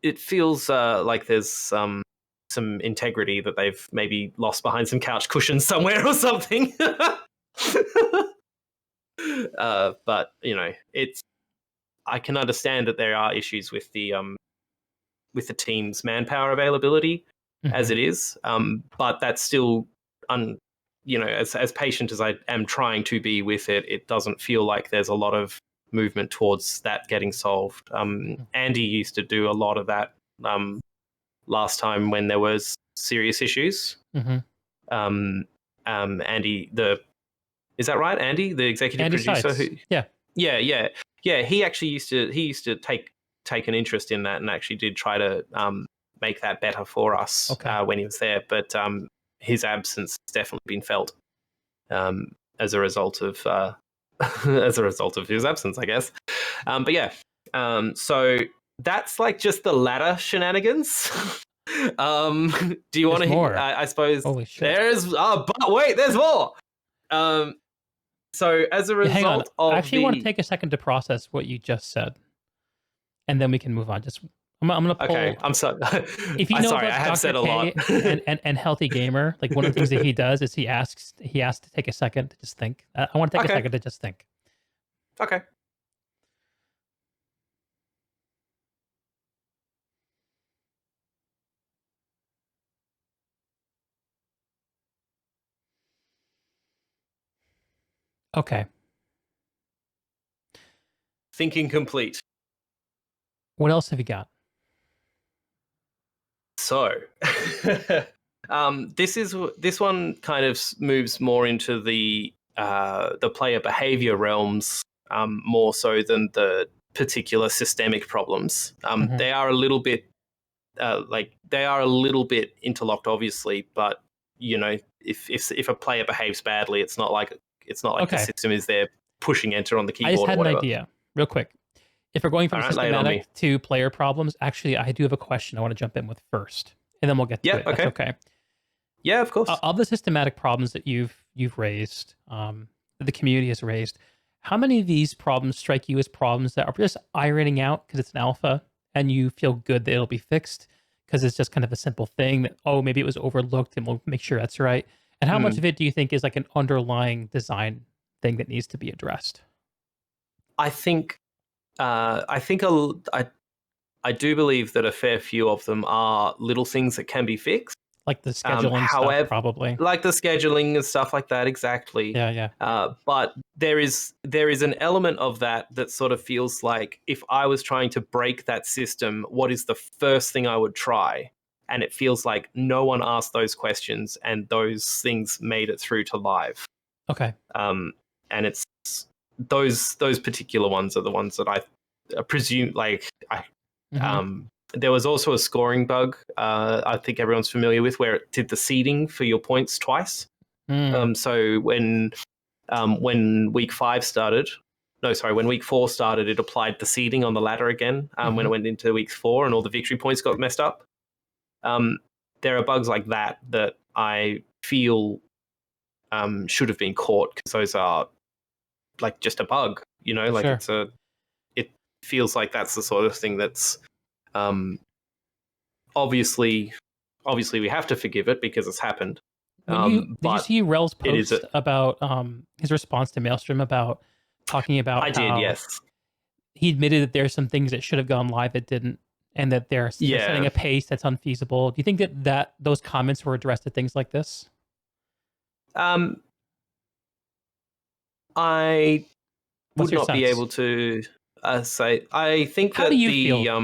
it feels like there's some integrity that they've maybe lost behind some couch cushions somewhere or something. But I can understand that there are issues with the team's manpower availability as it is, but that's still as patient as I am trying to be with it, it doesn't feel like there's a lot of movement towards that getting solved. Andy used to do a lot of that last time when there was serious issues. Andy, is that right? Andy, the executive Andy producer, Sides. yeah. He actually used to take an interest in that and actually did try to make that better for us when he was there. But his absence has definitely been felt as a result of his absence, I guess. But yeah, so that's like just the ladder shenanigans. Do you want to hear? I suppose Holy shit. there's. But wait, there's more. So as a result hang on. of I actually want to take a second to process what you just said, and then we can move on. I'm gonna pull. Okay, I'm sorry. If you know sorry, about I have Dr. said a K lot. and Healthy Gamer, like one of the things that he does is he asks to take a second to just think. I want to take a second to just think. Okay. Okay. Thinking complete. What else have you got? So, this one kind of moves more into the player behavior realms, more so than the particular systemic problems. They are a little bit interlocked, obviously, but you know, if a player behaves badly, it's not like the system is there pushing enter on the keyboard. I just had or whatever. an idea, real quick. If we're going from systematic to player problems, actually, I do have a question I want to jump in with first, and then we'll get to it. Okay. That's okay. Yeah, of course. Of the systematic problems that you've raised, that the community has raised, how many of these problems strike you as problems that are just ironing out because it's an alpha and you feel good that it'll be fixed because it's just kind of a simple thing that, oh, maybe it was overlooked and we'll make sure that's right? And how much of it do you think is like an underlying design thing that needs to be addressed? I do believe that a fair few of them are little things that can be fixed. Like the scheduling stuff, probably. Like the scheduling and stuff like that, exactly. Yeah. But there is an element of that sort of feels like if I was trying to break that system, what is the first thing I would try? And it feels like no one asked those questions and those things made it through to live. Okay. And it's those particular ones are the ones that I presume, like, there was also a scoring bug I think everyone's familiar with where it did the seeding for your points twice. So when week 4 started, it applied the seeding on the ladder again when it went into week 4 and all the victory points got messed up. There are bugs like that I feel should have been caught because those are like just a bug, you know, like it feels like that's the sort of thing that's obviously we have to forgive it because it's happened. Did you see Wrel's post about his response to Maelstrom about talking about I did, yes. He admitted that there's some things that should have gone live that didn't, and that they're setting a pace that's unfeasible. Do you think that those comments were addressed at things like this? I would not be able to say. I think How do you feel?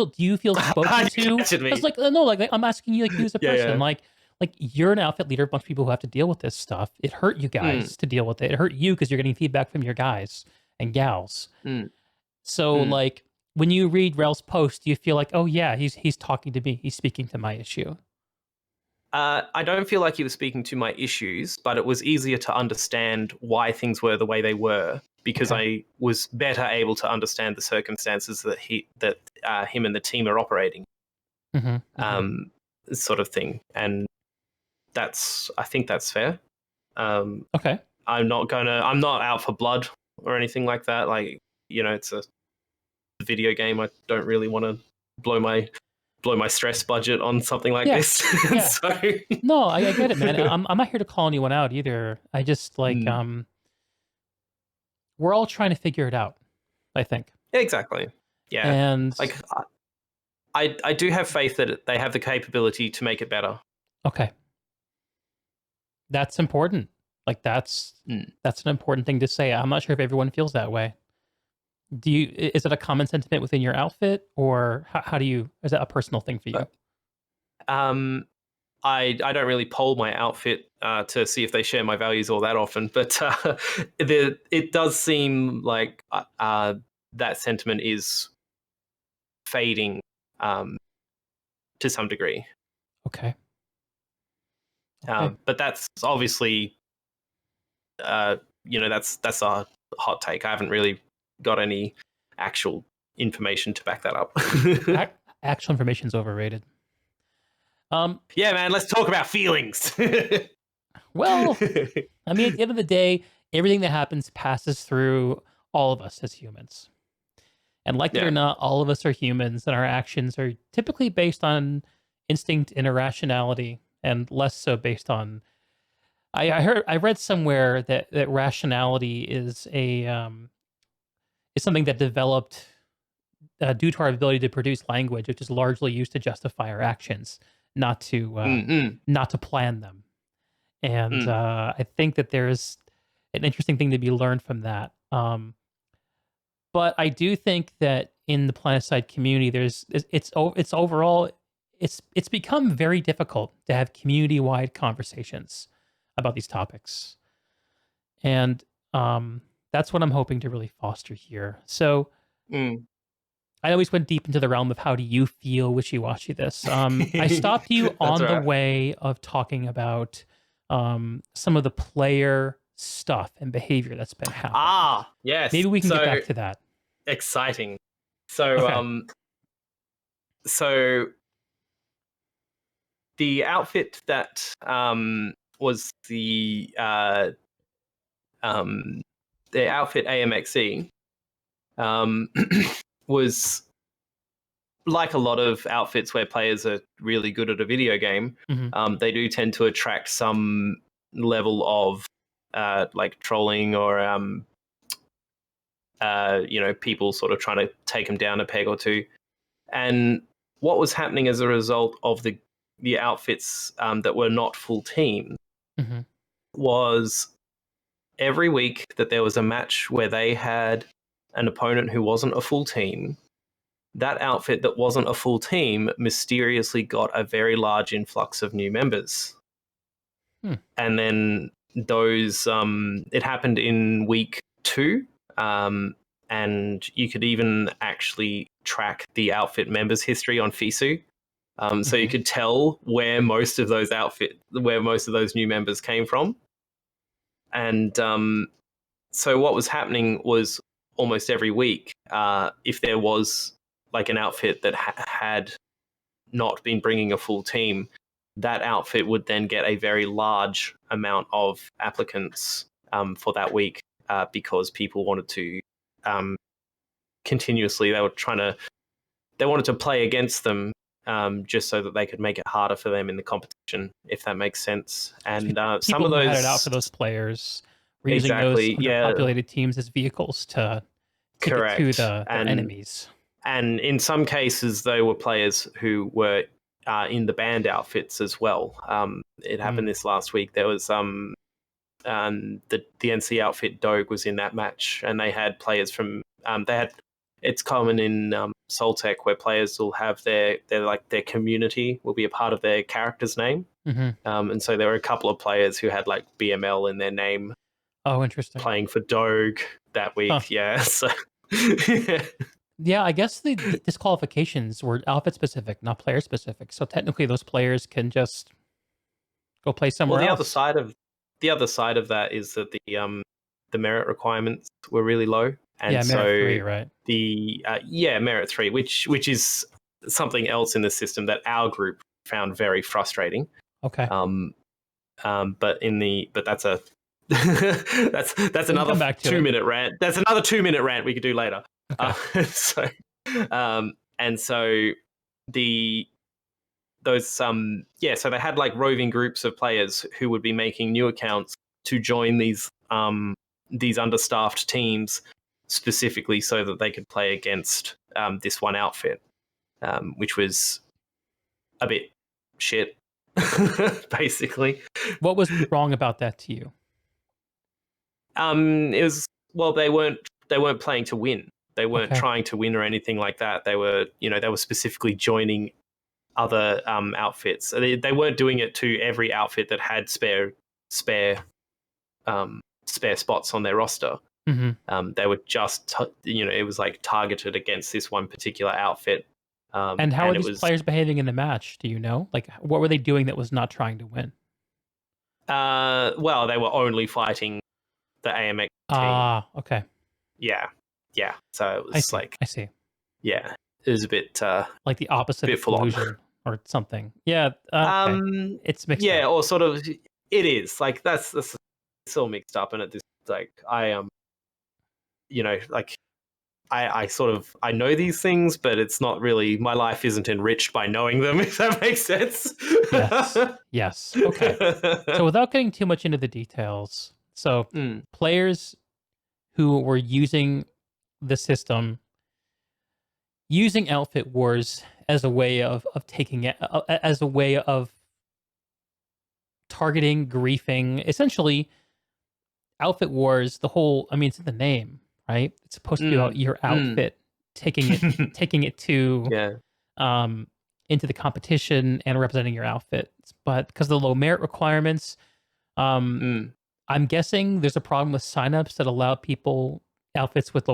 Do you feel spoken to? It's like I'm asking you, like, you as a person, like you're an outfit leader, a bunch of people who have to deal with this stuff. It hurt you guys to deal with it. It hurt you because you're getting feedback from your guys and gals. So like when you read Wrel's post, do you feel like, oh yeah, he's talking to me, he's speaking to my issue? I don't feel like he was speaking to my issues, but it was easier to understand why things were the way they were because I was better able to understand the circumstances that him and the team are operating, sort of thing. And I think that's fair. Okay. I'm not out for blood or anything like that. Like, you know, it's a video game. I don't really want to blow my stress budget on something like this. So no, I get it, man. I'm not here to call anyone out either. I just like we're all trying to figure it out, I think. Exactly. Yeah. And like I do have faith that they have the capability to make it better. Okay. That's important. Like that's an important thing to say. I'm not sure if everyone feels that way. Is it a common sentiment within your outfit, or how do you? Is that a personal thing for you? I don't really poll my outfit to see if they share my values all that often, but it does seem like that sentiment is fading to some degree. Okay. But that's obviously, that's a hot take. I haven't really got any actual information to back that up. Actual information is overrated. Yeah, man, let's talk about feelings. Well, I mean, at the end of the day, everything that happens passes through all of us as humans. And like it or not, all of us are humans, and our actions are typically based on instinct and irrationality, and less so based on. I read somewhere that rationality is something that developed due to our ability to produce language, which is largely used to justify our actions, not to plan them. And I think that there's an interesting thing to be learned from that. But I do think that in the Planetside community, it's become very difficult to have community-wide conversations about these topics, and that's what I'm hoping to really foster here. So I always went deep into the realm of how do you feel wishy-washy this. I stopped you on the way of talking about some of the player stuff and behavior that's been happening. Yes. Maybe we can get back to that. Exciting. So, Okay. So the outfit that was the outfit AMXE was like a lot of outfits where players are really good at a video game. They do tend to attract some level of like trolling or people sort of trying to take them down a peg or two. And what was happening as a result of the outfits that were not full team was every week that there was a match where they had an opponent who wasn't a full team, that outfit that wasn't a full team mysteriously got a very large influx of new members. And then those, it happened in week 2, and you could even actually track the outfit members' history on FISU. So you could tell where most of those new members came from. And so what was happening was almost every week, if there was like an outfit that had not been bringing a full team, that outfit would then get a very large amount of applicants for that week because people wanted to continuously, they wanted to play against them just so that they could make it harder for them in the competition, if that makes sense. And some of those had it out for those players were using those underpopulated teams as vehicles to get to the enemies. And in some cases, they were players who were in the band outfits as well. It happened this last week. There was the NC outfit Deeg was in that match, and they had players from it's common in Soltech where players will have their community will be a part of their character's name. And so there were a couple of players who had like BML in their name. Oh, interesting. Playing for Deeg that week. Yeah. So yeah, I guess the disqualifications were outfit specific, not player specific. So technically those players can just go play somewhere else. The other side of that is that the merit requirements were really low. And Merit 3, right? Merit 3, which is something else in the system that our group found very frustrating. Okay. But that's a that's another 2-minute rant. That's another 2-minute rant we could do later. Okay. So they had like roving groups of players who would be making new accounts to join these understaffed teams specifically so that they could play against this one outfit, which was a bit shit, basically. What was wrong about that to you? It was, well, they weren't playing to win. They weren't Okay. trying to win or anything like that. They were, they were specifically joining other outfits. They weren't doing it to every outfit that had spare spots on their roster. They were just, it was like targeted against this one particular outfit. And how are these players behaving in the match? Do you know? Like, what were they doing that was not trying to win? Well, they were only fighting the AMX team. Ah, okay. Yeah. So it was I see. Yeah, it was a bit like the opposite of full on. collusion or something. Yeah. Okay. It's mixed up. or sort of. It is like that's it's all mixed up, and it just like I like I sort of I know these things, but it's not really my life isn't enriched by knowing them. If that makes sense. Yes. Okay. So without getting too much into the details, so players who were using the system, using Outfit Wars as a way of taking it, as a way of targeting, griefing, essentially Outfit Wars, the whole, I mean, it's in the name, right? It's supposed to be about your outfit, taking it to into the competition and representing your outfit. But because of the low merit requirements, I'm guessing there's a problem with signups that allow people outfits with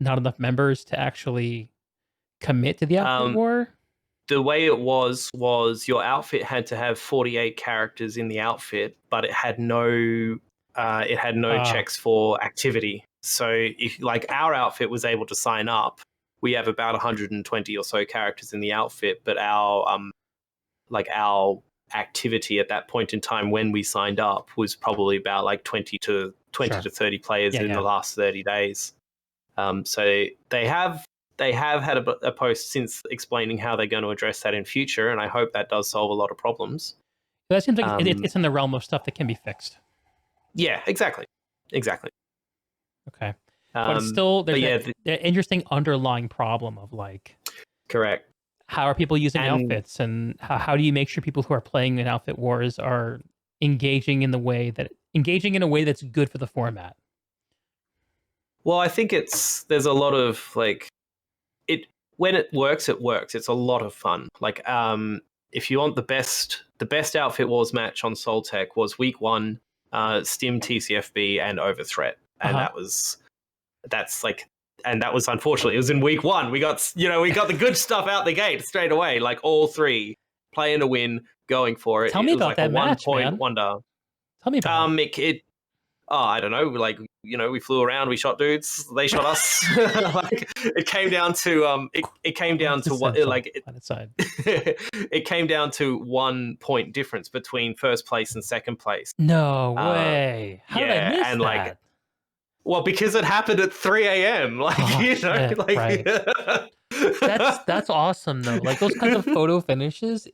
not enough members to actually commit to the outfit war. The way it was your outfit had to have 48 characters in the outfit, but it had no checks for activity. So if like our outfit was able to sign up, we have about 120 or so characters in the outfit, but our activity at that point in time when we signed up was probably about like 20 to 30 players in the last 30 days. So they have had a post since explaining how they're going to address that in future, and I hope that does solve a lot of problems. That seems like it's in the realm of stuff that can be fixed. Yeah, exactly. Okay. But it's still, there's an interesting underlying problem of like... Correct. How are people using outfits, and how do you make sure people who are playing in Outfit Wars are engaging in a way that's good for the format? Well, I think there's a lot of like when it works, it works. It's a lot of fun. Like if you want the best Outfit Wars match on Soltech was week 1, Stim TCFB and Overthreat, and that was unfortunately it was in week 1. We got the good stuff out the gate straight away, like all 3 playing to win, going for it. Tell me about that match, man. 1 point wonder. Tell me about it. I don't know. Like we flew around, we shot dudes, they shot us. Like it came down to it came down to what Planetside. It came down to 1 point difference between first place and second place. No way! How did I miss that? Well, because it happened at 3 a.m. Right. That's awesome though. Like those kinds of photo finishes.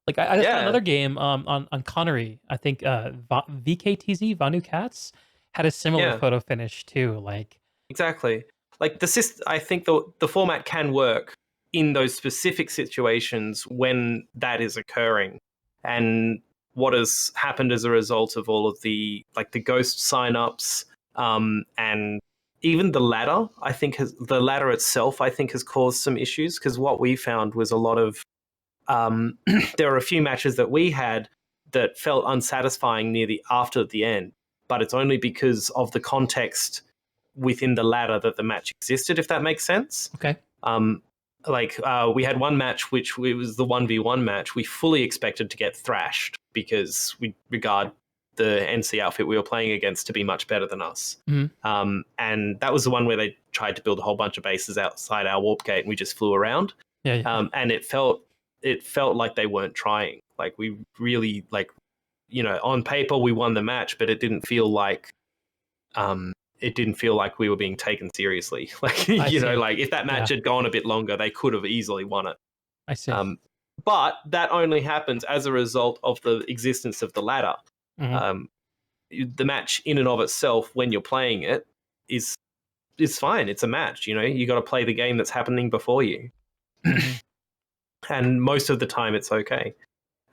Like I saw another game on Connery. I think VKTZ Vanu Cats had a similar photo finish too. Like exactly. Like I think the format can work in those specific situations when that is occurring, and what has happened as a result of all of the ghost signups. And even the ladder, the ladder itself, has caused some issues, because what we found was a lot of there were a few matches that we had that felt unsatisfying after the end, but it's only because of the context within the ladder that the match existed, if that makes sense. Okay. We had one match which was the 1v1 match. We fully expected to get thrashed because we regard the NC outfit we were playing against to be much better than us. And that was the one where they tried to build a whole bunch of bases outside our warp gate, and we just flew around. And it felt like they weren't trying. Like we really on paper we won the match, but it didn't feel like we were being taken seriously. Like if that match had gone a bit longer, they could have easily won it. I see. But that only happens as a result of the existence of the ladder. The match in and of itself, when you're playing it, is fine. It's a match. You got to play the game that's happening before you, and most of the time it's okay.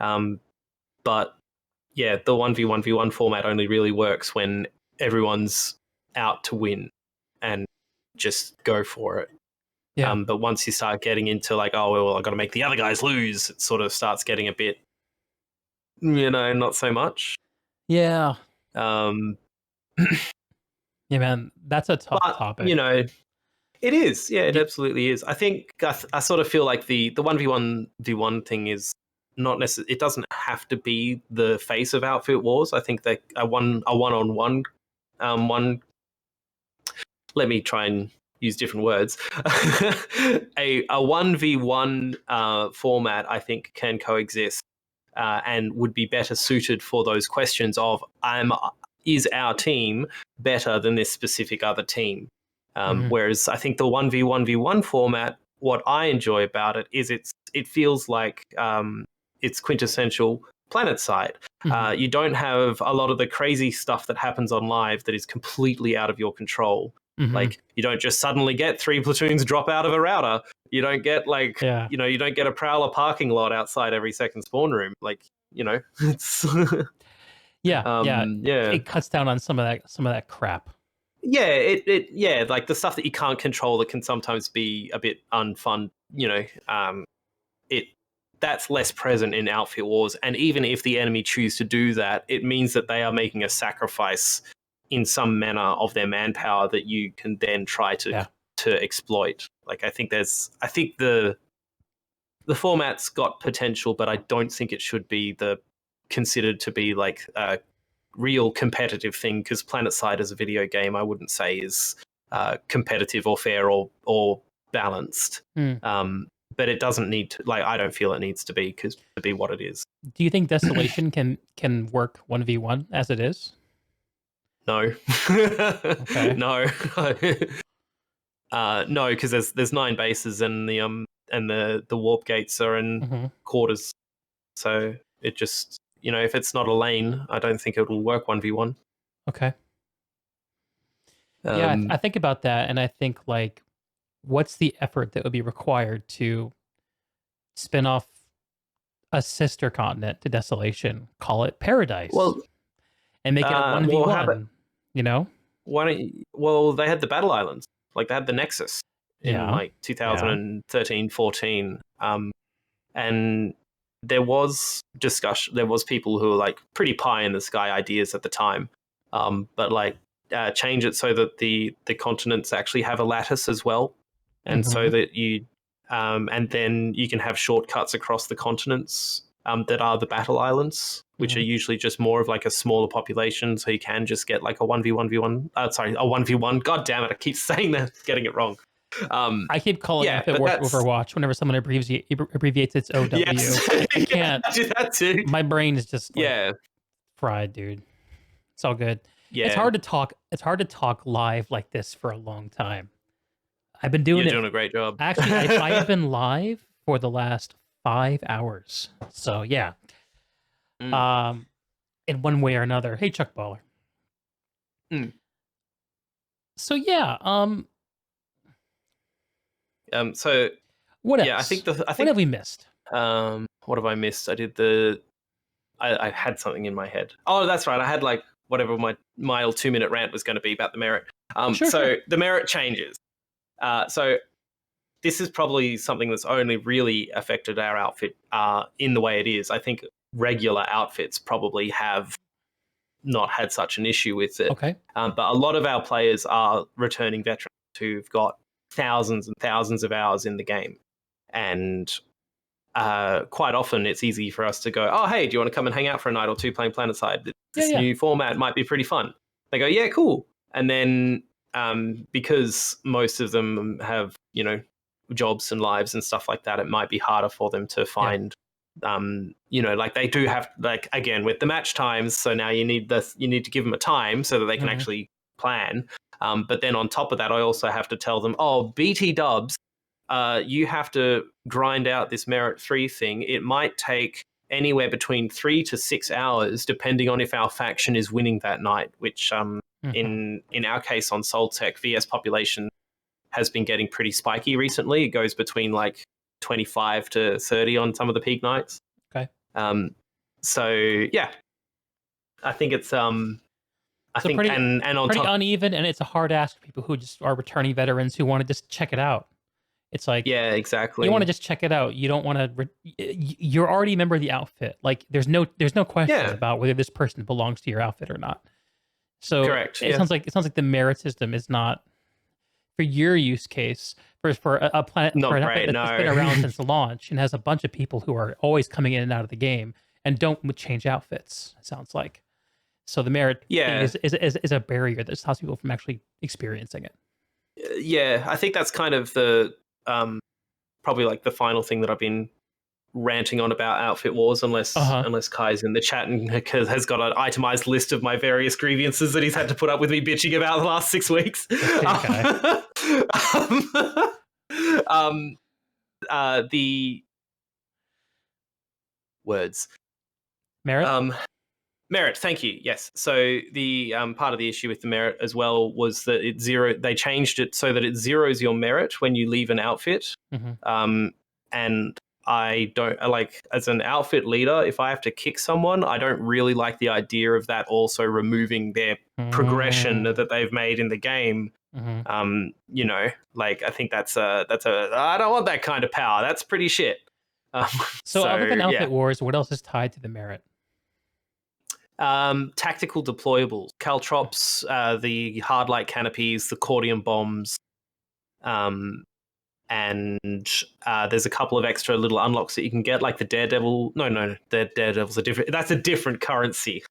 But yeah, the 1v1v1 format only really works when everyone's out to win, and just go for it. Yeah. But once you start getting into like, oh, well, I got to make the other guys lose, it sort of starts getting a bit, not so much. Yeah. Um, Yeah, man, that's a tough but, topic. it is. Yeah, it absolutely is. I think I sort of feel like the 1v1 thing is not necessarily, it doesn't have to be the face of Outfit Wars. I think that a one-on-one, one, let me try and use different words. a 1v1 format, I think, can coexist and would be better suited for those questions of is our team better than this specific other team? Whereas I think the 1v1v1 format, what I enjoy about it is it feels like it's quintessential Planetside. You don't have a lot of the crazy stuff that happens on live that is completely out of your control. Like, you don't just suddenly get 3 platoons drop out of a router. You don't get you don't get a prowler parking lot outside every second spawn room. Like, it's It cuts down on some of that crap. Yeah, like the stuff that you can't control that can sometimes be a bit unfun. That's less present in Outfit Wars, and even if the enemy choose to do that, it means that they are making a sacrifice in some manner of their manpower that you can then try to exploit. Like, I think the format's got potential, but I don't think it should be considered to be like a real competitive thing, because Planetside as a video game, I wouldn't say is competitive or fair or balanced. But it doesn't need to, like, I don't feel it needs to be what it is. Do you think Desolation can work 1v1 as it is? No. Okay. No. No, because there's 9 bases and the warp gates are in quarters. So it just, if it's not a lane, I don't think it will work 1v1. Okay. Yeah, I think about that, and I think, like, what's the effort that would be required to spin off a sister continent to Desolation, call it Paradise, and make it a 1v1, Well, they had the Battle Islands. Like, they had the Nexus in, like, 2013, 14. And there was discussion. There was people who were, like, pretty pie-in-the-sky ideas at the time. But, like, change it so that the continents actually have a lattice as well. And so that you... and then you can have shortcuts across the continents that are the Battle Islands, which are usually just more of like a smaller population, so you can just get like a 1v1v1. A 1v1. God damn it! I keep saying that, getting it wrong. I keep calling it Overwatch whenever someone abbreviates its OW. Yes. I can't. I do that too. My brain is just fried, dude. It's all good. Yeah. It's hard to talk. It's hard to talk live like this for a long time. I've been doing You're doing a great job. Actually, I have been live for the last 5 hours. So yeah. In one way or another. Hey, Chuck Baller. So yeah. So what else? Yeah, I think what have we missed? What have I missed? I had something in my head. Oh, that's right. I had like whatever my 2-minute rant was going to be about the merit. Sure. The merit changes. So this is probably something that's only really affected our outfit in the way it is. I think regular outfits probably have not had such an issue with it. Okay. But a lot of our players are returning veterans who've got thousands and thousands of hours in the game. And quite often it's easy for us to go, oh, hey, do you want to come and hang out for a night or two playing Planetside? This new format might be pretty fun. They go, yeah, cool. And then because most of them have, jobs and lives and stuff like that, it might be harder for them to find, like they do have, like, again, with the match times. So now you need to give them a time so that they can actually plan. But then on top of that, I also have to tell them, oh, BT dubs, you have to grind out this merit 3 thing. It might take anywhere between 3 to 6 hours, depending on if our faction is winning that night, which in our case on Soltech, VS population has been getting pretty spiky recently. It goes between like 25 to 30 on some of the peak nights. Okay. So yeah, I think it's I So think, pretty, and on pretty top, uneven, and it's a hard ask for people who just are returning veterans who want to just check it out. It's like, yeah, exactly. you want to just check it out. You don't want to. You're already a member of the outfit. Like, there's no question Yeah, about whether this person belongs to your outfit or not. So correct. it Yeah, sounds like the merit system is not for your use case for a planet for not an outfit great. that's been No. around since the launch and has a bunch of people who are always coming in and out of the game and don't change outfits. It sounds like. So the merit thing Yeah, is a barrier that stops people from actually experiencing it. yeah. I think that's kind of the probably like the final thing that I've been ranting on about Outfit Wars, Uh-huh. unless Kai's in the chat and has got an itemized list of my various grievances that he's had to put up with me bitching about the last 6 weeks. Okay. The words. Merit? Merit, thank you. Yes. So the part of the issue with the merit as well was that they changed it so that it zeroes your merit when you leave an outfit. Mm-hmm. And I don't like, as an outfit leader, if I have to kick someone, I don't really like the idea of that also removing their progression that they've made in the game. Mm-hmm. You know, like I think that's a I don't want that kind of power. That's pretty shit. So other than yeah. Outfit Wars, what else is tied to the merit? Tactical deployables, caltrops, the hard light canopies, the cordium bombs, and there's a couple of extra little unlocks that you can get, like the Daredevil. No, the Daredevil's a different. That's a different currency.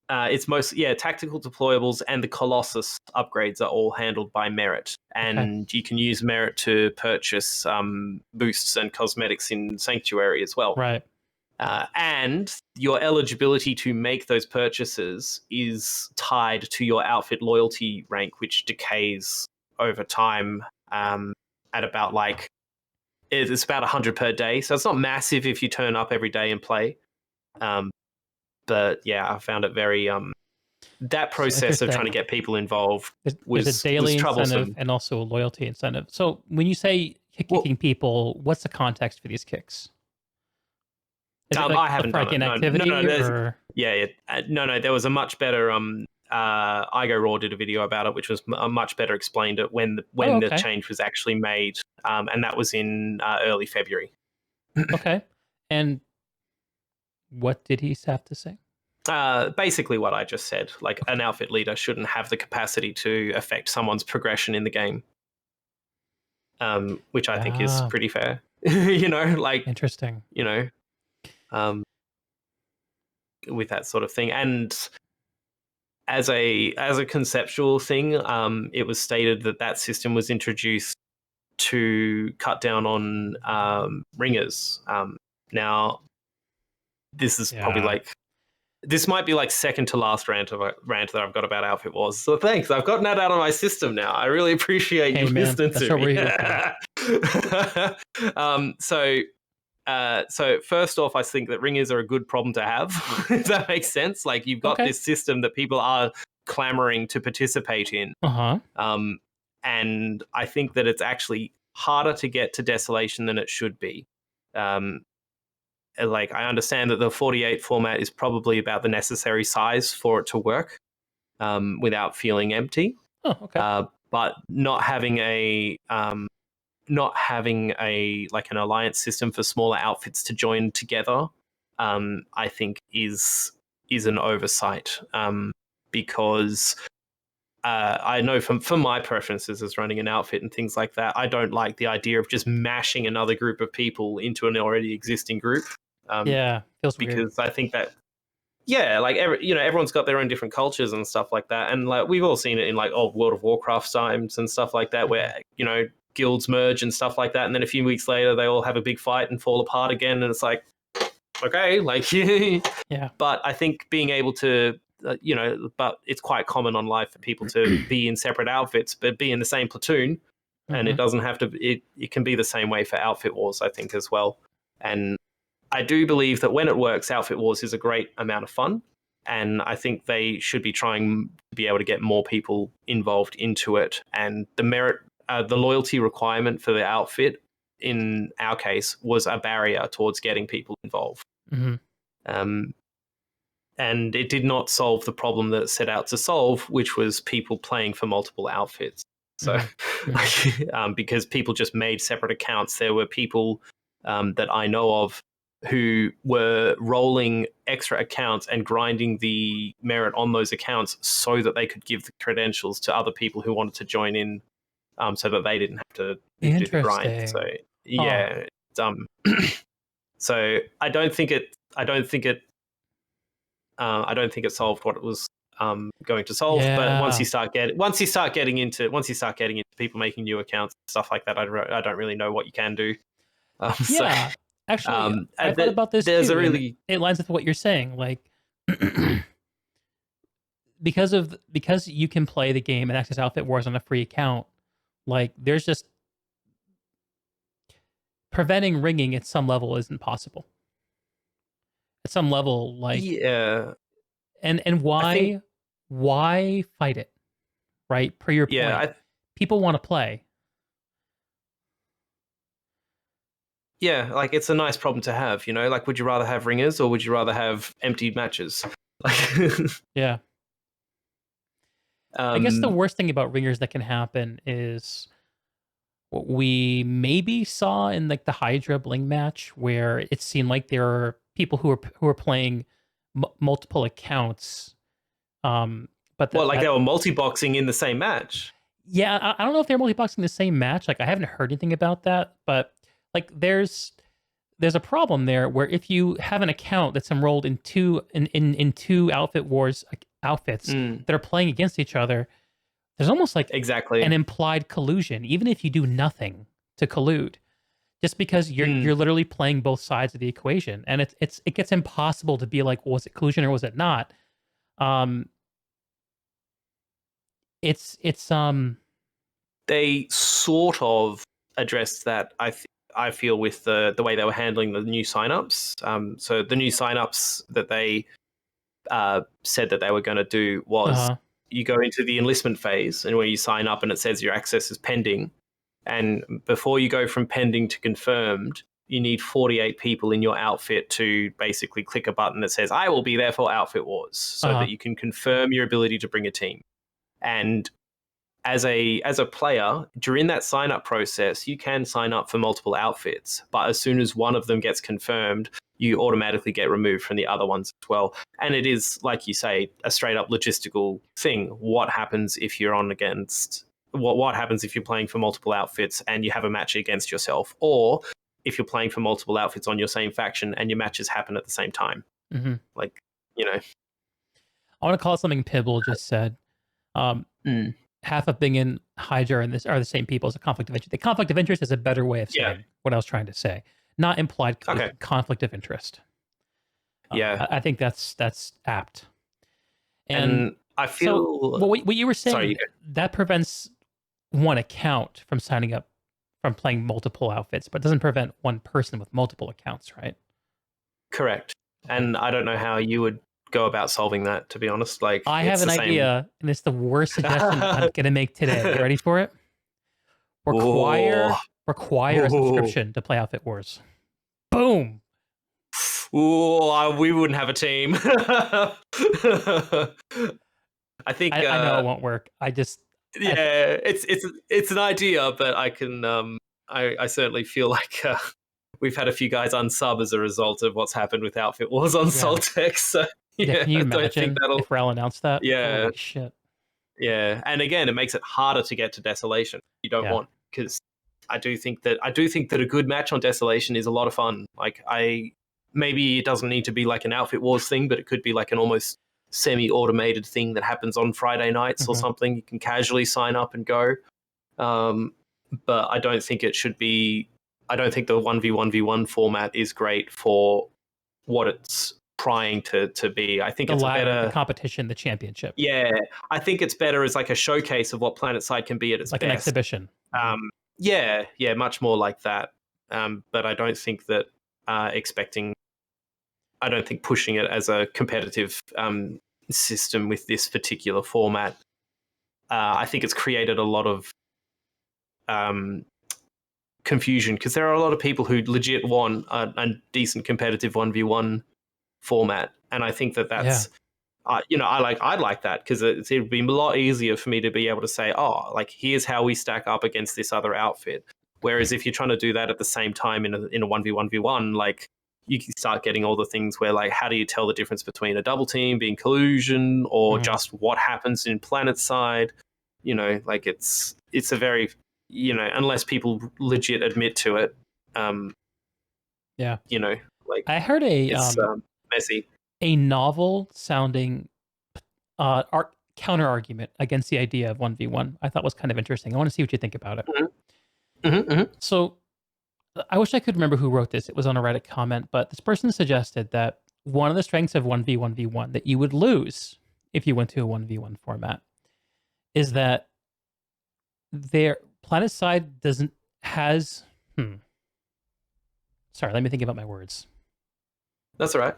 It's mostly tactical deployables, and the Colossus upgrades are all handled by merit, and you can use merit to purchase boosts and cosmetics in Sanctuary as well. Right. And your eligibility to make those purchases is tied to your outfit loyalty rank, which decays over time at about it's about 100 per day. So it's not massive if you turn up every day and play. But yeah, I found it very that process of trying to get people involved There's a daily was troublesome. incentive and also a loyalty incentive. So when you say kicking people, what's the context for these kicks? Is it I haven't done it. Inactivity or? No. There was a much better. Igo Raw did a video about it, which was much better explained it when the change was actually made, and that was in early February. Okay, and what did he have to say? Basically, what I just said. Like, an outfit leader shouldn't have the capacity to affect someone's progression in the game, which I think is pretty fair. You know, like, interesting. You know. With that sort of thing, and as a conceptual thing, it was stated that system was introduced to cut down on ringers. Now, this is probably this might be like second to last rant that I've got about Outfit Wars. So thanks, I've gotten that out of my system now. I really appreciate you listening to me. So first off, I think that ringers are a good problem to have. If that makes sense. Like, you've got this system that people are clamoring to participate in. And I think that it's actually harder to get to Desolation than it should be. Like, I understand that the 48 format is probably about the necessary size for it to work without feeling empty. But not having like an alliance system for smaller outfits to join together, I think is an oversight, because I know from my preferences as running an outfit and things like that, I don't like the idea of just mashing another group of people into an already existing group. Feels because weird. I think that like everyone's got their own different cultures and stuff like that, and like we've all seen it in like World of Warcraft times and stuff like that, where guilds merge and stuff like that, and then a few weeks later they all have a big fight and fall apart again, and it's like, okay, like yeah. But I think being able to but it's quite common on life for people to be in separate outfits but be in the same platoon, and it doesn't have to it can be the same way for Outfit Wars, I think, as well. And I do believe that when it works, Outfit Wars is a great amount of fun, and I think they should be trying to be able to get more people involved into it. And the merit, the loyalty requirement for the outfit, in our case, was a barrier towards getting people involved. And and it did not solve the problem that it set out to solve, which was people playing for multiple outfits. So, because people just made separate accounts, there were people that I know of who were rolling extra accounts and grinding the merit on those accounts so that they could give the credentials to other people who wanted to join in, so that they didn't have to do the grind. So yeah, so I don't think it solved what it was going to solve. But once you start getting into people making new accounts and stuff like that, I don't really know what you can do. Yeah, actually, I thought about this there's too. A really it lines with what you're saying, like because you can play the game and access Outfit Wars on a free account. Like, there's just preventing ringing at some level isn't possible. At some level, like and why fight it, right? Per your point, people want to play. Yeah, like, it's a nice problem to have, you know? Like, would you rather have ringers or would you rather have empty matches? Yeah. I guess the worst thing about ringers that can happen is what we maybe saw in like the Hydra Bling match, where it seemed like there are people who are playing multiple accounts. But they were multi-boxing in the same match. Yeah, I don't know if they're multi-boxing the same match. Like, I haven't heard anything about that, but like there's a problem there where if you have an account that's enrolled in two Outfit Wars outfits that are playing against each other, there's almost like an implied collusion, even if you do nothing to collude, just because you're literally playing both sides of the equation, and it gets impossible to be like, well, was it collusion or was it not? They sort of addressed that, I feel, with the way they were handling the new signups. So the new signups that they said that they were going to do was you go into the enlistment phase, and when you sign up and it says your access is pending, and before you go from pending to confirmed, you need 48 people in your outfit to basically click a button that says, I will be there for Outfit Wars, so that you can confirm your ability to bring a team. And as a player, during that sign-up process, you can sign up for multiple outfits, but as soon as one of them gets confirmed, you automatically get removed from the other ones as well. And it is, like you say, a straight-up logistical thing. What happens if you're what happens if you're playing for multiple outfits and you have a match against yourself, or if you're playing for multiple outfits on your same faction and your matches happen at the same time? Like, you know. I want to call it something Pibble just said. Half of Bing and Hydra and this are the same people as a conflict of interest. The conflict of interest is a better way of saying what I was trying to say, not implied conflict of interest. I think that's apt. And I feel what you were saying, that prevents one account from signing up from playing multiple outfits, but doesn't prevent one person with multiple accounts, right? Correct. And I don't know how you would go about solving that, to be honest. Like, I have an idea, and it's the worst suggestion I'm going to make today. You ready for it? Require a subscription to play Outfit Wars. Boom. Ooh, we wouldn't have a team. I think I know it won't work. it's an idea, but I can I certainly feel like we've had a few guys unsub as a result of what's happened with Outfit Wars on Soltech. So can you imagine if Wrel announced that? Yeah. Holy shit. Yeah, and again, it makes it harder to get to Desolation. You don't want, because I do think that a good match on Desolation is a lot of fun. Like, maybe it doesn't need to be like an Outfit Wars thing, but it could be like an almost semi-automated thing that happens on Friday nights or something. You can casually sign up and go. But I don't think it should be. I don't think the 1v1v1 format is great for what it's trying to be. I think it's better the competition, the championship. Yeah, I think it's better as like a showcase of what Planetside can be at its like best. An exhibition. Yeah, much more like that. But I don't think that I don't think pushing it as a competitive system with this particular format. I think it's created a lot of confusion, because there are a lot of people who legit want a decent competitive 1v1 format, And I think that Yeah. that's, I'd like that, because it'd be a lot easier for me to be able to say, oh, like, here's how we stack up against this other outfit. Whereas if you're trying to do that at the same time in a 1v1v1, like, you can start getting all the things where, like, how do you tell the difference between a double team being collusion or just what happens in Planetside? You know, like, it's a very, unless people legit admit to it, Yeah. like, I heard it's messy. a novel sounding counter argument against the idea of 1v1. I thought was kind of interesting. I want to see what you think about it. So I wish I could remember who wrote this. It was on a Reddit comment, but this person suggested that one of the strengths of 1v1v1 that you would lose if you went to a 1v1 format is that their Planetside has sorry, let me think about my words. That's all right.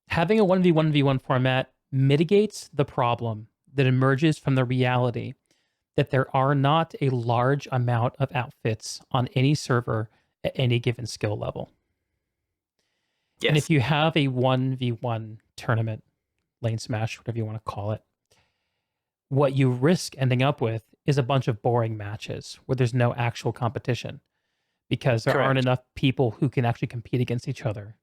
Having a 1v1v1 format mitigates the problem that emerges from the reality that there are not a large amount of outfits on any server at any given skill level. Yes. And if you have a 1v1 tournament, lane smash, whatever you want to call it, what you risk ending up with is a bunch of boring matches where there's no actual competition because there aren't enough people who can actually compete against each other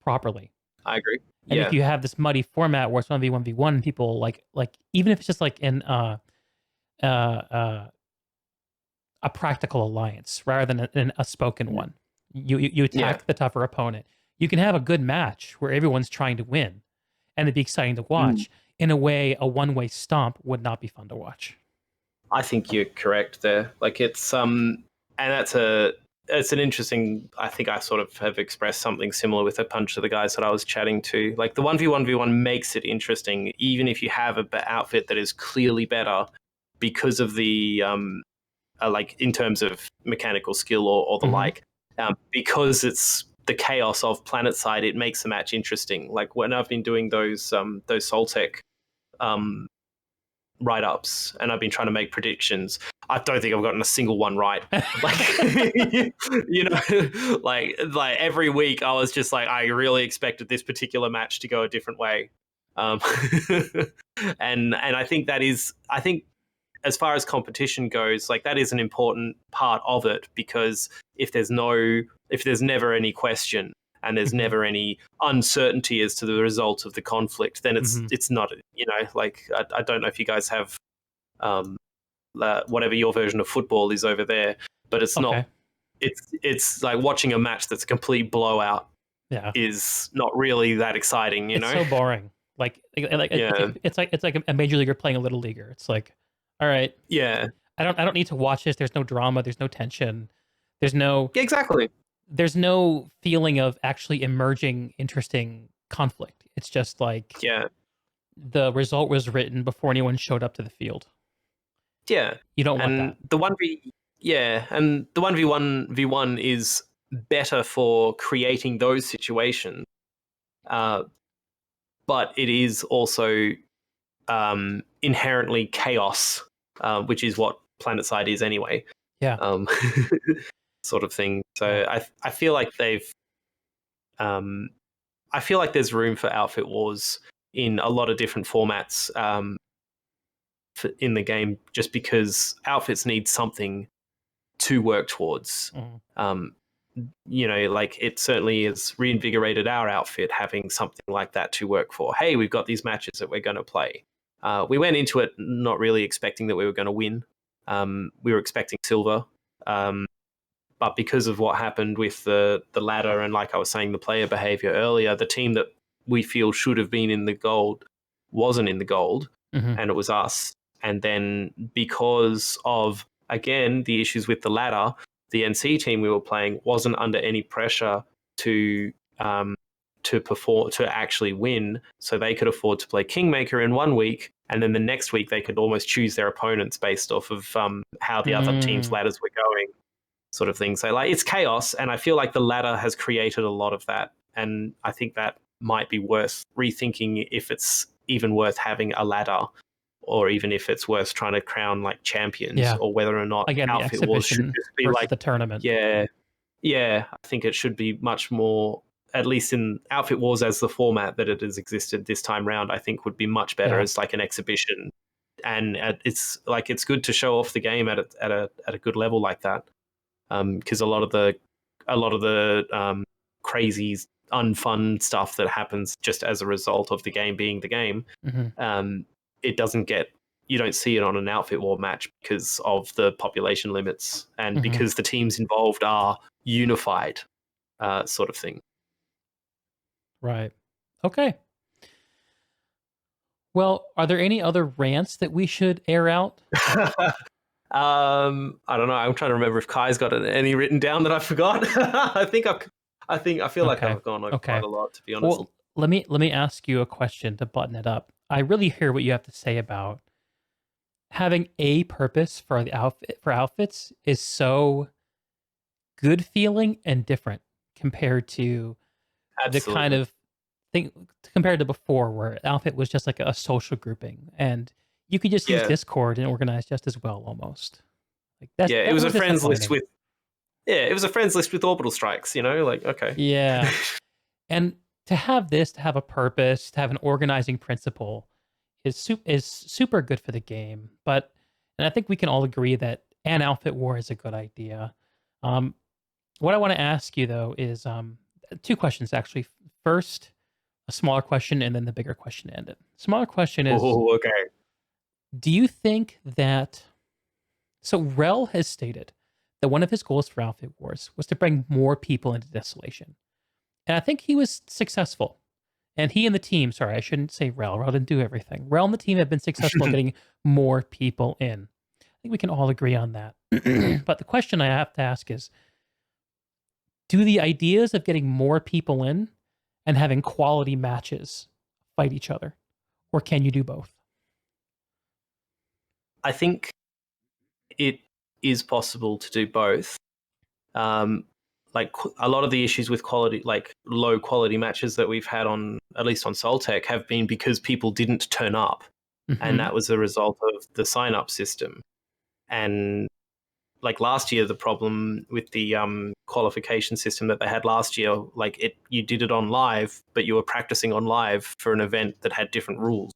properly. I agree. And if you have this muddy format where it's 1v1v1, people like even if it's just like in a practical alliance rather than a spoken one, you attack the tougher opponent. You can have a good match where everyone's trying to win, and it'd be exciting to watch. In a way, a one-way stomp would not be fun to watch. I think you're correct there. Like, it's and it's an interesting. I think I sort of have expressed something similar with a bunch of the guys that I was chatting to. Like, the 1v1v1 makes it interesting, even if you have an outfit that is clearly better because of the like, in terms of mechanical skill or the like. Because it's the chaos of Planetside, it makes the match interesting. Like, when I've been doing those Soltech write-ups and I've been trying to make predictions, I don't think I've gotten a single one right. Like, like every week I was just like, I really expected this particular match to go a different way. And I think as far as competition goes, like, that is an important part of it, because if there's never any question and there's never any uncertainty as to the result of the conflict, then it's not, like, I don't know if you guys have whatever your version of football is over there, but it's not, it's like watching a match that's a complete blowout is not really that exciting, It's so boring. It's like a major leaguer playing a little leaguer. It's like, all right. Yeah. I don't need to watch this. There's no drama. There's no tension. There's no exactly. There's no feeling of actually emerging interesting conflict. It's just like the result was written before anyone showed up to the field. Yeah. You don't want that. And the 1v1v1 is better for creating those situations. But it is also inherently chaos, which is what Planetside is anyway. Yeah. Sort of thing. So I feel like I feel like there's room for outfit wars in a lot of different formats in the game, just because outfits need something to work towards. Like, it certainly has reinvigorated our outfit having something like that to work for. Hey, we've got these matches that we're going to play. We went into it not really expecting that we were going to win. We were expecting silver. But because of what happened with the ladder and, like I was saying, the player behavior earlier, the team that we feel should have been in the gold wasn't in the gold, and it was us. And then because of, again, the issues with the ladder, the NC team we were playing wasn't under any pressure to perform, to actually win, so they could afford to play Kingmaker in 1 week, and then the next week they could almost choose their opponents based off of how the other team's ladders were going, sort of thing. So, like, it's chaos, and I feel like the ladder has created a lot of that, and I think that might be worth rethinking if it's even worth having a ladder, or even if it's worth trying to crown, like, champions, or whether or not again, outfit wars should just be like the tournament. Yeah, Yeah, I think it should be much more, at least in Outfit Wars as the format that it has existed this time round, I think would be much better as like an exhibition. And it's like it's good to show off the game at a good level like that, because a lot of the crazy unfun stuff that happens just as a result of the game being the game, it doesn't get, you don't see it on an Outfit War match because of the population limits and because the teams involved are unified, sort of thing. Right. Okay. Well, are there any other rants that we should air out? I don't know. I'm trying to remember if Kai's got any written down that I forgot. I feel like I've gone over quite a lot, to be honest. Well, let me ask you a question to button it up. I really hear what you have to say about having a purpose for the outfits is so good feeling and different compared to the kind of thing compared to before where outfit was just like a social grouping and you could just use Discord and organize just as well almost. Like that's it was a friends list with it was a friends list with orbital strikes, like okay. Yeah. And to have a purpose, to have an organizing principle is super good for the game. But and I think we can all agree that an outfit war is a good idea. What I want to ask you though is two questions actually. First, a smaller question and then the bigger question to end it. Smaller question is, okay. Do you think that... So Wrel has stated that one of his goals for Outfit Wars was to bring more people into Desolation. And I think he was successful. And he and the team, sorry, I shouldn't say Wrel. Wrel didn't do everything. Wrel and the team have been successful in getting more people in. I think we can all agree on that. But the question I have to ask is, do the ideas of getting more people in and having quality matches fight each other? Or can you do both? I think it is possible to do both. Like a lot of the issues with quality, like low quality matches that we've had on, at least on Soltech, have been because people didn't turn up. And that was a result of the sign up system. And like last year, the problem with the qualification system that they had last year, like you did it on live, but you were practicing on live for an event that had different rules.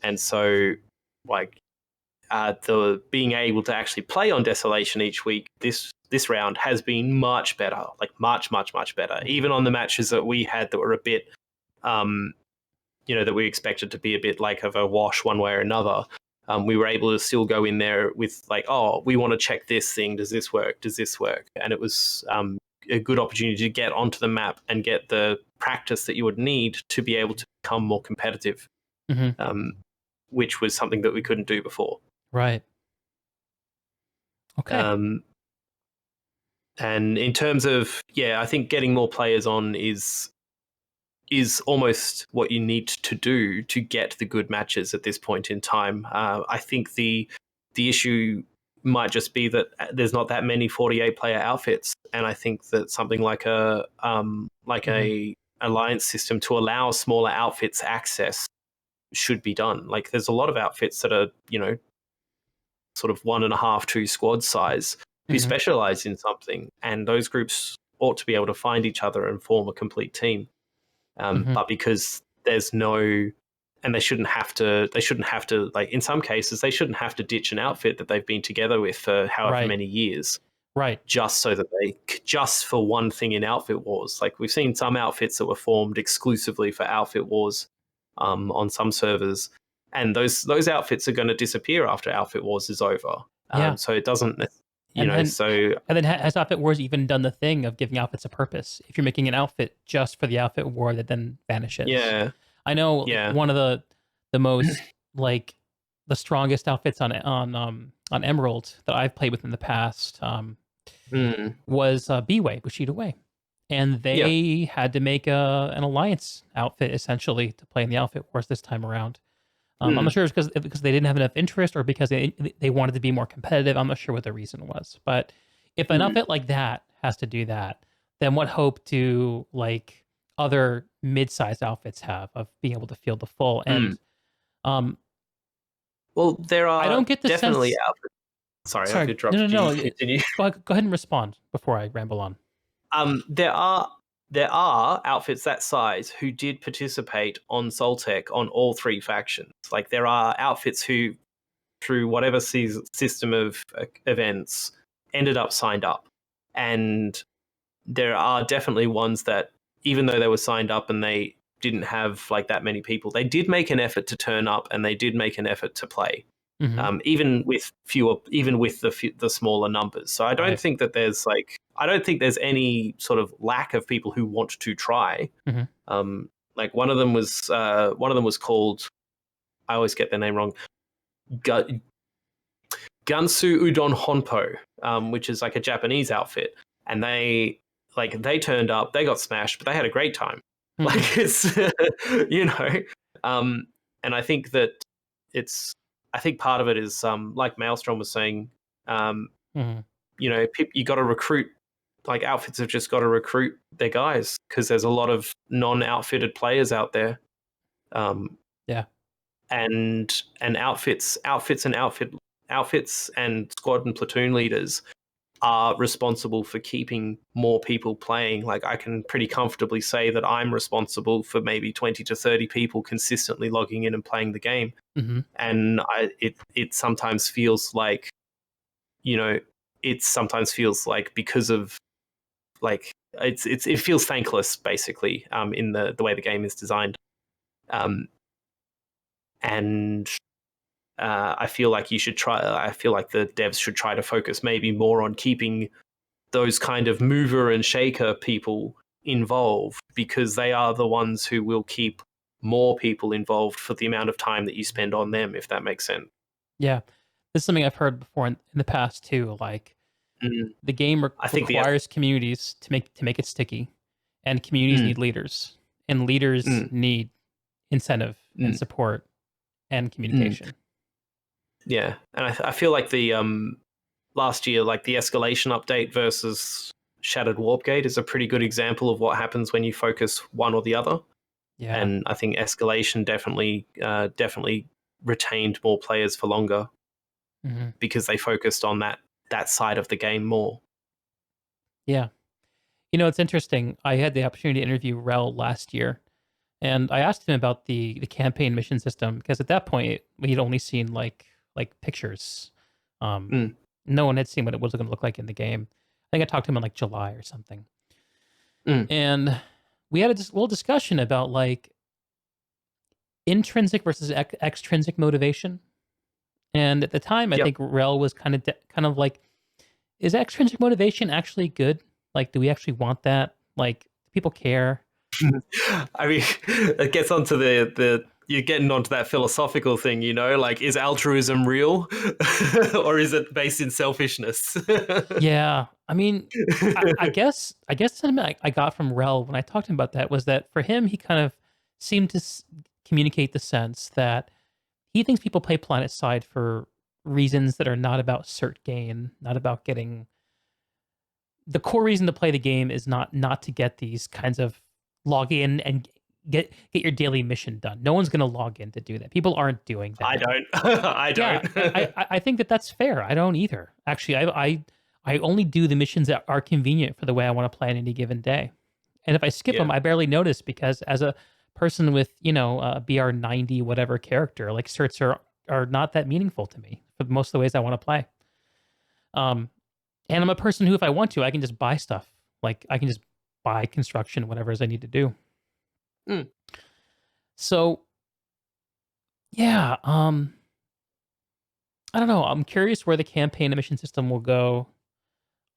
And so like the being able to actually play on Desolation each week this round has been much better, like much better. Even on the matches that we had that were a bit that we expected to be a bit like of a wash one way or another, we were able to still go in there with like, oh, we want to check this thing, does this work, and it was a good opportunity to get onto the map and get the practice that you would need to be able to become more competitive, which was something that we couldn't do before. Right. Okay. And in terms of, I think getting more players on is almost what you need to do to get the good matches at this point in time. I think the issue might just be that there's not that many 48 player outfits, and I think that something like a alliance system to allow smaller outfits access should be done. Like there's a lot of outfits that are sort of 1.5, 2 squad size who specialize in something, and those groups ought to be able to find each other and form a complete team. But because there's no, and they shouldn't have to, like in some cases, they shouldn't have to ditch an outfit that they've been together with for however many years. Right. Just so that just for one thing in Outfit Wars. Like we've seen some outfits that were formed exclusively for Outfit Wars on some servers, and those outfits are going to disappear after Outfit Wars is over. So it doesn't, and then has Outfit Wars even done the thing of giving outfits a purpose? If you're making an outfit just for the outfit war that then vanishes. Yeah. I know one of the most like the strongest outfits on Emerald that I've played with in the past was B-Way, Bushido Way. And they had to make an alliance outfit essentially to play in the outfit wars this time around. I'm not sure it's because they didn't have enough interest or because they wanted to be more competitive. I'm not sure what the reason was. But if an outfit like that has to do that, then what hope do like other mid-sized outfits have of being able to field the full? And well, there are I don't get the definitely sense, outfits. Sorry, I've Sorry, interrupted no. you. Continue. Go ahead and respond before I ramble on. There are outfits that size who did participate on Soltech on all three factions. Like there are outfits who, through whatever system of events, ended up signed up, and there are definitely ones that, even though they were signed up and they didn't have like that many people, they did make an effort to turn up and they did make an effort to play. Mm-hmm. Even with the smaller numbers. So I don't Right. think that there's any sort of lack of people who want to try. Mm-hmm. Like one of them was called, I always get their name wrong, Gansu Udon Honpo, which is like a Japanese outfit, and they turned up, they got smashed, but they had a great time. Mm-hmm. Like it's and I think that I think part of it is like Maelstrom was saying, Mm-hmm. you got to recruit. Like outfits have just got to recruit their guys because there's a lot of non-outfitted players out there. Yeah. And outfits and squad and platoon leaders are responsible for keeping more people playing. Like I can pretty comfortably say that I'm responsible for maybe 20 to 30 people consistently logging in and playing the game. Mm-hmm. And it sometimes feels like, because of like it feels thankless basically in the way the game is designed. And I feel like the devs should try to focus maybe more on keeping those kind of mover and shaker people involved, because they are the ones who will keep more people involved for the amount of time that you spend on them, if that makes sense. Yeah. This is something I've heard before in the past too. Like the game I think requires communities to make it sticky, and communities need leaders, and leaders need incentive and support and communication. Yeah, and I feel like the last year, like the escalation update versus Shattered Warpgate is a pretty good example of what happens when you focus one or the other. Yeah. And I think escalation definitely retained more players for longer because they focused on that side of the game more. Yeah. It's interesting. I had the opportunity to interview Wrel last year, and I asked him about the campaign mission system because at that point we'd only seen like pictures. No one had seen what it was going to look like in the game. I think I talked to him in like July or something, and we had a little discussion about like intrinsic versus extrinsic motivation. And at the time, I think Rel was kind of like, is extrinsic motivation actually good? Like, do we actually want that? Like, do people care? I mean, it gets onto the you're getting onto that philosophical thing, like, is altruism real or is it based in selfishness? Yeah, I mean, I guess the sentiment I got from Rel when I talked to him about that was that for him, he kind of seemed to communicate the sense that he thinks people play Planetside for reasons that are not about cert gain, not about getting. The core reason to play the game is not to get these kinds of log in and get your daily mission done. No one's going to log in to do that. People aren't doing that. I don't. I don't. Yeah, I think that's fair. I don't either. Actually, I only do the missions that are convenient for the way I want to play on any given day. And if I skip them, I barely notice because as a person with, a BR 90 whatever character, like certs are not that meaningful to me for most of the ways I want to play. And I'm a person who, if I want to, I can just buy stuff. Like I can just buy construction, whatever it is I need to do. So, yeah, I don't know. I'm curious where the campaign and mission system will go.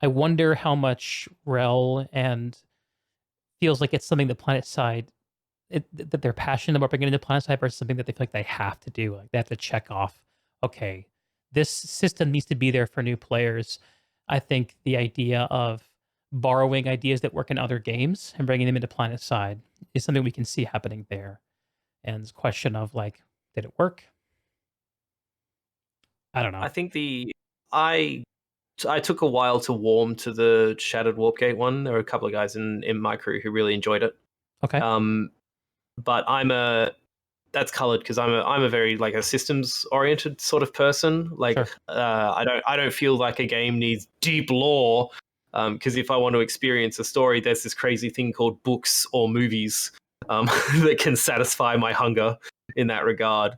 I wonder how much Rel and feels like it's something that Planetside that they're passionate about bringing into Planetside versus something that they feel like they have to do. Like they have to check off. Okay, this system needs to be there for new players. I think the idea of borrowing ideas that work in other games and bringing them into Planetside is something we can see happening there. And it's a question of like, did it work? I don't know. I think I took a while to warm to the Shattered Warpgate one. There were a couple of guys in my crew who really enjoyed it. Okay. But I'm a that's colored because I'm a very like a systems oriented sort of person. Like Sure. I don't feel like a game needs deep lore. Because if I want to experience a story, there's this crazy thing called books or movies that can satisfy my hunger in that regard.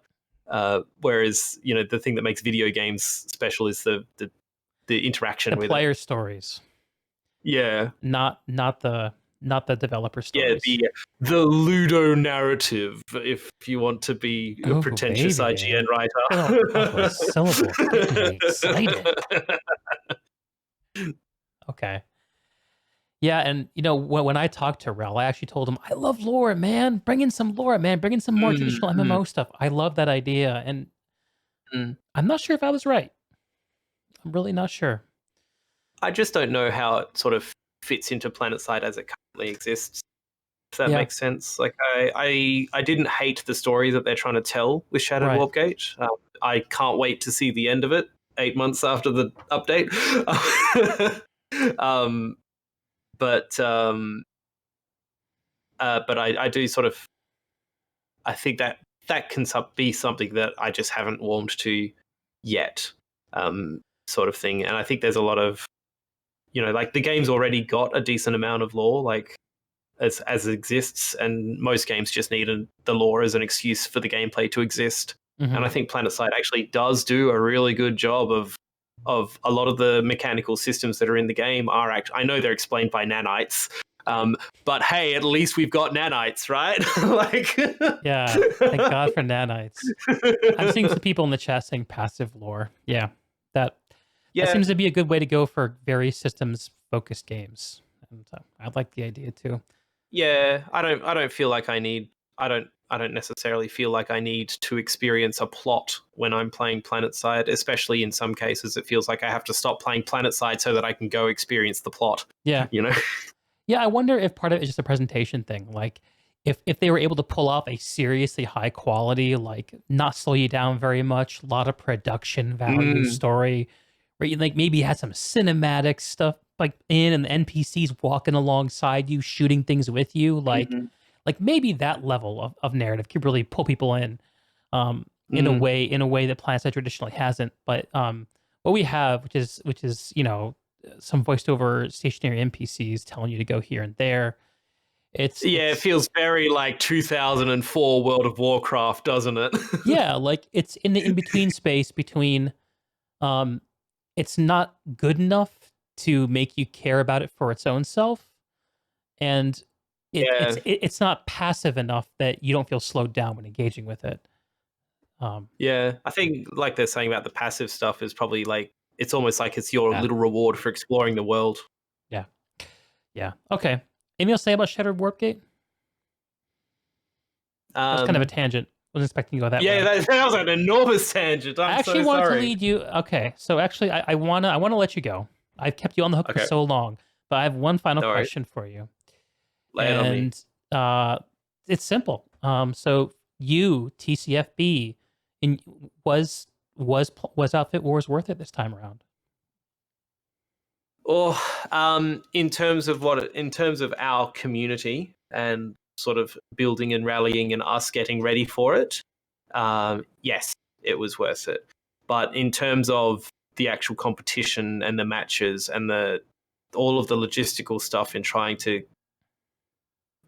Whereas, you know, the thing that makes video games special is the interaction The with player it. stories, Yeah, not the developer yeah, stories. the Ludo narrative, if you want to be a Oh, pretentious baby. IGN Off those syllables, getting me excited. writer. Okay. Yeah, and you know when I talked to Rel, I actually told him I love lore, man. Bring in some lore, man. Bring in some more Mm, traditional mm, MMO stuff. I love that idea, and mm. I'm not sure if I was right. I'm really not sure. I just don't know how it sort of fits into Planetside as it currently exists. If that Yeah, makes sense. Like I didn't hate the story that they're trying to tell with Shattered right. Warpgate. I can't wait to see the end of it 8 months after the update. um, but I do sort of I think that can be something that I just haven't warmed to yet, sort of thing. And I think there's a lot of, you know, like the game's already got a decent amount of lore, like as it exists, and most games just need the lore as an excuse for the gameplay to exist. Mhm. And I think Planetside actually does do a really good job of a lot of the mechanical systems that are in the game are I know they're explained by nanites, but hey, at least we've got nanites, right? Like, Yeah, thank God for nanites. I'm seeing some people in the chat saying passive lore. Yeah, that yeah, seems to be a good way to go for very systems focused games. And I like the idea too. yeah. I don't feel like I don't necessarily feel like I need to experience a plot when I'm playing Planetside, especially in some cases it feels like I have to stop playing Planetside so that I can go experience the plot, Yeah. you know? Yeah, I wonder if part of it is just a presentation thing. Like if they were able to pull off a seriously high quality, like not slow you down very much, a lot of production value Mm, story, where you like maybe had some cinematic stuff like in and the NPCs walking alongside you, shooting things with you, mhm, like maybe that level of narrative could really pull people in mm. a way that PlanetSide traditionally hasn't. But what we have, which is you know some voiced over stationary NPCs telling you to go here and there. Yeah, it It's feels very like 2004 World of Warcraft, doesn't it? yeah, like it's in the in between space between um it's not good enough to make you care about it for its own self, and Yeah, it's not passive enough that you don't feel slowed down when engaging with it. Um yeah. I think like they're saying about the passive stuff is probably like it's almost like it's your yeah, little reward for exploring the world. yeah, yeah. Okay. Anything else to say about Shattered Warpgate? That was kind of a Um, tangent. Wasn't expecting you to go that yeah, way. that was an enormous tangent. I I'm actually so wanted to sorry. lead you. Okay, so actually, I wanna let you go. I've kept you on the hook for Okay, so long, but I have one final no worries. question for you, Lay it on me. and uh, it's simple. So you TCFB, in was Outfit Wars worth it this time around? Or in terms of our community and sort of building and rallying and us getting ready for it, yes, it was worth it. But in terms of the actual competition and the matches and the all of the logistical stuff in trying to,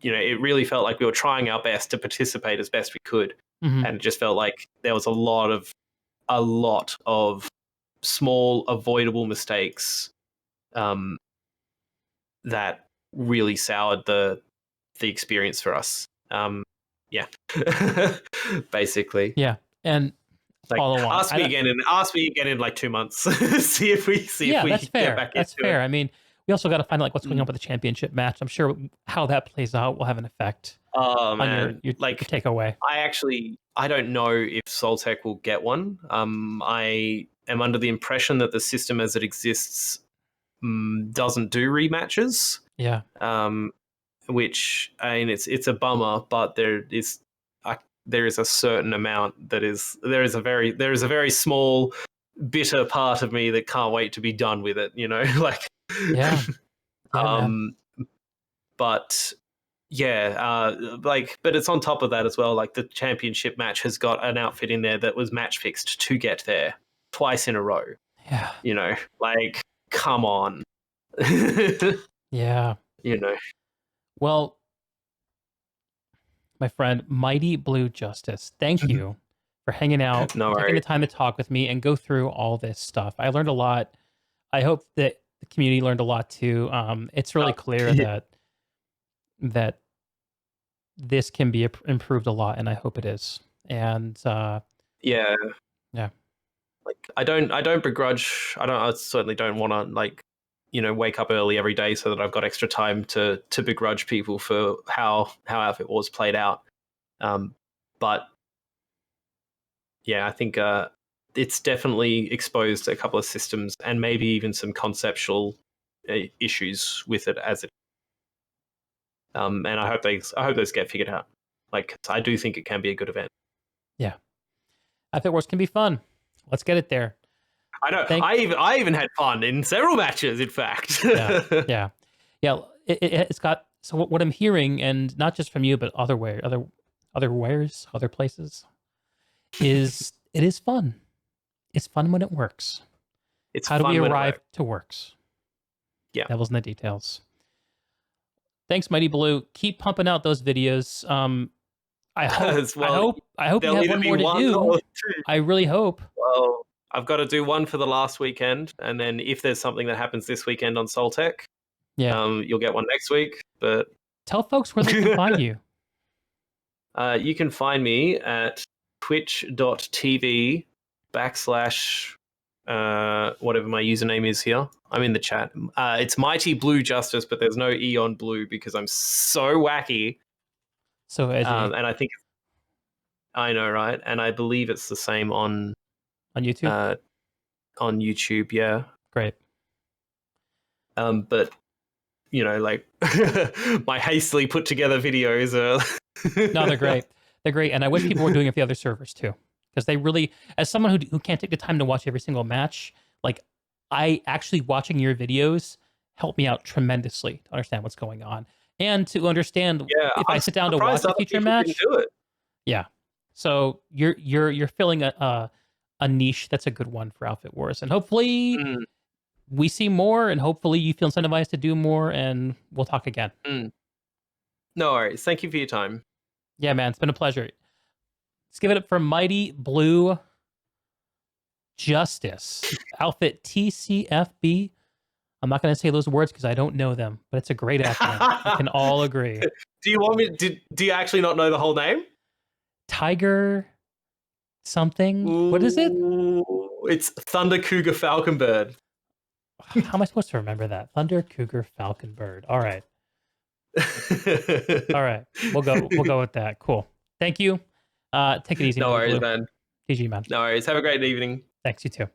you know, it really felt like we were trying our best to participate as best we could, Hmm. and it just felt like there was a lot of small avoidable mistakes, um, that really soured the experience for us. Yeah, basically. Yeah, and Like follow on. ask me again in like 2 months. See if Yeah, we that's get fair. back That's into it. fair. I mean, we also got to find out like what's going on Mm. with the championship match. I'm sure how that plays out will have an effect Oh on man, your like takeaway. I don't know if Soltech will get one. I am under the impression that the system as it exists doesn't do rematches. Yeah. Um, which I mean, it's a bummer, but there is a certain amount that is there is a very small bitter part of me that can't wait to be done with it. You know, like Yeah. Yeah, man. um, but but it's on top of that as well. Like the championship match has got an outfit in there that was match fixed to get there twice in a row. Yeah. You know, like, come on. Yeah. You know. Well, my friend, MightyBluJustice, thank you for hanging out, No for taking the worries. time to talk with me and go through all this stuff. I learned a lot. I hope that the community learned a lot too. It's really clear that this can be improved a lot, and I hope it is. And Yeah. yeah. Like I don't begrudge. I certainly don't want to, like, you know, wake up early every day so that I've got extra time to begrudge people for how Outfit Wars played out. But yeah, I think it's definitely exposed a couple of systems and maybe even some conceptual issues with it as it. And I hope those get figured out. Like, I do think it can be a good event. Yeah. Outfit Wars can be fun. Let's get it there. I know. I even had fun in several matches, in fact. Yeah. It's got, so what I'm hearing, and not just from you, but other places, is it is fun. It's fun when it works. It's how do fun we when it arrive works. to works? Yeah. Devil's in the details. Thanks, Mighty Blue. Keep pumping out those videos. I hope you have one more to do. I really hope. Well, I've got to do one for the last weekend, and then if there's something that happens this weekend on Soltech, you'll get one next week. But tell folks where they can find you. You can find me at twitch.tv/ whatever my username is here. I'm in the chat. It's MightyBluJustice, but there's no E on blue because I'm so wacky. So edgy. And I think, I know, right? And I believe it's the same on YouTube. On YouTube, yeah. Great. But you know, like, my hastily put together videos are. No, they're great. They're great, and I wish people were doing it for the other servers too, because they really, as someone who can't take the time to watch every single match, like, I actually watching your videos help me out tremendously to understand what's going on and to understand if I sit down to watch a future match. Do it. Yeah, so you're filling a niche that's a good one for Outfit Wars, and hopefully we see more, and hopefully you feel incentivized to do more, and we'll talk again. No worries. Thank you for your time. Yeah, man, it's been a pleasure. Let's give it up for MightyBluJustice. Outfit TCFB. I'm not going to say those words because I don't know them, but it's a great acronym. We can all agree. Do you want me? Do you actually not know the whole name? Tiger something. What is it? It's Thunder Cougar Falconbird. How am I supposed to remember that? Thunder Cougar Falconbird. All right. All right. We'll go with that. Cool. Thank you. Take it easy. No worries, man. GG, man. No worries. Have a great evening. Thanks, you too.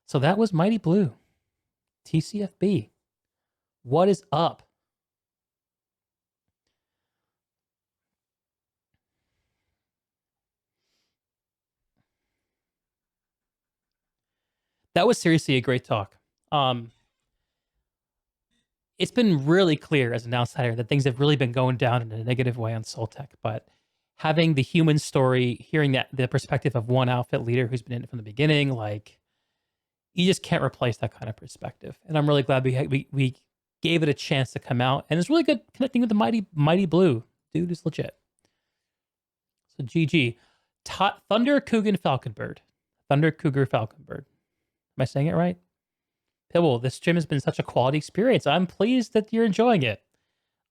So that was Mighty Blue. TCFB. What is up? That was seriously a great talk. It's been really clear as an outsider that things have really been going down in a negative way on Soltech, but having the human story, hearing that the perspective of one outfit leader who's been in it from the beginning, like, you just can't replace that kind of perspective. And I'm really glad we gave it a chance to come out, and it's really good connecting with the Mighty Blue. Dude is legit. So GG. Thunder Cougar Falconbird. Thunder Cougar Falconbird. Am I saying it right? Pibble, this stream has been such a quality experience. I'm pleased that you're enjoying it.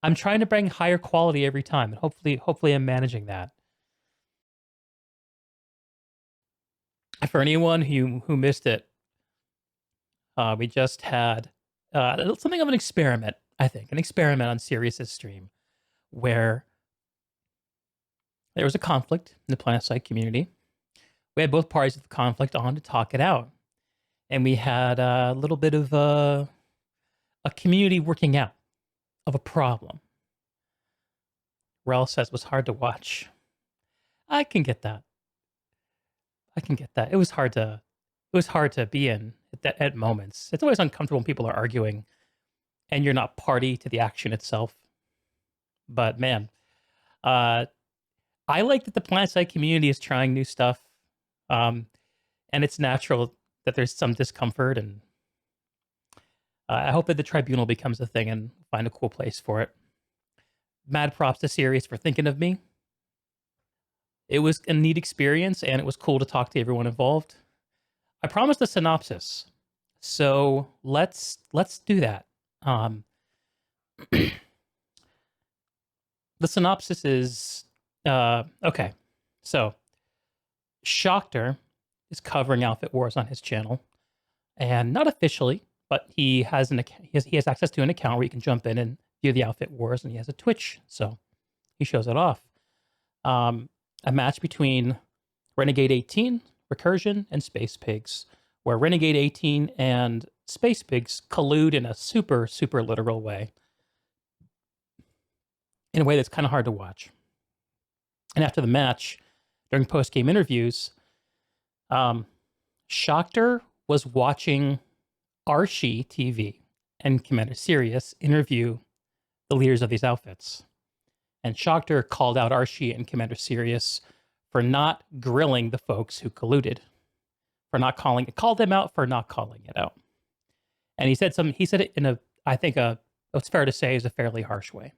I'm trying to bring higher quality every time, and hopefully I'm managing that. For anyone who missed it, we just had something of an experiment, I think. An experiment on Cyrious' stream where there was a conflict in the Planetside community. We had both parties of the conflict on to talk it out. And we had a little bit of a community working out of a problem. Wrel says it was hard to watch. I can get that. It was hard to be in at moments. It's always uncomfortable when people are arguing and you're not party to the action itself. But man, I like that the Planetside community is trying new stuff, and it's natural that there's some discomfort, and I hope that the Tribunal becomes a thing and find a cool place for it. Mad props to Cyrious for thinking of me. It was a neat experience, and it was cool to talk to everyone involved. I promised a synopsis, so let's do that. The synopsis is okay. So Shoctorr is covering Outfit Wars on his channel, and not officially, but he has he has access to an account where you can jump in and view the Outfit Wars, and he has a Twitch, so he shows it off. A match between Renegade 18, Recursion, and Space Pigs, where Renegade 18 and Space Pigs collude in a super, super literal way. In a way that's kind of hard to watch. And after the match, during post-game interviews, Shoctorr was watching Archie TV and Commander Cyrious interview the leaders of these outfits. And Shoctorr called out Archie and Commander Cyrious for not grilling the folks who colluded, for not called them out for not calling it out. And he said it in a, I think it's fair to say, is a fairly harsh way.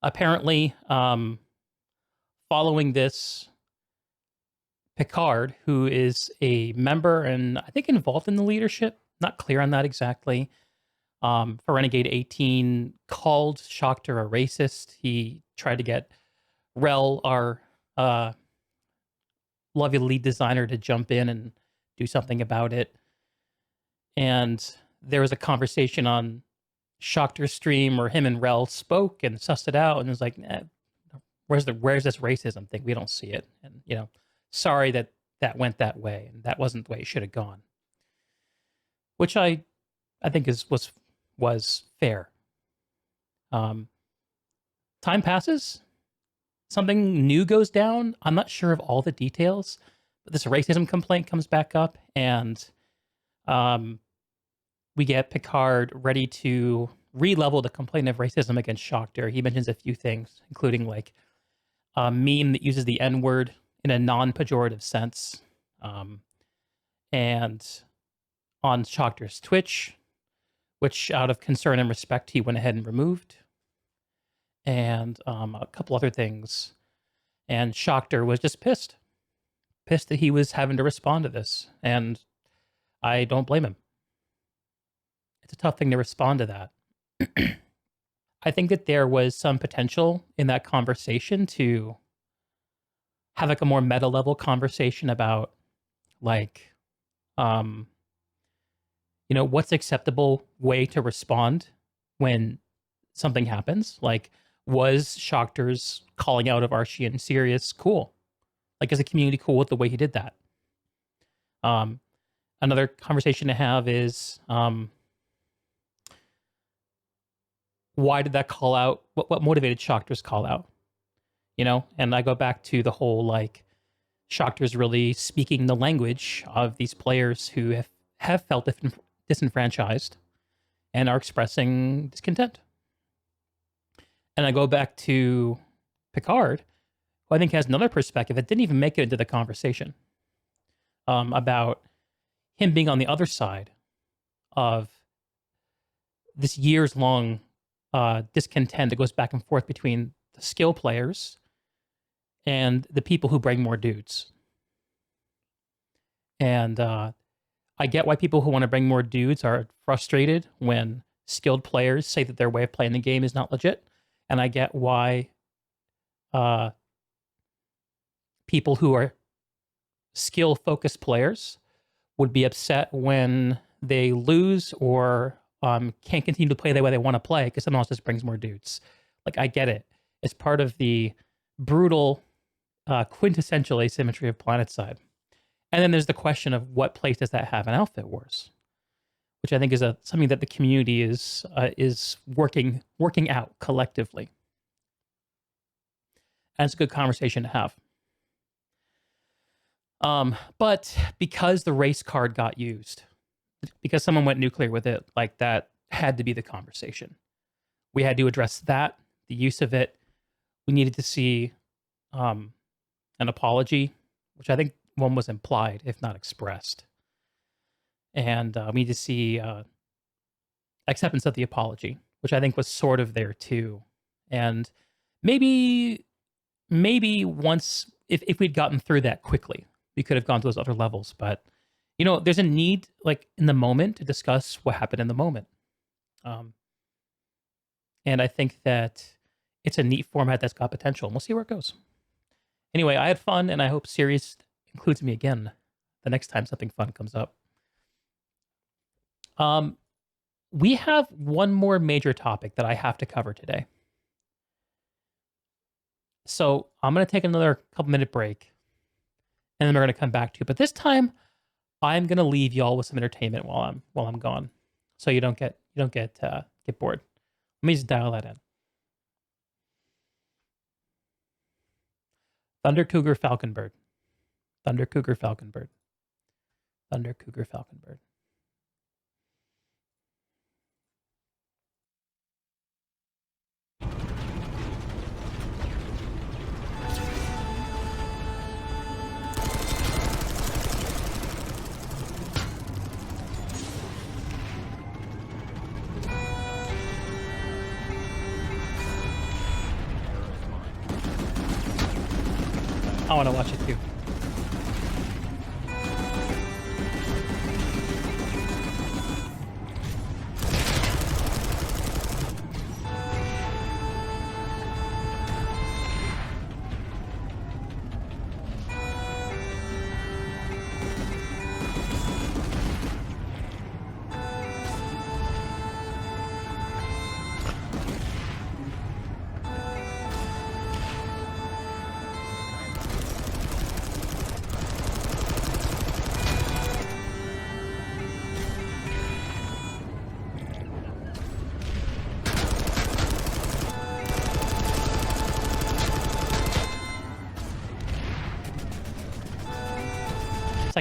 Apparently, following this, Picard, who is a member and I think involved in the leadership, not clear on that exactly, for Renegade 18, called Shoctorr a racist. He tried to get Wrel, our lovely lead designer, to jump in and do something about it. And there was a conversation on Shoctorr's stream where him and Wrel spoke and sussed it out, and it was like, where's this racism thing? We don't see it. And, you know, sorry that went that way, and that wasn't the way it should have gone. Which I think was fair. Time passes. Something new goes down. I'm not sure of all the details, but this racism complaint comes back up, and we get Picard ready to re-level the complaint of racism against Shoctorr. He mentions a few things, including like a meme that uses the N-word in a non-pejorative sense. And on Shoctorr's Twitch, which out of concern and respect, he went ahead and removed. And a couple other things. And Shoctorr was just pissed that he was having to respond to this. And I don't blame him. It's a tough thing to respond to that. I think that there was some potential in that conversation to have like a more meta level conversation about like, you know, what's acceptable way to respond when something happens. Like, was Shoctorr's calling out of Archie and Cyrious cool? Like, is the community cool with the way he did that? Another conversation to have is, why did that call out? What motivated Shoctorr's call out? You know, and I go back to the whole like Shoctorr's really speaking the language of these players who have felt disenfranchised and are expressing discontent. And I go back to Picard, who I think has another perspective that didn't even make it into the conversation, about him being on the other side of this years-long discontent that goes back and forth between the skill players and the people who bring more dudes. And I get why people who want to bring more dudes are frustrated when skilled players say that their way of playing the game is not legit. And I get why people who are skill-focused players would be upset when they lose or can't continue to play the way they want to play because someone else just brings more dudes. Like, I get it. It's part of the brutal, quintessential asymmetry of Planetside. And then there's the question of what place does that have in Outfit Wars, which I think is something that the community is working out collectively. And it's a good conversation to have. But because the race card got used, because someone went nuclear with it, like that had to be the conversation. We had to address that, the use of it. We needed to see an apology, which I think one was implied, if not expressed. And we need to see acceptance of the apology, which I think was sort of there too. And maybe once, if we'd gotten through that quickly, we could have gone to those other levels. But, you know, there's a need, like, in the moment to discuss what happened in the moment. And I think that it's a neat format that's got potential. And we'll see where it goes. Anyway, I had fun, and I hope Cyrious includes me again the next time something fun comes up. We have one more major topic that I have to cover today. So I'm going to take another couple-minute break, and then we're going to come back to it. But this time, I'm going to leave y'all with some entertainment while I'm gone, so you don't get bored. Let me just dial that in. Thunder Cougar Falconbird. Thunder Cougar Falconbird. Thunder Cougar Falconbird. I want to watch it too.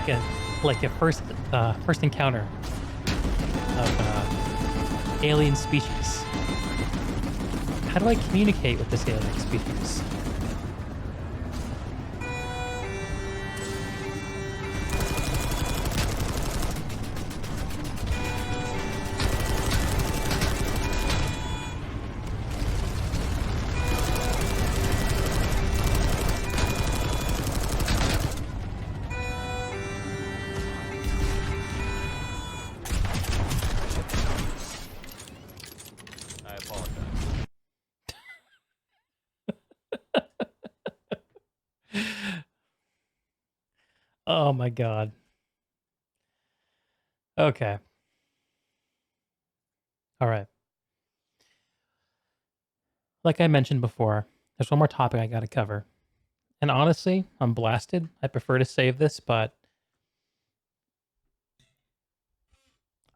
It's like a first encounter of alien species. How do I communicate with this alien species? Oh my god. Okay. All right. Like I mentioned before, there's one more topic I got to cover. And honestly, I'm blasted. I prefer to save this, but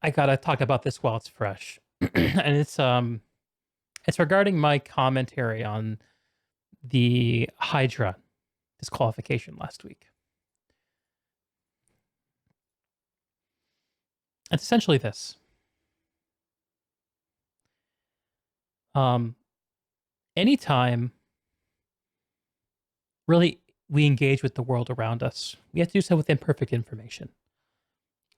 I got to talk about this while it's fresh. And it's regarding my commentary on the Hydra disqualification last week. It's essentially this. Anytime really we engage with the world around us, we have to do so with imperfect information.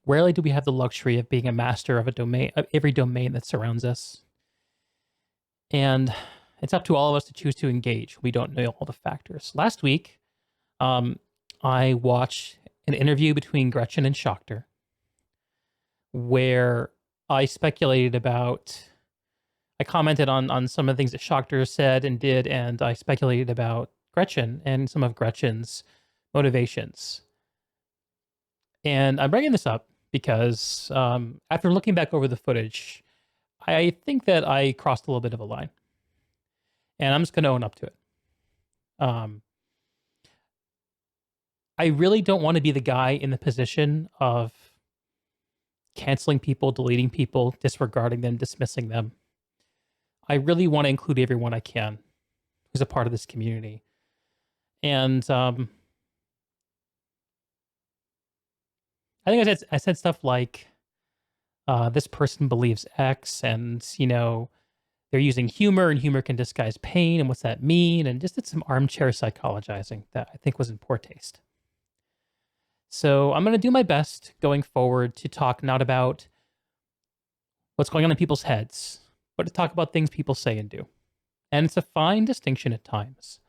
Rarely do we have the luxury of being a master of a domain, of every domain that surrounds us. And it's up to all of us to choose to engage. We don't know all the factors. Last week, I watched an interview between Gretchen and Shoctorr, where I speculated about, I commented on some of the things that Shoctorr said and did, and I speculated about Gretchen and some of Gretchen's motivations. And I'm bringing this up because after looking back over the footage, I think that I crossed a little bit of a line. And I'm just going to own up to it. I really don't want to be the guy in the position of canceling people, deleting people, disregarding them, dismissing them. I really want to include everyone I can who's a part of this community. And I think I said stuff like, this person believes X, and they're using humor, and humor can disguise pain, and what's that mean? And just did some armchair psychologizing that I think was in poor taste. So I'm going to do my best going forward to talk not about what's going on in people's heads, but to talk about things people say and do. And it's a fine distinction at times,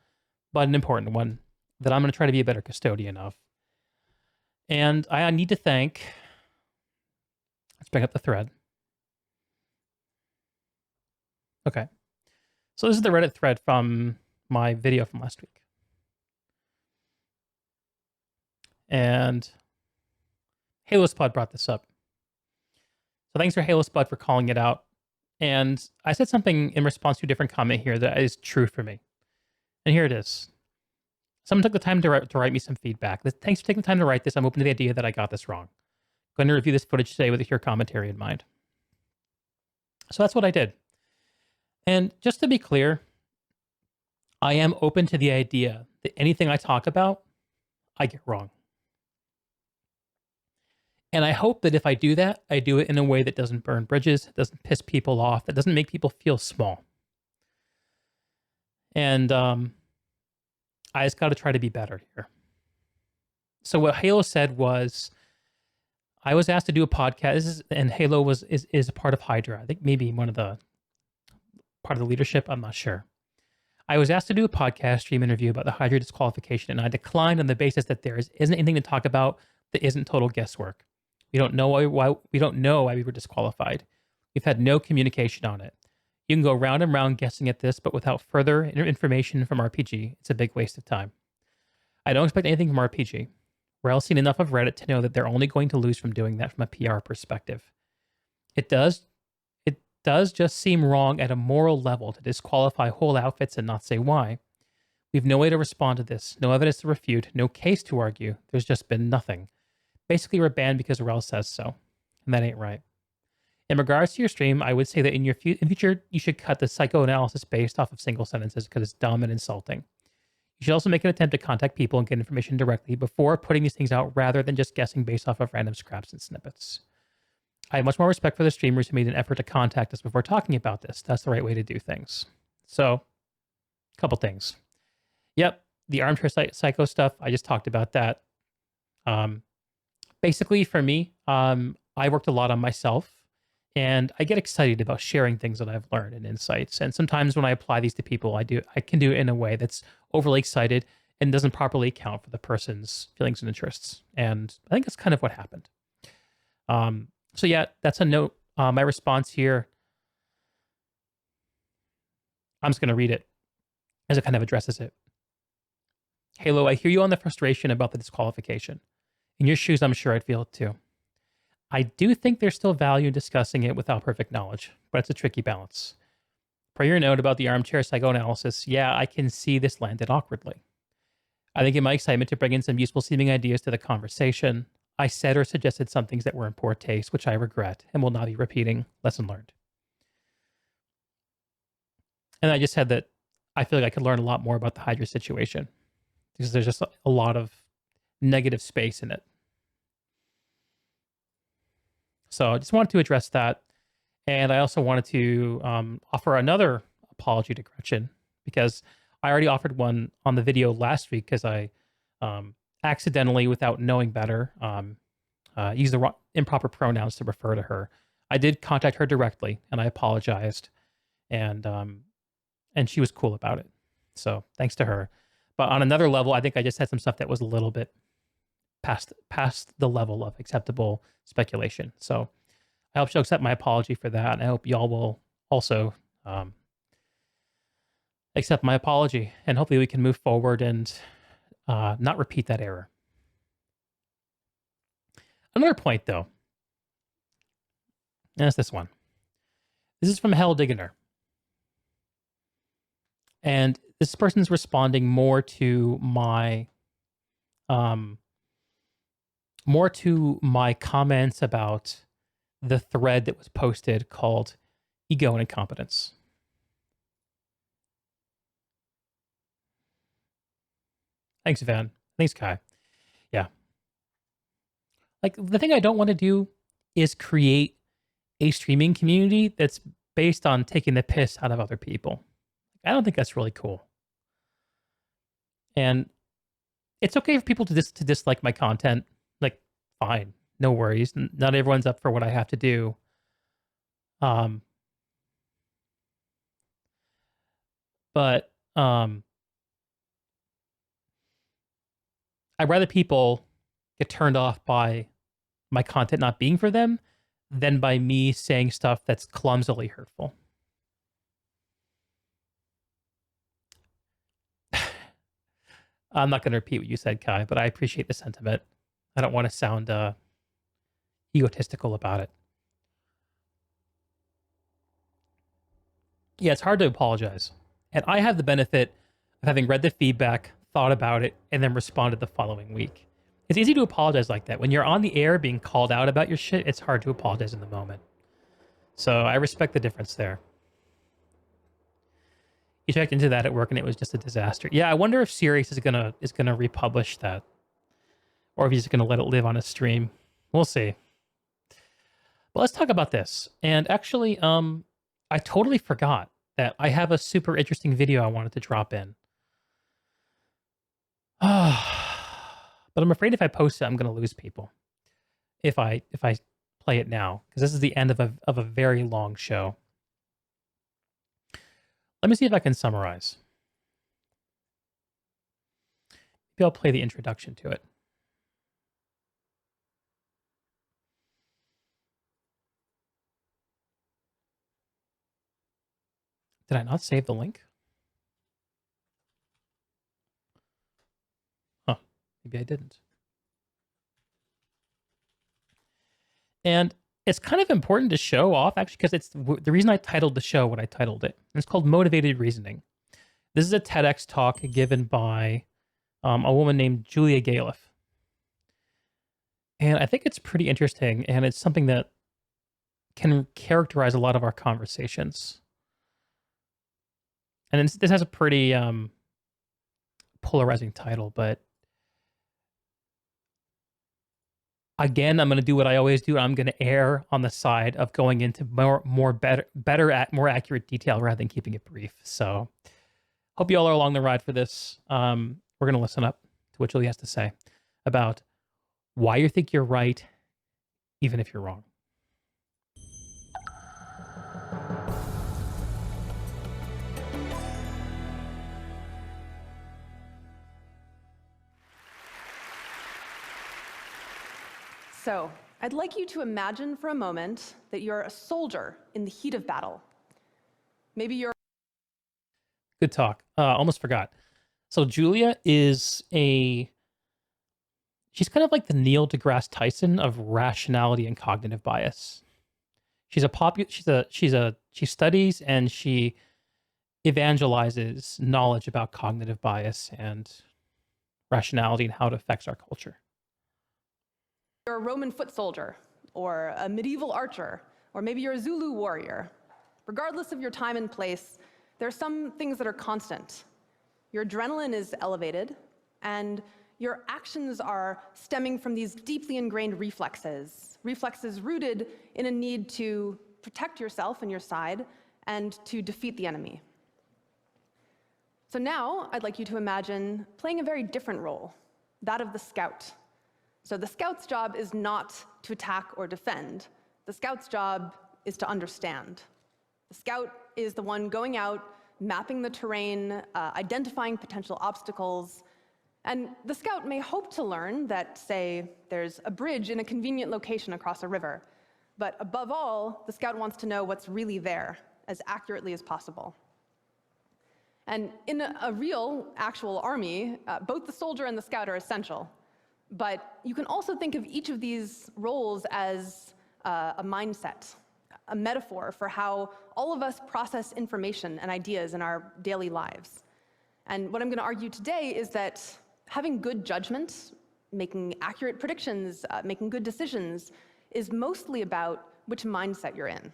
but an important one that I'm going to try to be a better custodian of. And I need to thank, let's bring up the thread. Okay. So this is the Reddit thread from my video from last week. And Halo Spud brought this up. So thanks for Halo Spud for calling it out. And I said something in response to a different comment here that is true for me. And here it is. Someone took the time to write me some feedback. Thanks for taking the time to write this. I'm open to the idea that I got this wrong. I'm going to review this footage today with your commentary in mind. So that's what I did. And just to be clear, I am open to the idea that anything I talk about, I get wrong. And I hope that if I do that, I do it in a way that doesn't burn bridges, doesn't piss people off, that doesn't make people feel small. And I just got to try to be better here. So what Halo said was, I was asked to do a podcast, and Halo is a part of Hydra. I think maybe part of the leadership. I'm not sure. I was asked to do a podcast stream interview about the Hydra disqualification, and I declined on the basis that there isn't anything to talk about that isn't total guesswork. We don't know why we were disqualified. We've had no communication on it. You can go round and round guessing at this, but without further information from RPG, it's a big waste of time. I don't expect anything from RPG. Wrel's seen enough of Reddit to know that they're only going to lose from doing that from a PR perspective. It does just seem wrong at a moral level to disqualify whole outfits and not say why. We've no way to respond to this, no evidence to refute, no case to argue. There's just been nothing. Basically, we're banned because Wrel says so, and that ain't right. In regards to your stream, I would say that in your future, you should cut the psychoanalysis based off of single sentences because it's dumb and insulting. You should also make an attempt to contact people and get information directly before putting these things out rather than just guessing based off of random scraps and snippets. I have much more respect for the streamers who made an effort to contact us before talking about this. That's the right way to do things. So, a couple things. Yep, the armchair psycho stuff, I just talked about that. Basically, for me, I worked a lot on myself, and I get excited about sharing things that I've learned and insights. And sometimes when I apply these to people, I can do it in a way that's overly excited and doesn't properly account for the person's feelings and interests. And I think that's kind of what happened. So yeah, that's a note. My response here, I'm just going to read it as it kind of addresses it. Halo, I hear you on the frustration about the disqualification. In your shoes, I'm sure I'd feel it too. I do think there's still value in discussing it without perfect knowledge, but it's a tricky balance. Per your note about the armchair psychoanalysis, yeah, I can see this landed awkwardly. I think in my excitement to bring in some useful seeming ideas to the conversation, I said or suggested some things that were in poor taste, which I regret and will not be repeating. Lesson learned. And I just said that I feel like I could learn a lot more about the Hydra situation because there's just a lot of negative space in it. So I just wanted to address that. And I also wanted to offer another apology to Gretchen because I already offered one on the video last week because I accidentally, without knowing better, used the improper pronouns to refer to her. I did contact her directly, and I apologized, and she was cool about it. So thanks to her. But on another level, I think I just had some stuff that was a little bit past the level of acceptable speculation. So I hope she'll accept my apology for that, and I hope y'all will also accept my apology, and hopefully we can move forward and not repeat that error. Another point, though, and it's this one. This is from Hell Diggener. And this person's responding more to my comments about the thread that was posted called Ego and Incompetence. Thanks, Van. Thanks, Kai. Yeah. Like, the thing I don't want to do is create a streaming community that's based on taking the piss out of other people. I don't think that's really cool. And it's okay for people to dislike my content. Like, fine, no worries. Not everyone's up for what I have to do. But I'd rather people get turned off by my content not being for them than by me saying stuff that's clumsily hurtful. I'm not going to repeat what you said, Kai, but I appreciate the sentiment. I don't want to sound egotistical about it. Yeah, it's hard to apologize. And I have the benefit of having read the feedback, thought about it, and then responded the following week. It's easy to apologize like that. When you're on the air being called out about your shit, it's hard to apologize in the moment. So I respect the difference there. You checked into that at work and it was just a disaster. Yeah, I wonder if Cyrious is gonna republish that, or if he's gonna let it live on a stream. We'll see. But let's talk about this. And actually, I totally forgot that I have a super interesting video I wanted to drop in. But I'm afraid if I post it, I'm gonna lose people. If I play it now, because this is the end of a very long show. Let me see if I can summarize. Maybe I'll play the introduction to it. Did I not save the link? Huh, maybe I didn't. And it's kind of important to show off, actually, because it's the reason I titled the show what I titled it. It's called Motivated Reasoning. This is a TEDx talk given by a woman named Julia Galef. And I think it's pretty interesting, and it's something that can characterize a lot of our conversations. And this has a pretty polarizing title, but again, I'm going to do what I always do. I'm going to err on the side of going into more accurate detail rather than keeping it brief. So, hope you all are along the ride for this. We're going to listen up to what Julie has to say about why you think you're right, even if you're wrong. So, I'd like you to imagine for a moment that you're a soldier in the heat of battle. Maybe you're... Good talk. Almost forgot. So Julia is she's kind of like the Neil deGrasse Tyson of rationality and cognitive bias. She studies and she evangelizes knowledge about cognitive bias and rationality and how it affects our culture. You're a Roman foot soldier, or a medieval archer, or maybe you're a Zulu warrior. Regardless of your time and place, there are some things that are constant. Your adrenaline is elevated, and your actions are stemming from these deeply ingrained reflexes rooted in a need to protect yourself and your side, and to defeat the enemy. So now, I'd like you to imagine playing a very different role, that of the scout. So the scout's job is not to attack or defend. The scout's job is to understand. The scout is the one going out, mapping the terrain, identifying potential obstacles, and the scout may hope to learn that, say, there's a bridge in a convenient location across a river. But above all, the scout wants to know what's really there, as accurately as possible. And in a real, actual army, both the soldier and the scout are essential. But you can also think of each of these roles as a mindset, a metaphor for how all of us process information and ideas in our daily lives. And what I'm going to argue today is that having good judgment, making accurate predictions, making good decisions, is mostly about which mindset you're in.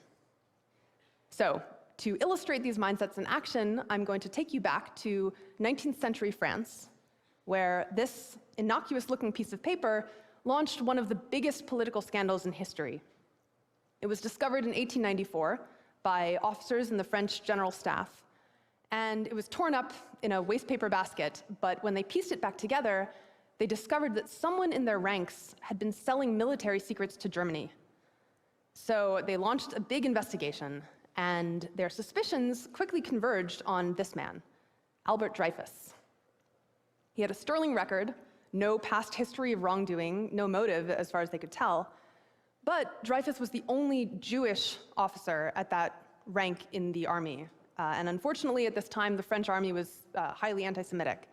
So, to illustrate these mindsets in action, I'm going to take you back to 19th century France, where this innocuous-looking piece of paper launched one of the biggest political scandals in history. It was discovered in 1894 by officers in the French General Staff, and it was torn up in a wastepaper basket, but when they pieced it back together, they discovered that someone in their ranks had been selling military secrets to Germany. So they launched a big investigation, and their suspicions quickly converged on this man, Albert Dreyfus. He had a sterling record, no past history of wrongdoing, no motive as far as they could tell, but Dreyfus was the only Jewish officer at that rank in the army. And unfortunately, at this time, the French army was highly anti-Semitic.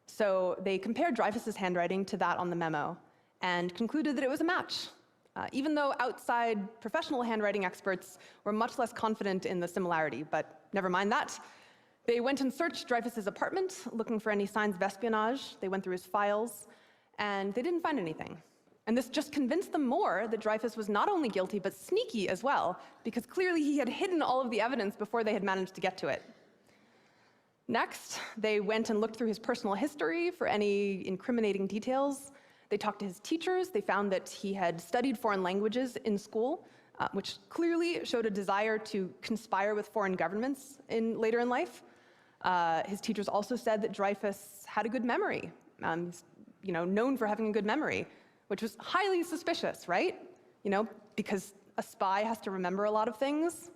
So they compared Dreyfus's handwriting to that on the memo and concluded that it was a match, even though outside professional handwriting experts were much less confident in the similarity. But never mind that. They went and searched Dreyfus's apartment, looking for any signs of espionage. They went through his files, and they didn't find anything. And this just convinced them more that Dreyfus was not only guilty, but sneaky as well, because clearly he had hidden all of the evidence before they had managed to get to it. Next, they went and looked through his personal history for any incriminating details. They talked to his teachers. They found that he had studied foreign languages in school, which clearly showed a desire to conspire with foreign governments later in life. His teachers also said that Dreyfus had a good memory, he's, known for having a good memory, which was highly suspicious, right? Because a spy has to remember a lot of things.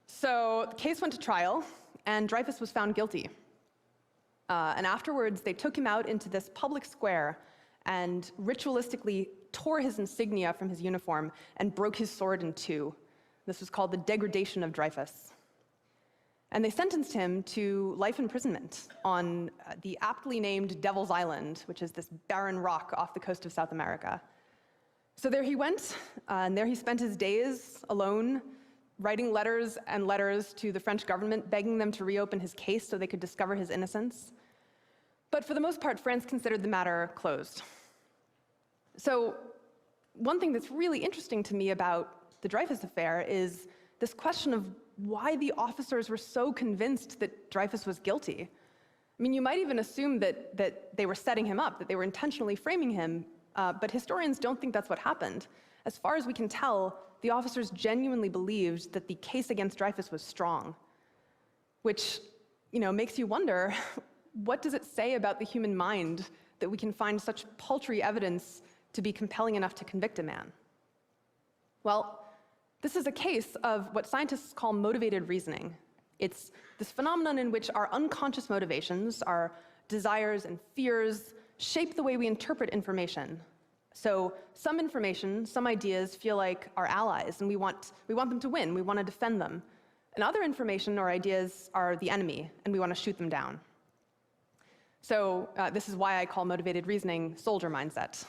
So the case went to trial, and Dreyfus was found guilty. And afterwards, they took him out into this public square and ritualistically tore his insignia from his uniform and broke his sword in two. This was called the degradation of Dreyfus. And they sentenced him to life imprisonment on the aptly named Devil's Island, which is this barren rock off the coast of South America. So there he went, and there he spent his days alone, writing letters and letters to the French government, begging them to reopen his case so they could discover his innocence. But for the most part, France considered the matter closed. So one thing that's really interesting to me about the Dreyfus affair is this question of why the officers were so convinced that Dreyfus was guilty. I mean, you might even assume that they were setting him up, that they were intentionally framing him, but historians don't think that's what happened. As far as we can tell, the officers genuinely believed that the case against Dreyfus was strong, which, makes you wonder, what does it say about the human mind that we can find such paltry evidence to be compelling enough to convict a man? Well, this is a case of what scientists call motivated reasoning. It's this phenomenon in which our unconscious motivations, our desires and fears, shape the way we interpret information. So some information, some ideas feel like our allies, and we want them to win, we want to defend them. And other information or ideas are the enemy, and we want to shoot them down. So this is why I call motivated reasoning soldier mindset.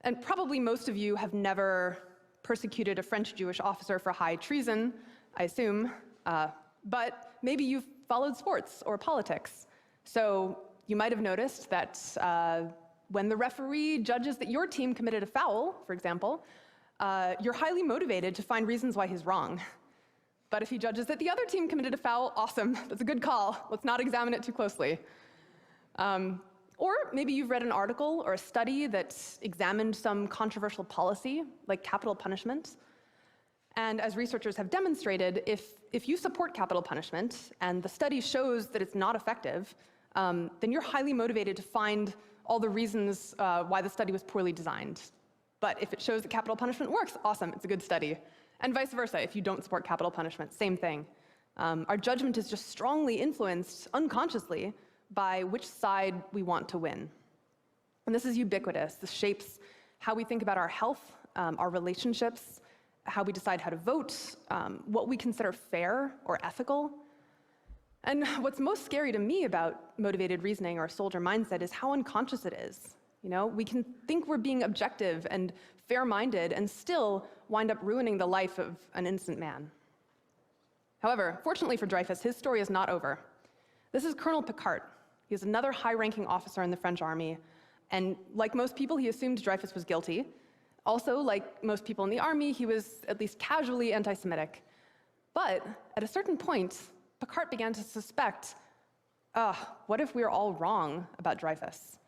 And probably most of you have never persecuted a French Jewish officer for high treason, I assume, but maybe you've followed sports or politics. So you might have noticed that when the referee judges that your team committed a foul, for example, you're highly motivated to find reasons why he's wrong. But if he judges that the other team committed a foul, awesome, that's a good call. Let's not examine it too closely. Or maybe you've read an article or a study that examined some controversial policy, like capital punishment. And as researchers have demonstrated, if you support capital punishment and the study shows that it's not effective, then you're highly motivated to find all the reasons why the study was poorly designed. But if it shows that capital punishment works, awesome, it's a good study. And vice versa, if you don't support capital punishment, same thing. Our judgment is just strongly influenced, unconsciously, by which side we want to win. And this is ubiquitous. This shapes how we think about our health, our relationships, how we decide how to vote, what we consider fair or ethical. And what's most scary to me about motivated reasoning or soldier mindset is how unconscious it is. We can think we're being objective and fair-minded and still wind up ruining the life of an innocent man. However, fortunately for Dreyfus, his story is not over. This is Colonel Picard. He's another high-ranking officer in the French army, and like most people, he assumed Dreyfus was guilty. Also, like most people in the army, he was at least casually anti-Semitic. But at a certain point, Picard began to suspect, what if we're all wrong about Dreyfus?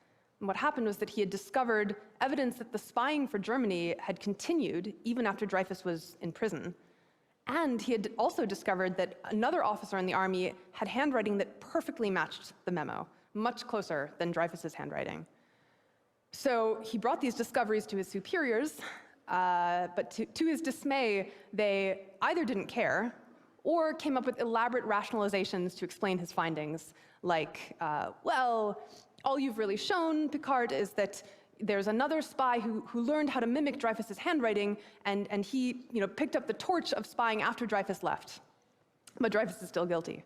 And what happened was that he had discovered evidence that the spying for Germany had continued even after Dreyfus was in prison. And he had also discovered that another officer in the army had handwriting that perfectly matched the memo, much closer than Dreyfus's handwriting. So he brought these discoveries to his superiors, but to his dismay, they either didn't care or came up with elaborate rationalizations to explain his findings, like, well, all you've really shown, Picard, is that there's another spy who learned how to mimic Dreyfus's handwriting, and he picked up the torch of spying after Dreyfus left. But Dreyfus is still guilty.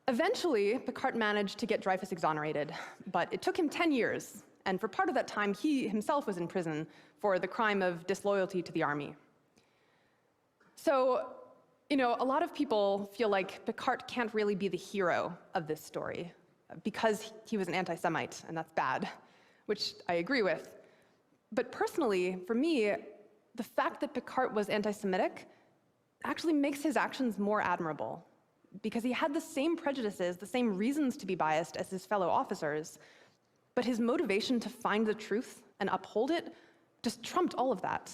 Eventually, Picard managed to get Dreyfus exonerated, but it took him 10 years, and for part of that time, he himself was in prison for the crime of disloyalty to the army. So, a lot of people feel like Picard can't really be the hero of this story because he was an anti-Semite, and that's bad, which I agree with. But personally, for me, the fact that Picard was anti-Semitic actually makes his actions more admirable, because he had the same prejudices, the same reasons to be biased as his fellow officers, but his motivation to find the truth and uphold it just trumped all of that.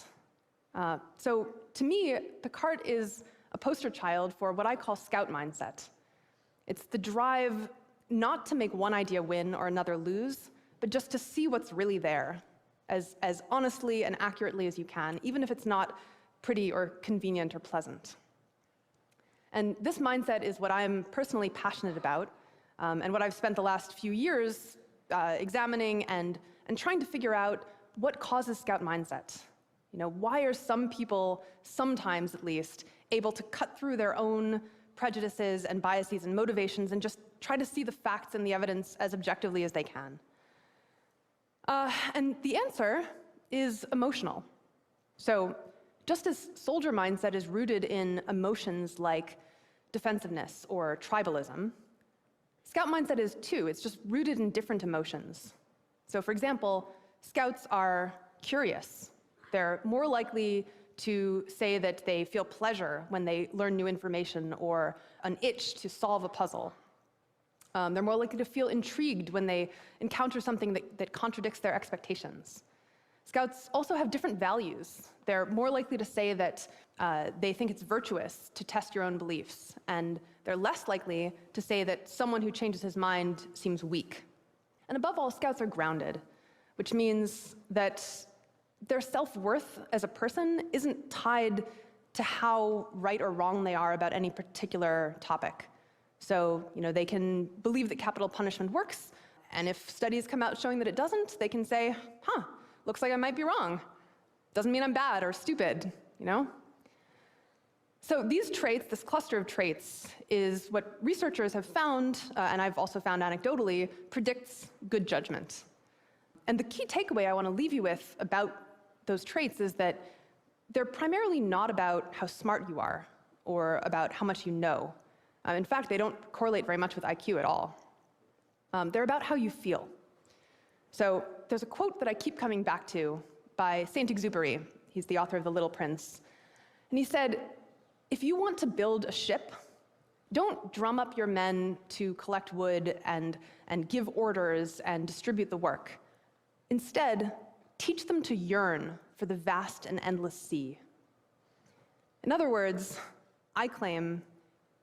So to me, Picard is a poster child for what I call scout mindset. It's the drive not to make one idea win or another lose, but just to see what's really there as honestly and accurately as you can, even if it's not pretty or convenient or pleasant. And this mindset is what I'm personally passionate about, and what I've spent the last few years examining and trying to figure out what causes scout mindset. Why are some people, sometimes at least, able to cut through their own prejudices and biases and motivations and just try to see the facts and the evidence as objectively as they can? And the answer is emotional. So just as soldier mindset is rooted in emotions like defensiveness or tribalism, scout mindset is too. It's just rooted in different emotions. So for example, scouts are curious. They're more likely to say that they feel pleasure when they learn new information or an itch to solve a puzzle. They're more likely to feel intrigued when they encounter something that contradicts their expectations. Scouts also have different values. They're more likely to say that they think it's virtuous to test your own beliefs, and they're less likely to say that someone who changes his mind seems weak. And above all, scouts are grounded, which means that their self-worth as a person isn't tied to how right or wrong they are about any particular topic. So, they can believe that capital punishment works, and if studies come out showing that it doesn't, they can say, looks like I might be wrong. Doesn't mean I'm bad or stupid, So these traits, this cluster of traits, is what researchers have found, and I've also found anecdotally, predicts good judgment. And the key takeaway I want to leave you with about those traits is that they're primarily not about how smart you are or about how much you know. In fact, they don't correlate very much with IQ at all. They're about how you feel. So there's a quote that I keep coming back to by Saint-Exupéry. He's the author of The Little Prince. And he said, if you want to build a ship, don't drum up your men to collect wood and give orders and distribute the work. Instead, teach them to yearn for the vast and endless sea. In other words, I claim,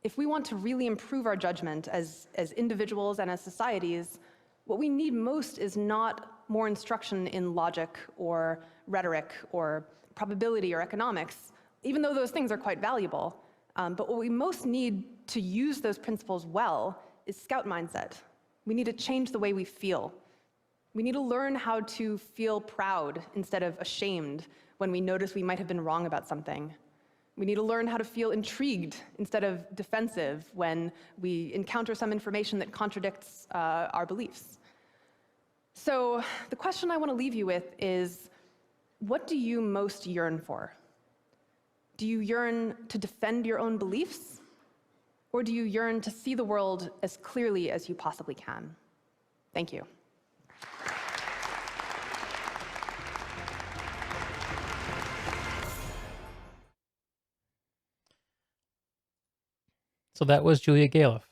if we want to really improve our judgment as individuals and as societies, what we need most is not more instruction in logic or rhetoric or probability or economics, even though those things are quite valuable. But what we most need to use those principles well is scout mindset. We need to change the way we feel. We need to learn how to feel proud instead of ashamed when we notice we might have been wrong about something. We need to learn how to feel intrigued instead of defensive when we encounter some information that contradicts our beliefs. So the question I want to leave you with is, what do you most yearn for? Do you yearn to defend your own beliefs? Or do you yearn to see the world as clearly as you possibly can? Thank you. So that was Julia Galoff.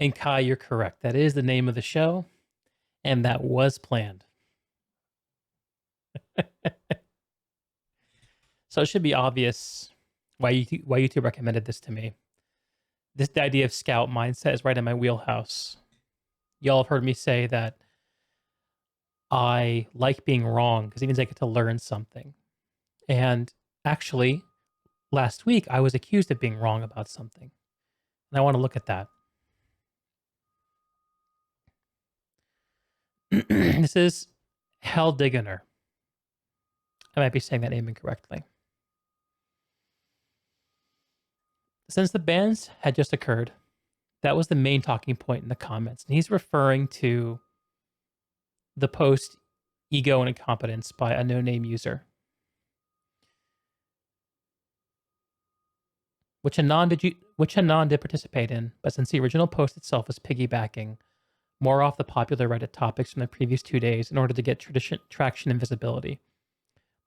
And Kai, you're correct. That is the name of the show. And that was planned. So it should be obvious why YouTube recommended this to me. The idea of scout mindset is right in my wheelhouse. Y'all have heard me say that I like being wrong because it means I get to learn something. And actually, last week I was accused of being wrong about something. And I want to look at that. This is Heldigener. I might be saying that name incorrectly. Since the bans had just occurred, that was the main talking point in the comments. And he's referring to the post Ego and Incompetence by a no-name user, which Anon did participate in, but since the original post itself was piggybacking more off the popular Reddit topics from the previous 2 days in order to get traction and visibility.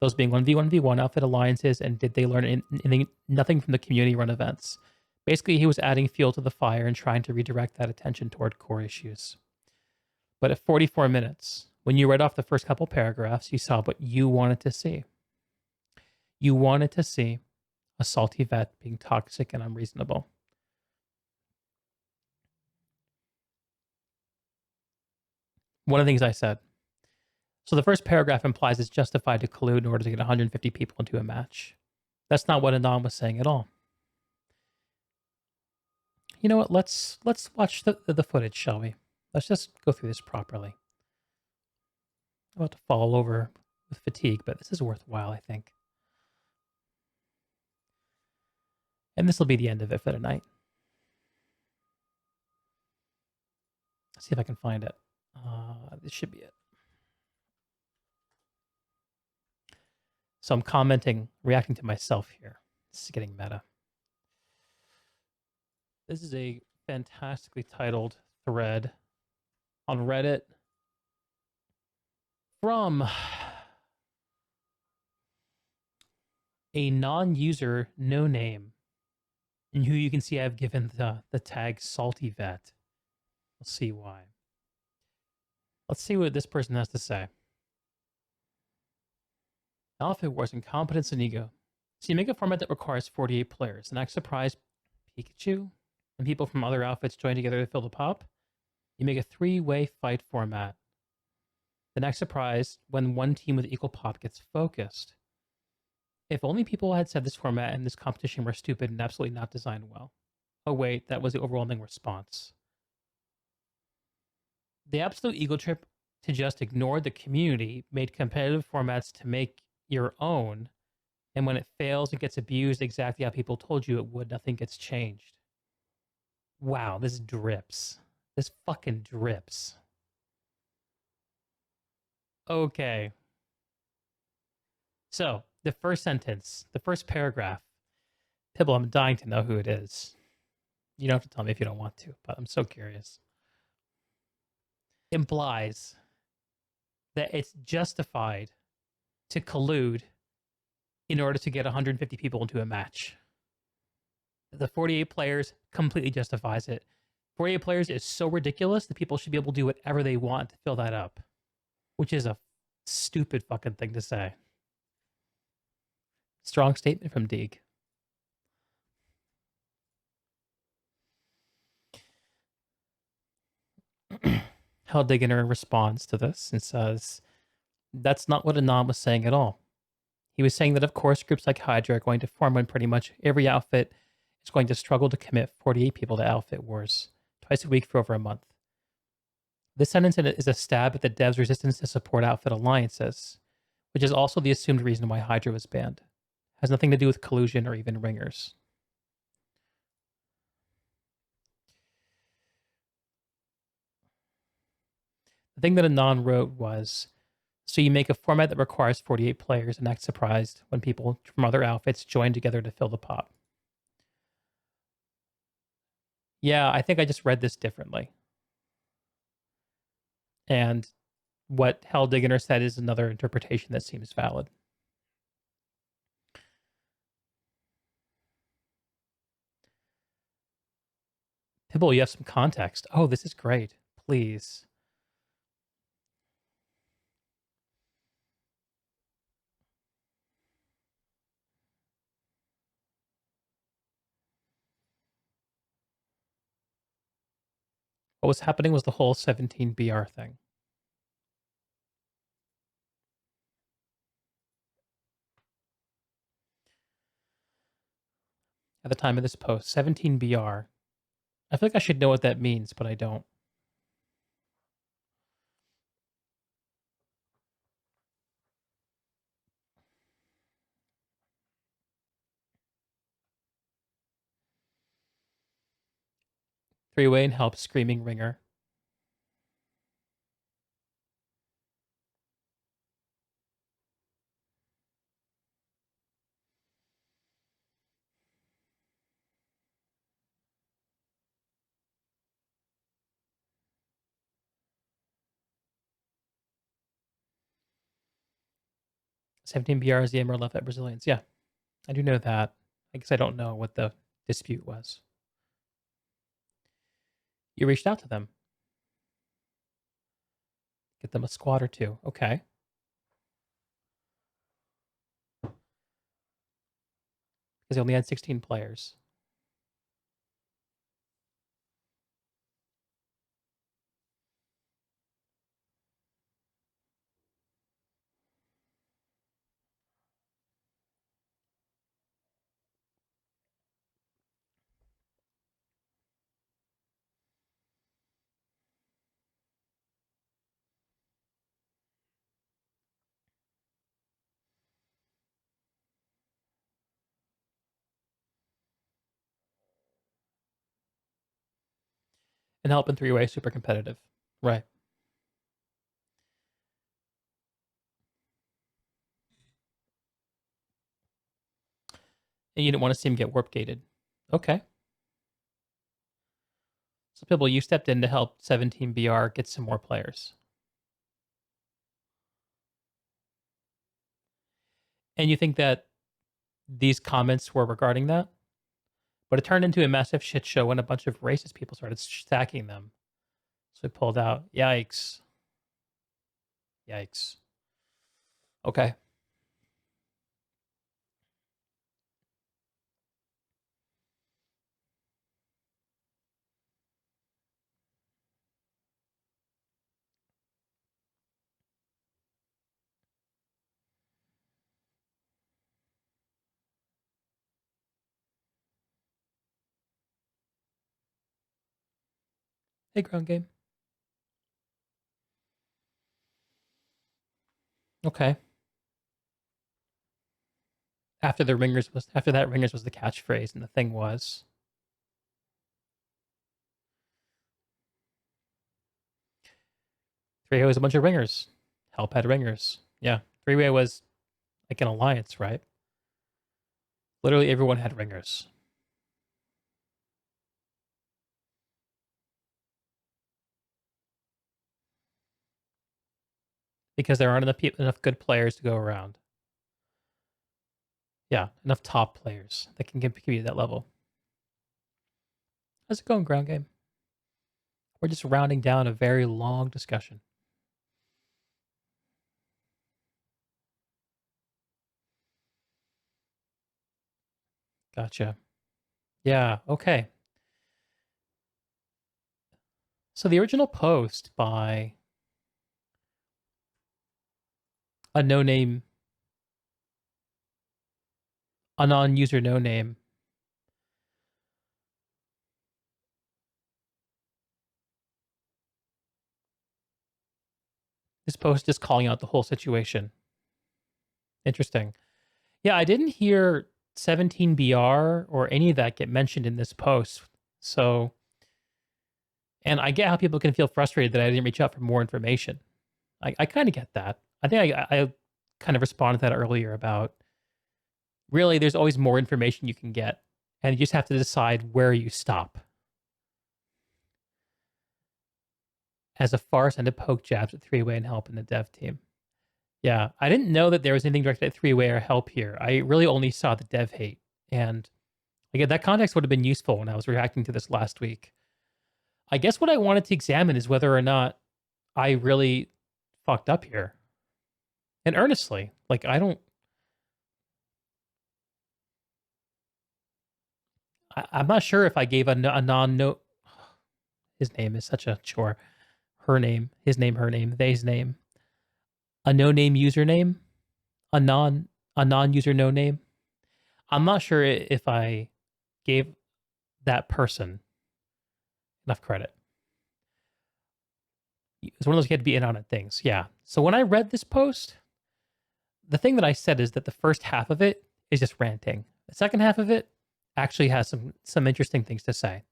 Those being 1v1v1 outfit alliances, and did they learn nothing from the community-run events. Basically, he was adding fuel to the fire and trying to redirect that attention toward core issues. But at 44 minutes, when you read off the first couple paragraphs, you saw what you wanted to see. You wanted to see a salty vet being toxic and unreasonable. One of the things I said. So the first paragraph implies it's justified to collude in order to get 150 people into a match. That's not what Anon was saying at all. You know what? Let's watch the footage, shall we? Let's just go through this properly. I'm about to fall over with fatigue, but this is worthwhile, I think. And this will be the end of it for tonight. Let's see if I can find it. This should be it. So I'm commenting, reacting to myself here. This is getting meta. This is a fantastically titled thread on Reddit from a non-user, no name, and who you can see I've given the tag Salty Vet. We'll see why. Let's see what this person has to say. Outfit Wars, Incompetence and Ego. So you make a format that requires 48 players. And act surprised Pikachu and people from other outfits join together to fill the pop. You make a 3-way fight format. Then act surprised when one team with equal pop gets focused. If only people had said this format and this competition were stupid and absolutely not designed well. Oh wait, that was the overwhelming response. The absolute ego trip to just ignore the community made competitive formats to make your own, and when it fails, it gets abused exactly how people told you it would. Nothing gets changed. Wow, this drips. This fucking drips. Okay. So, the first sentence, the first paragraph. Pibble, I'm dying to know who it is. You don't have to tell me if you don't want to, but I'm so curious. Implies that it's justified to collude in order to get 150 people into a match. The 48 players completely justifies it. 48 players is so ridiculous that people should be able to do whatever they want to fill that up, which is a stupid fucking thing to say. Strong statement from Deeg. Heldigener responds to this and says, that's not what Anon was saying at all. He was saying that, of course, groups like Hydra are going to form when pretty much every outfit is going to struggle to commit 48 people to outfit wars twice a week for over a month. This sentence is a stab at the devs' resistance to support outfit alliances, which is also the assumed reason why Hydra was banned. It has nothing to do with collusion or even ringers. The thing that Anon wrote was, so you make a format that requires 48 players and act surprised when people from other outfits join together to fill the pop. Yeah, I think I just read this differently. And what Heldigener said is another interpretation that seems valid. Pibble, you have some context. Oh, this is great. Please. What was happening was the whole 17BR thing. At the time of this post, 17BR. I feel like I should know what that means, but I don't. Three-way and help screaming ringer. $17BR is the Emerald left at Brazilians. Yeah, I do know that. I guess I don't know what the dispute was. You reached out to them. Get them a squad or two. Okay. Because they only had 16 players. And help in three-way super competitive. Right. And you didn't want to see him get warp gated. Okay. So people, you stepped in to help 17BR get some more players. And you think that these comments were regarding that? But it turned into a massive shit show when a bunch of racist people started stacking them. So we pulled out. Yikes. Yikes. Okay. Hey, ground game. Okay. After that, ringers was the catchphrase, and the thing was. Three-way was a bunch of ringers. Help had ringers. Yeah. Three-way was like an alliance, right? Literally everyone had ringers. Because there aren't enough good players to go around. Yeah, enough top players that can compete at that level. How's it going, ground game? We're just rounding down a very long discussion. Gotcha. Yeah, okay. So the original post by a no-name, a non-user no-name, this post is calling out the whole situation. Interesting. Yeah, I didn't hear 17BR or any of that get mentioned in this post. So, and I get how people can feel frustrated that I didn't reach out for more information. I kind of get that. I think I kind of responded to that earlier about really there's always more information you can get, and you just have to decide where you stop. As a farce and to poke jabs at three-way and help in the dev team. Yeah, I didn't know that there was anything directed at three-way or help here. I really only saw the dev hate. And again, that context would have been useful when I was reacting to this last week. I guess what I wanted to examine is whether or not I really fucked up here. And earnestly, like I'm not sure if I gave a non-no. his name is such a chore. Her name, his name, her name, they's name. A no-name username, a non-user no name. I'm not sure if I gave that person enough credit. It's one of those you had to be in on it things. Yeah. So when I read this post, the thing that I said is that the first half of it is just ranting. The second half of it actually has some interesting things to say.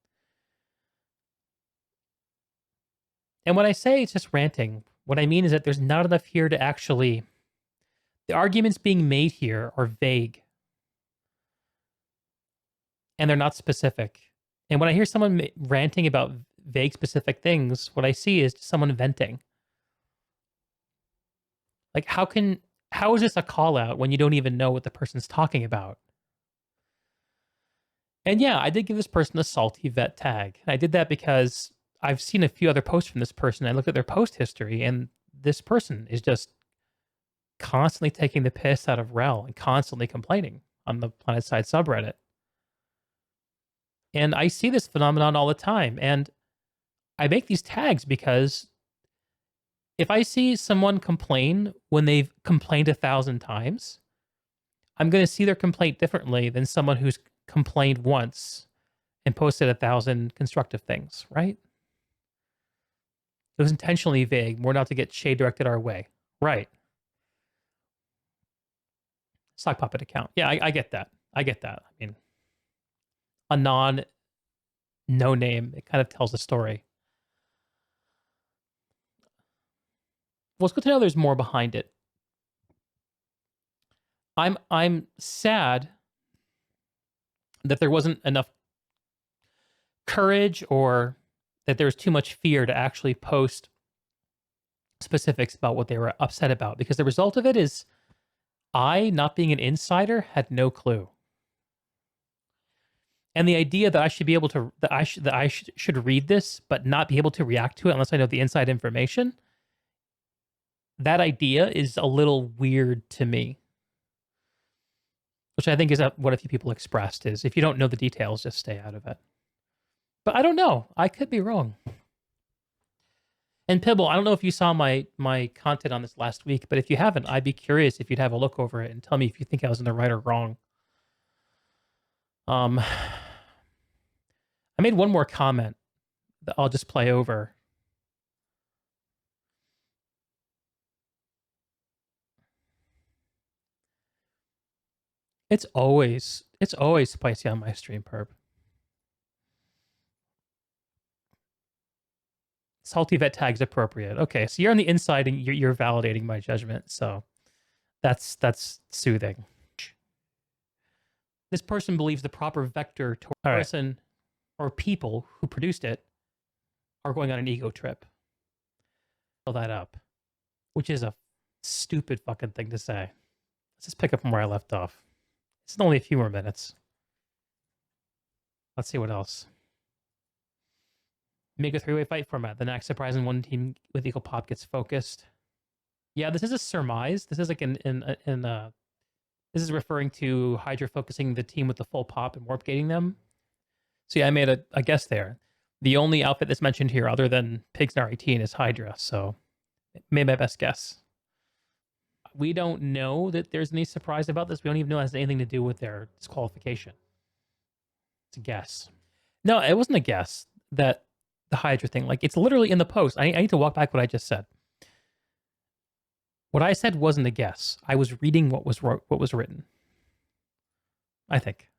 And when I say it's just ranting, what I mean is that there's not enough here to actually... The arguments being made here are vague. And they're not specific. And when I hear someone ranting about vague specific things, what I see is someone venting. Like, how is this a call out when you don't even know what the person's talking about? And yeah, I did give this person a salty vet tag. And I did that because I've seen a few other posts from this person. I looked at their post history, and this person is just constantly taking the piss out of Wrel and constantly complaining on the Planetside subreddit. And I see this phenomenon all the time. And I make these tags because if I see someone complain when they've complained 1,000 times, I'm going to see their complaint differently than someone who's complained once and posted 1,000 constructive things, right? It was intentionally vague, more not to get shade directed our way. Right. Sock puppet account. Yeah, I get that. I get that. I mean, a no name, it kind of tells a story. Well, it's good to know there's more behind it. I'm sad that there wasn't enough courage or that there was too much fear to actually post specifics about what they were upset about, because the result of it is I, not being an insider, had no clue. And the idea that I should be able to, that I should read this but not be able to react to it unless I know the inside information, that idea is a little weird to me. Which I think is what a few people expressed is, if you don't know the details, just stay out of it. But I don't know. I could be wrong. And Pibble, I don't know if you saw my content on this last week, but if you haven't, I'd be curious if you'd have a look over it and tell me if you think I was in the right or wrong. I made one more comment that I'll just play over. It's always spicy on my stream, Perp. Salty vet tag's appropriate. Okay, so you're on the inside and you're validating my judgment, so that's soothing. This person believes the proper vector toward the person or people who produced it are going on an ego trip. Fill that up, which is a stupid fucking thing to say. Let's just pick up from where I left off. It's only a few more minutes. Let's see what else. Make a three-way fight format. The next surprising one team with equal pop gets focused. Yeah, this is a surmise. This is like this is referring to Hydra focusing the team with the full pop and warp gating them. So yeah, I made a guess there. The only outfit that's mentioned here other than Pigsnar 18 is Hydra, so made my best guess. We don't know that there's any surprise about this. We don't even know it has anything to do with their disqualification. It's a guess. No, it wasn't a guess that the Hydra thing, like it's literally in the post. I need to walk back what I just said. What I said wasn't a guess. I was reading what was written. I think.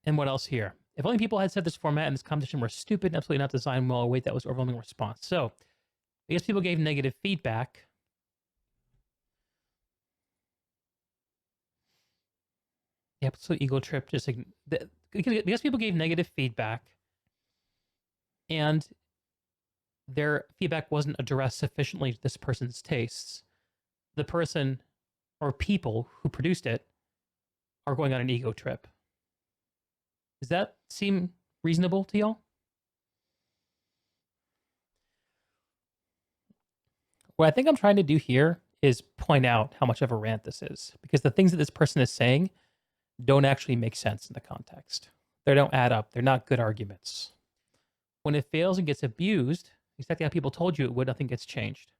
And what else here? If only people had said this format and this competition were stupid and absolutely not designed well, wait, that was overwhelming response. So I guess people gave negative feedback. The episode ego trip just because people gave negative feedback and their feedback wasn't addressed sufficiently to this person's tastes, the person or people who produced it are going on an ego trip. Does that seem reasonable to y'all? What I think I'm trying to do here is point out how much of a rant this is, because the things that this person is saying don't actually make sense in the context. They don't add up. They're not good arguments. When it fails and gets abused, exactly how people told you it would, nothing gets changed.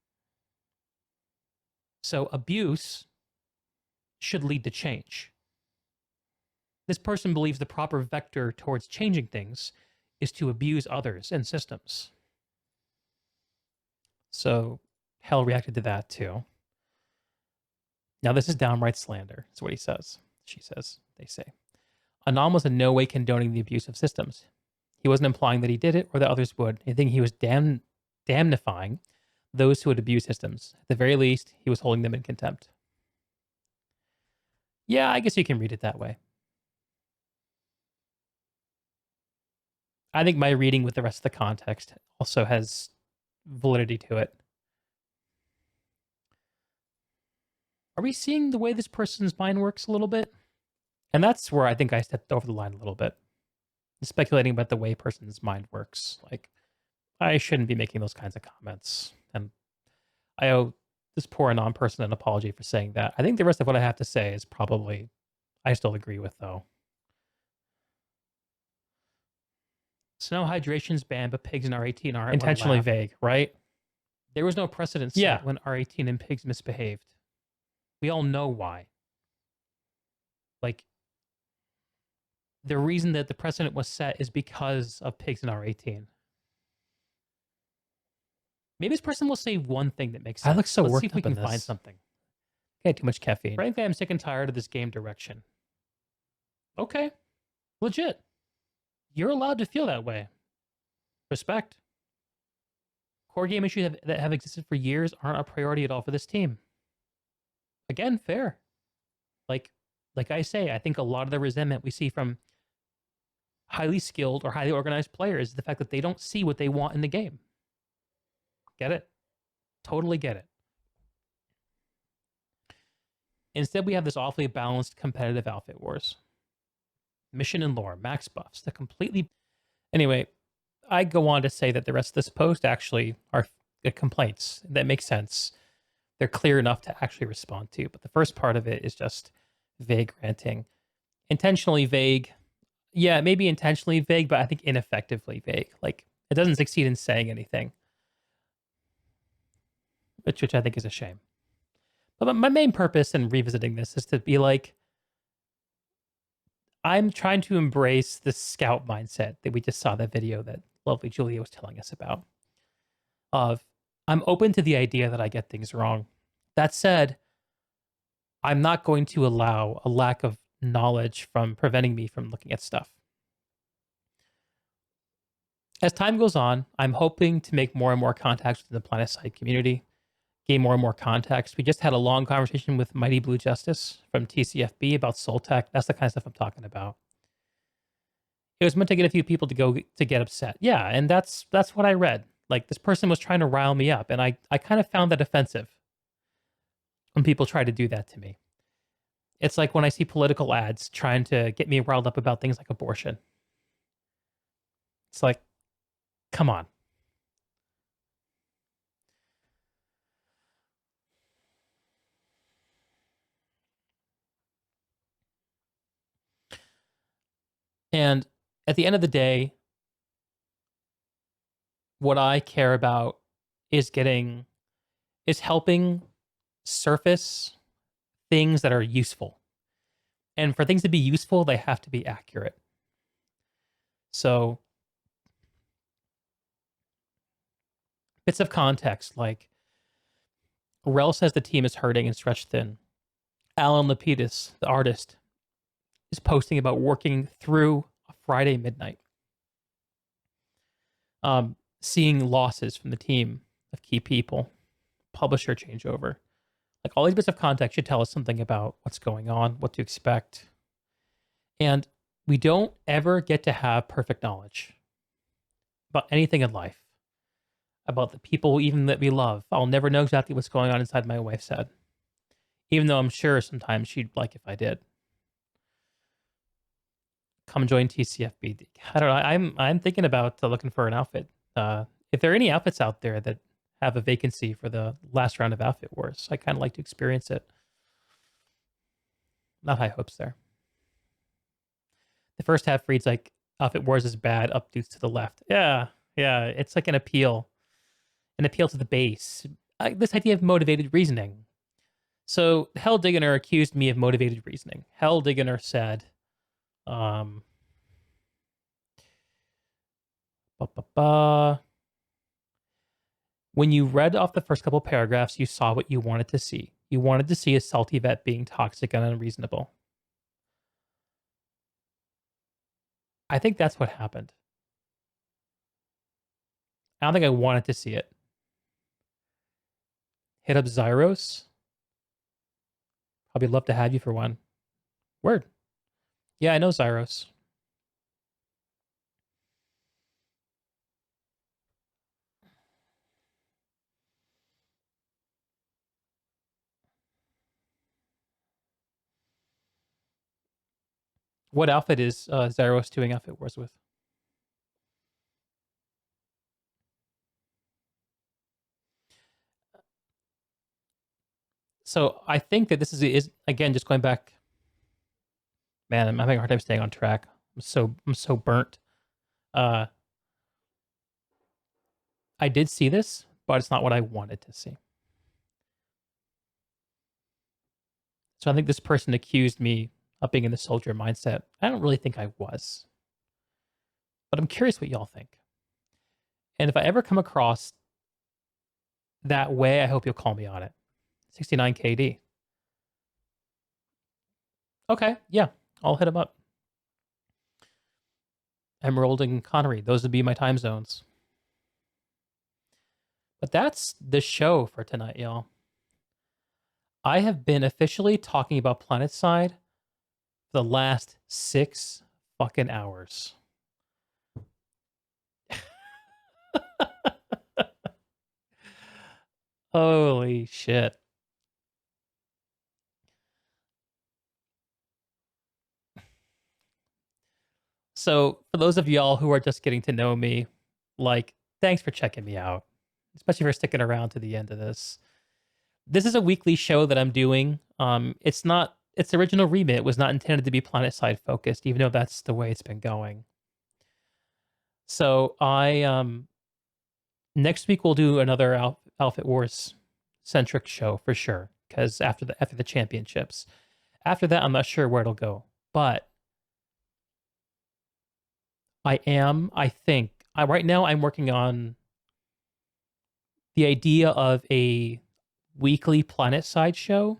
So abuse should lead to change. This person believes the proper vector towards changing things is to abuse others and systems. So Hell reacted to that too. Now this is downright slander, is what he says. She says, they say. Anon was in no way condoning the abuse of systems. He wasn't implying that he did it or that others would. I think he was damnifying those who would abuse systems. At the very least, he was holding them in contempt. Yeah, I guess you can read it that way. I think my reading with the rest of the context also has validity to it. Are we seeing the way this person's mind works a little bit? And that's where I think I stepped over the line a little bit. Speculating about the way a person's mind works. Like, I shouldn't be making those kinds of comments. And I owe this poor Anon person an apology for saying that. I think the rest of what I have to say is probably, I still agree with, though. Snow hydration's banned, but pigs and R18 aren't. Intentionally vague, right? There was no precedent set when R18 and pigs misbehaved. We all know why. Like, the reason that the precedent was set is because of pigs and R18. Maybe this person will say one thing that makes sense. I look so worked up in this. Let's see if we can find something. I had too much caffeine. Frankly, I'm sick and tired of this game direction. Okay. Legit. You're allowed to feel that way. Respect. Core game issues that have existed for years aren't a priority at all for this team. Again, fair. Like I say, I think a lot of the resentment we see from highly skilled or highly organized players is the fact that they don't see what they want in the game. Get it? Totally get it. Instead, we have this awfully balanced competitive outfit wars. Mission and lore, max buffs, the completely... Anyway, I go on to say that the rest of this post actually are complaints. That make sense. They're clear enough to actually respond to. But the first part of it is just vague ranting. Intentionally vague. Yeah, maybe intentionally vague, but I think ineffectively vague. Like, it doesn't succeed in saying anything. Which I think is a shame. But my main purpose in revisiting this is to be like, I'm trying to embrace the scout mindset that we just saw that video that lovely Julia was telling us about. Of, I'm open to the idea that I get things wrong. That said, I'm not going to allow a lack of knowledge from preventing me from looking at stuff. As time goes on, I'm hoping to make more and more contacts with the Planetside community, gain more and more context. We just had a long conversation with MightyBluJustice from TCFB about Soltech. That's the kind of stuff I'm talking about. It was meant to get a few people to get upset. Yeah, and that's what I read. Like, this person was trying to rile me up, and I kind of found that offensive when people try to do that to me. It's like when I see political ads trying to get me riled up about things like abortion. It's like, come on. And at the end of the day, what I care about is helping surface things that are useful. And for things to be useful, they have to be accurate. So, bits of context, like Wrel says the team is hurting and stretched thin. Alan Lapidus, the artist, is posting about working through a Friday midnight. Seeing losses from the team of key people, publisher changeover. Like, all these bits of context should tell us something about what's going on, what to expect. And we don't ever get to have perfect knowledge about anything in life, about the people even that we love. I'll never know exactly what's going on inside my wife's head, even though I'm sure sometimes she'd like if I did. Come join TCFB. I don't know. I'm thinking about looking for an outfit. If there are any outfits out there that have a vacancy for the last round of Outfit Wars, I kind of like to experience it. Not high hopes there. The first half reads like Outfit Wars is bad, up dudes to the left. Yeah, it's like an appeal to the base. This idea of motivated reasoning. So Hell Digginer accused me of motivated reasoning. Hell Digginer said, ba, ba, ba. When you read off the first couple paragraphs, you saw what you wanted to see. You wanted to see a salty vet being toxic and unreasonable. I think that's what happened. I don't think I wanted to see it. Hit up Zyros. Probably love to have you for one. Word. Yeah, I know Zyros. What outfit is Zyros doing Outfit Wars with? So I think that this is again just going back. Man, I'm having a hard time staying on track. I'm so burnt. I did see this, but it's not what I wanted to see. So I think this person accused me of being in the soldier mindset. I don't really think I was. But I'm curious what y'all think. And if I ever come across that way, I hope you'll call me on it. 69 KD. Okay, yeah, I'll hit him up. Emerald and Connery, those would be my time zones. But that's the show for tonight, y'all. I have been officially talking about Planetside for the last 6 fucking hours. Holy shit. So, for those of y'all who are just getting to know me, like, thanks for checking me out, especially for sticking around to the end of this. This is a weekly show that I'm doing. It's not its original remit was not intended to be Planetside focused, even though that's the way it's been going. So I next week we'll do another Outfit Wars centric show for sure. Because after the championships, after that I'm not sure where it'll go, but right now I'm working on the idea of a weekly Planetside show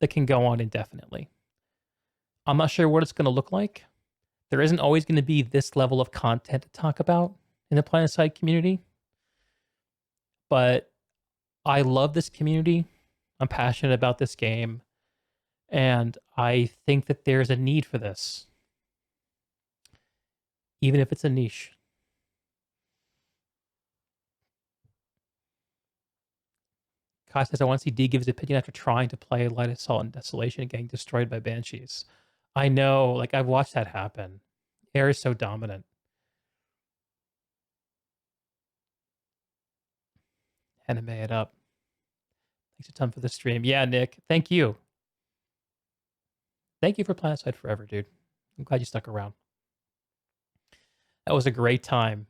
that can go on indefinitely. I'm not sure what it's going to look like. There isn't always going to be this level of content to talk about in the Planetside community. But I love this community. I'm passionate about this game. And I think that there's a need for this. Even if it's a niche. Kai says, I want to see Deeg give his opinion after trying to play Light Assault and Desolation and getting destroyed by Banshees. I know, like, I've watched that happen. Air is so dominant. Anime it up. Thanks a ton for the stream. Yeah, Nick, thank you. Thank you for Planetside forever, dude. I'm glad you stuck around. That was a great time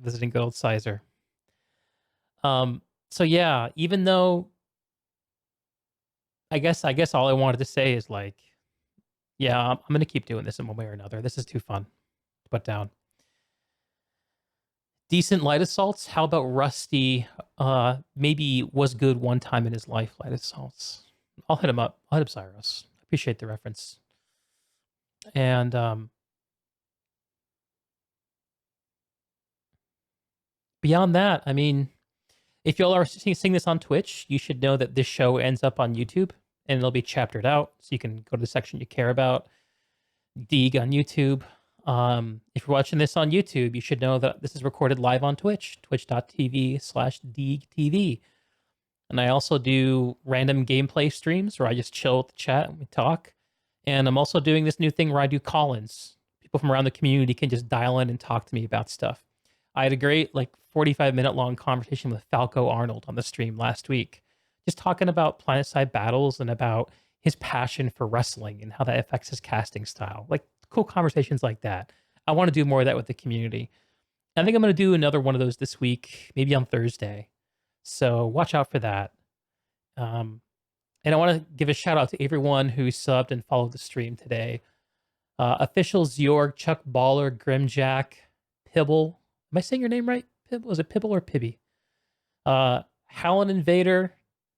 visiting good old Sizer. So yeah, even though I guess all I wanted to say is like, yeah, I'm gonna keep doing this in one way or another. This is too fun to put down. Decent Light Assaults. How about Rusty? Maybe was good one time in his life. Light Assaults. I'll hit him up. I'll hit up Cyrious. Appreciate the reference. And beyond that, I mean, if y'all are seeing this on Twitch, you should know that this show ends up on YouTube and it'll be chaptered out. So you can go to the section you care about. Deeg on YouTube. If you're watching this on YouTube, you should know that this is recorded live on Twitch, twitch.tv/DeegTV. And I also do random gameplay streams where I just chill with the chat and we talk. And I'm also doing this new thing where I do call-ins. People from around the community can just dial in and talk to me about stuff. I had a great 45-minute long conversation with Falco Arnold on the stream last week, just talking about Planetside battles and about his passion for wrestling and how that affects his casting style. Like cool conversations like that. I want to do more of that with the community. I think I'm going to do another one of those this week, maybe on Thursday. So watch out for that. And I want to give a shout out to everyone who subbed and followed the stream today. Official Zyorg, Chuck Baller, Grimjack, Pibble. Am I saying your name right? Pibble? Is it Pibble or Pibby? Howlin' Invader,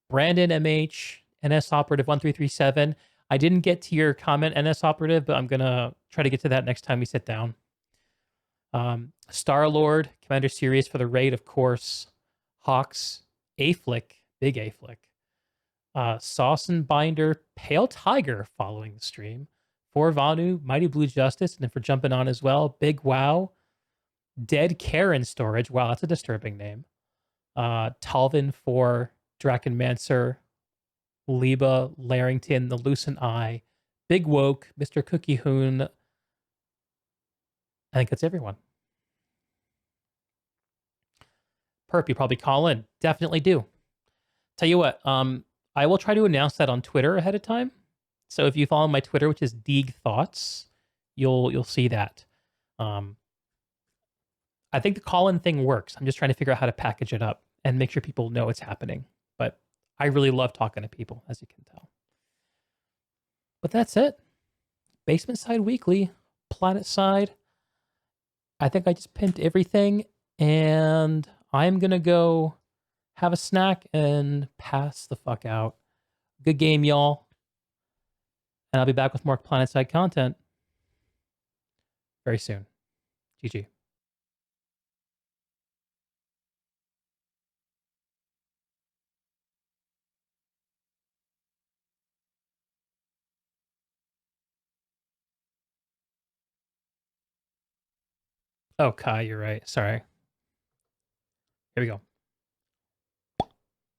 Brandon MH, NS Operative 1337. I didn't get to your comment, NS Operative, but I'm going to try to get to that next time we sit down. Star-Lord, Commander Cyrious for the raid, of course. Hawks, A-Flick, Big A-Flick. Sauce and Binder, Pale Tiger following the stream. For Vanu, MightyBluJustice, and then for jumping on as well, Big Wow. Dead Karen Storage, wow, that's a disturbing name. Talvin for Drakenmancer, Liba, Larrington, The Lucent Eye, Big Woke, Mr. Cookie Hoon. I think that's everyone. Perp, you probably call in. Definitely do. Tell you what, I will try to announce that on Twitter ahead of time. So if you follow my Twitter, which is Deeg Thoughts, you'll see that. I think the call-in thing works. I'm just trying to figure out how to package it up and make sure people know it's happening. But I really love talking to people, as you can tell. But that's it. Basement Side Weekly, Planetside. I think I just pinned everything, and I'm going to go have a snack and pass the fuck out. Good game, y'all. And I'll be back with more Planetside content very soon. GG. Oh, Kai, you're right. Sorry. Here we go.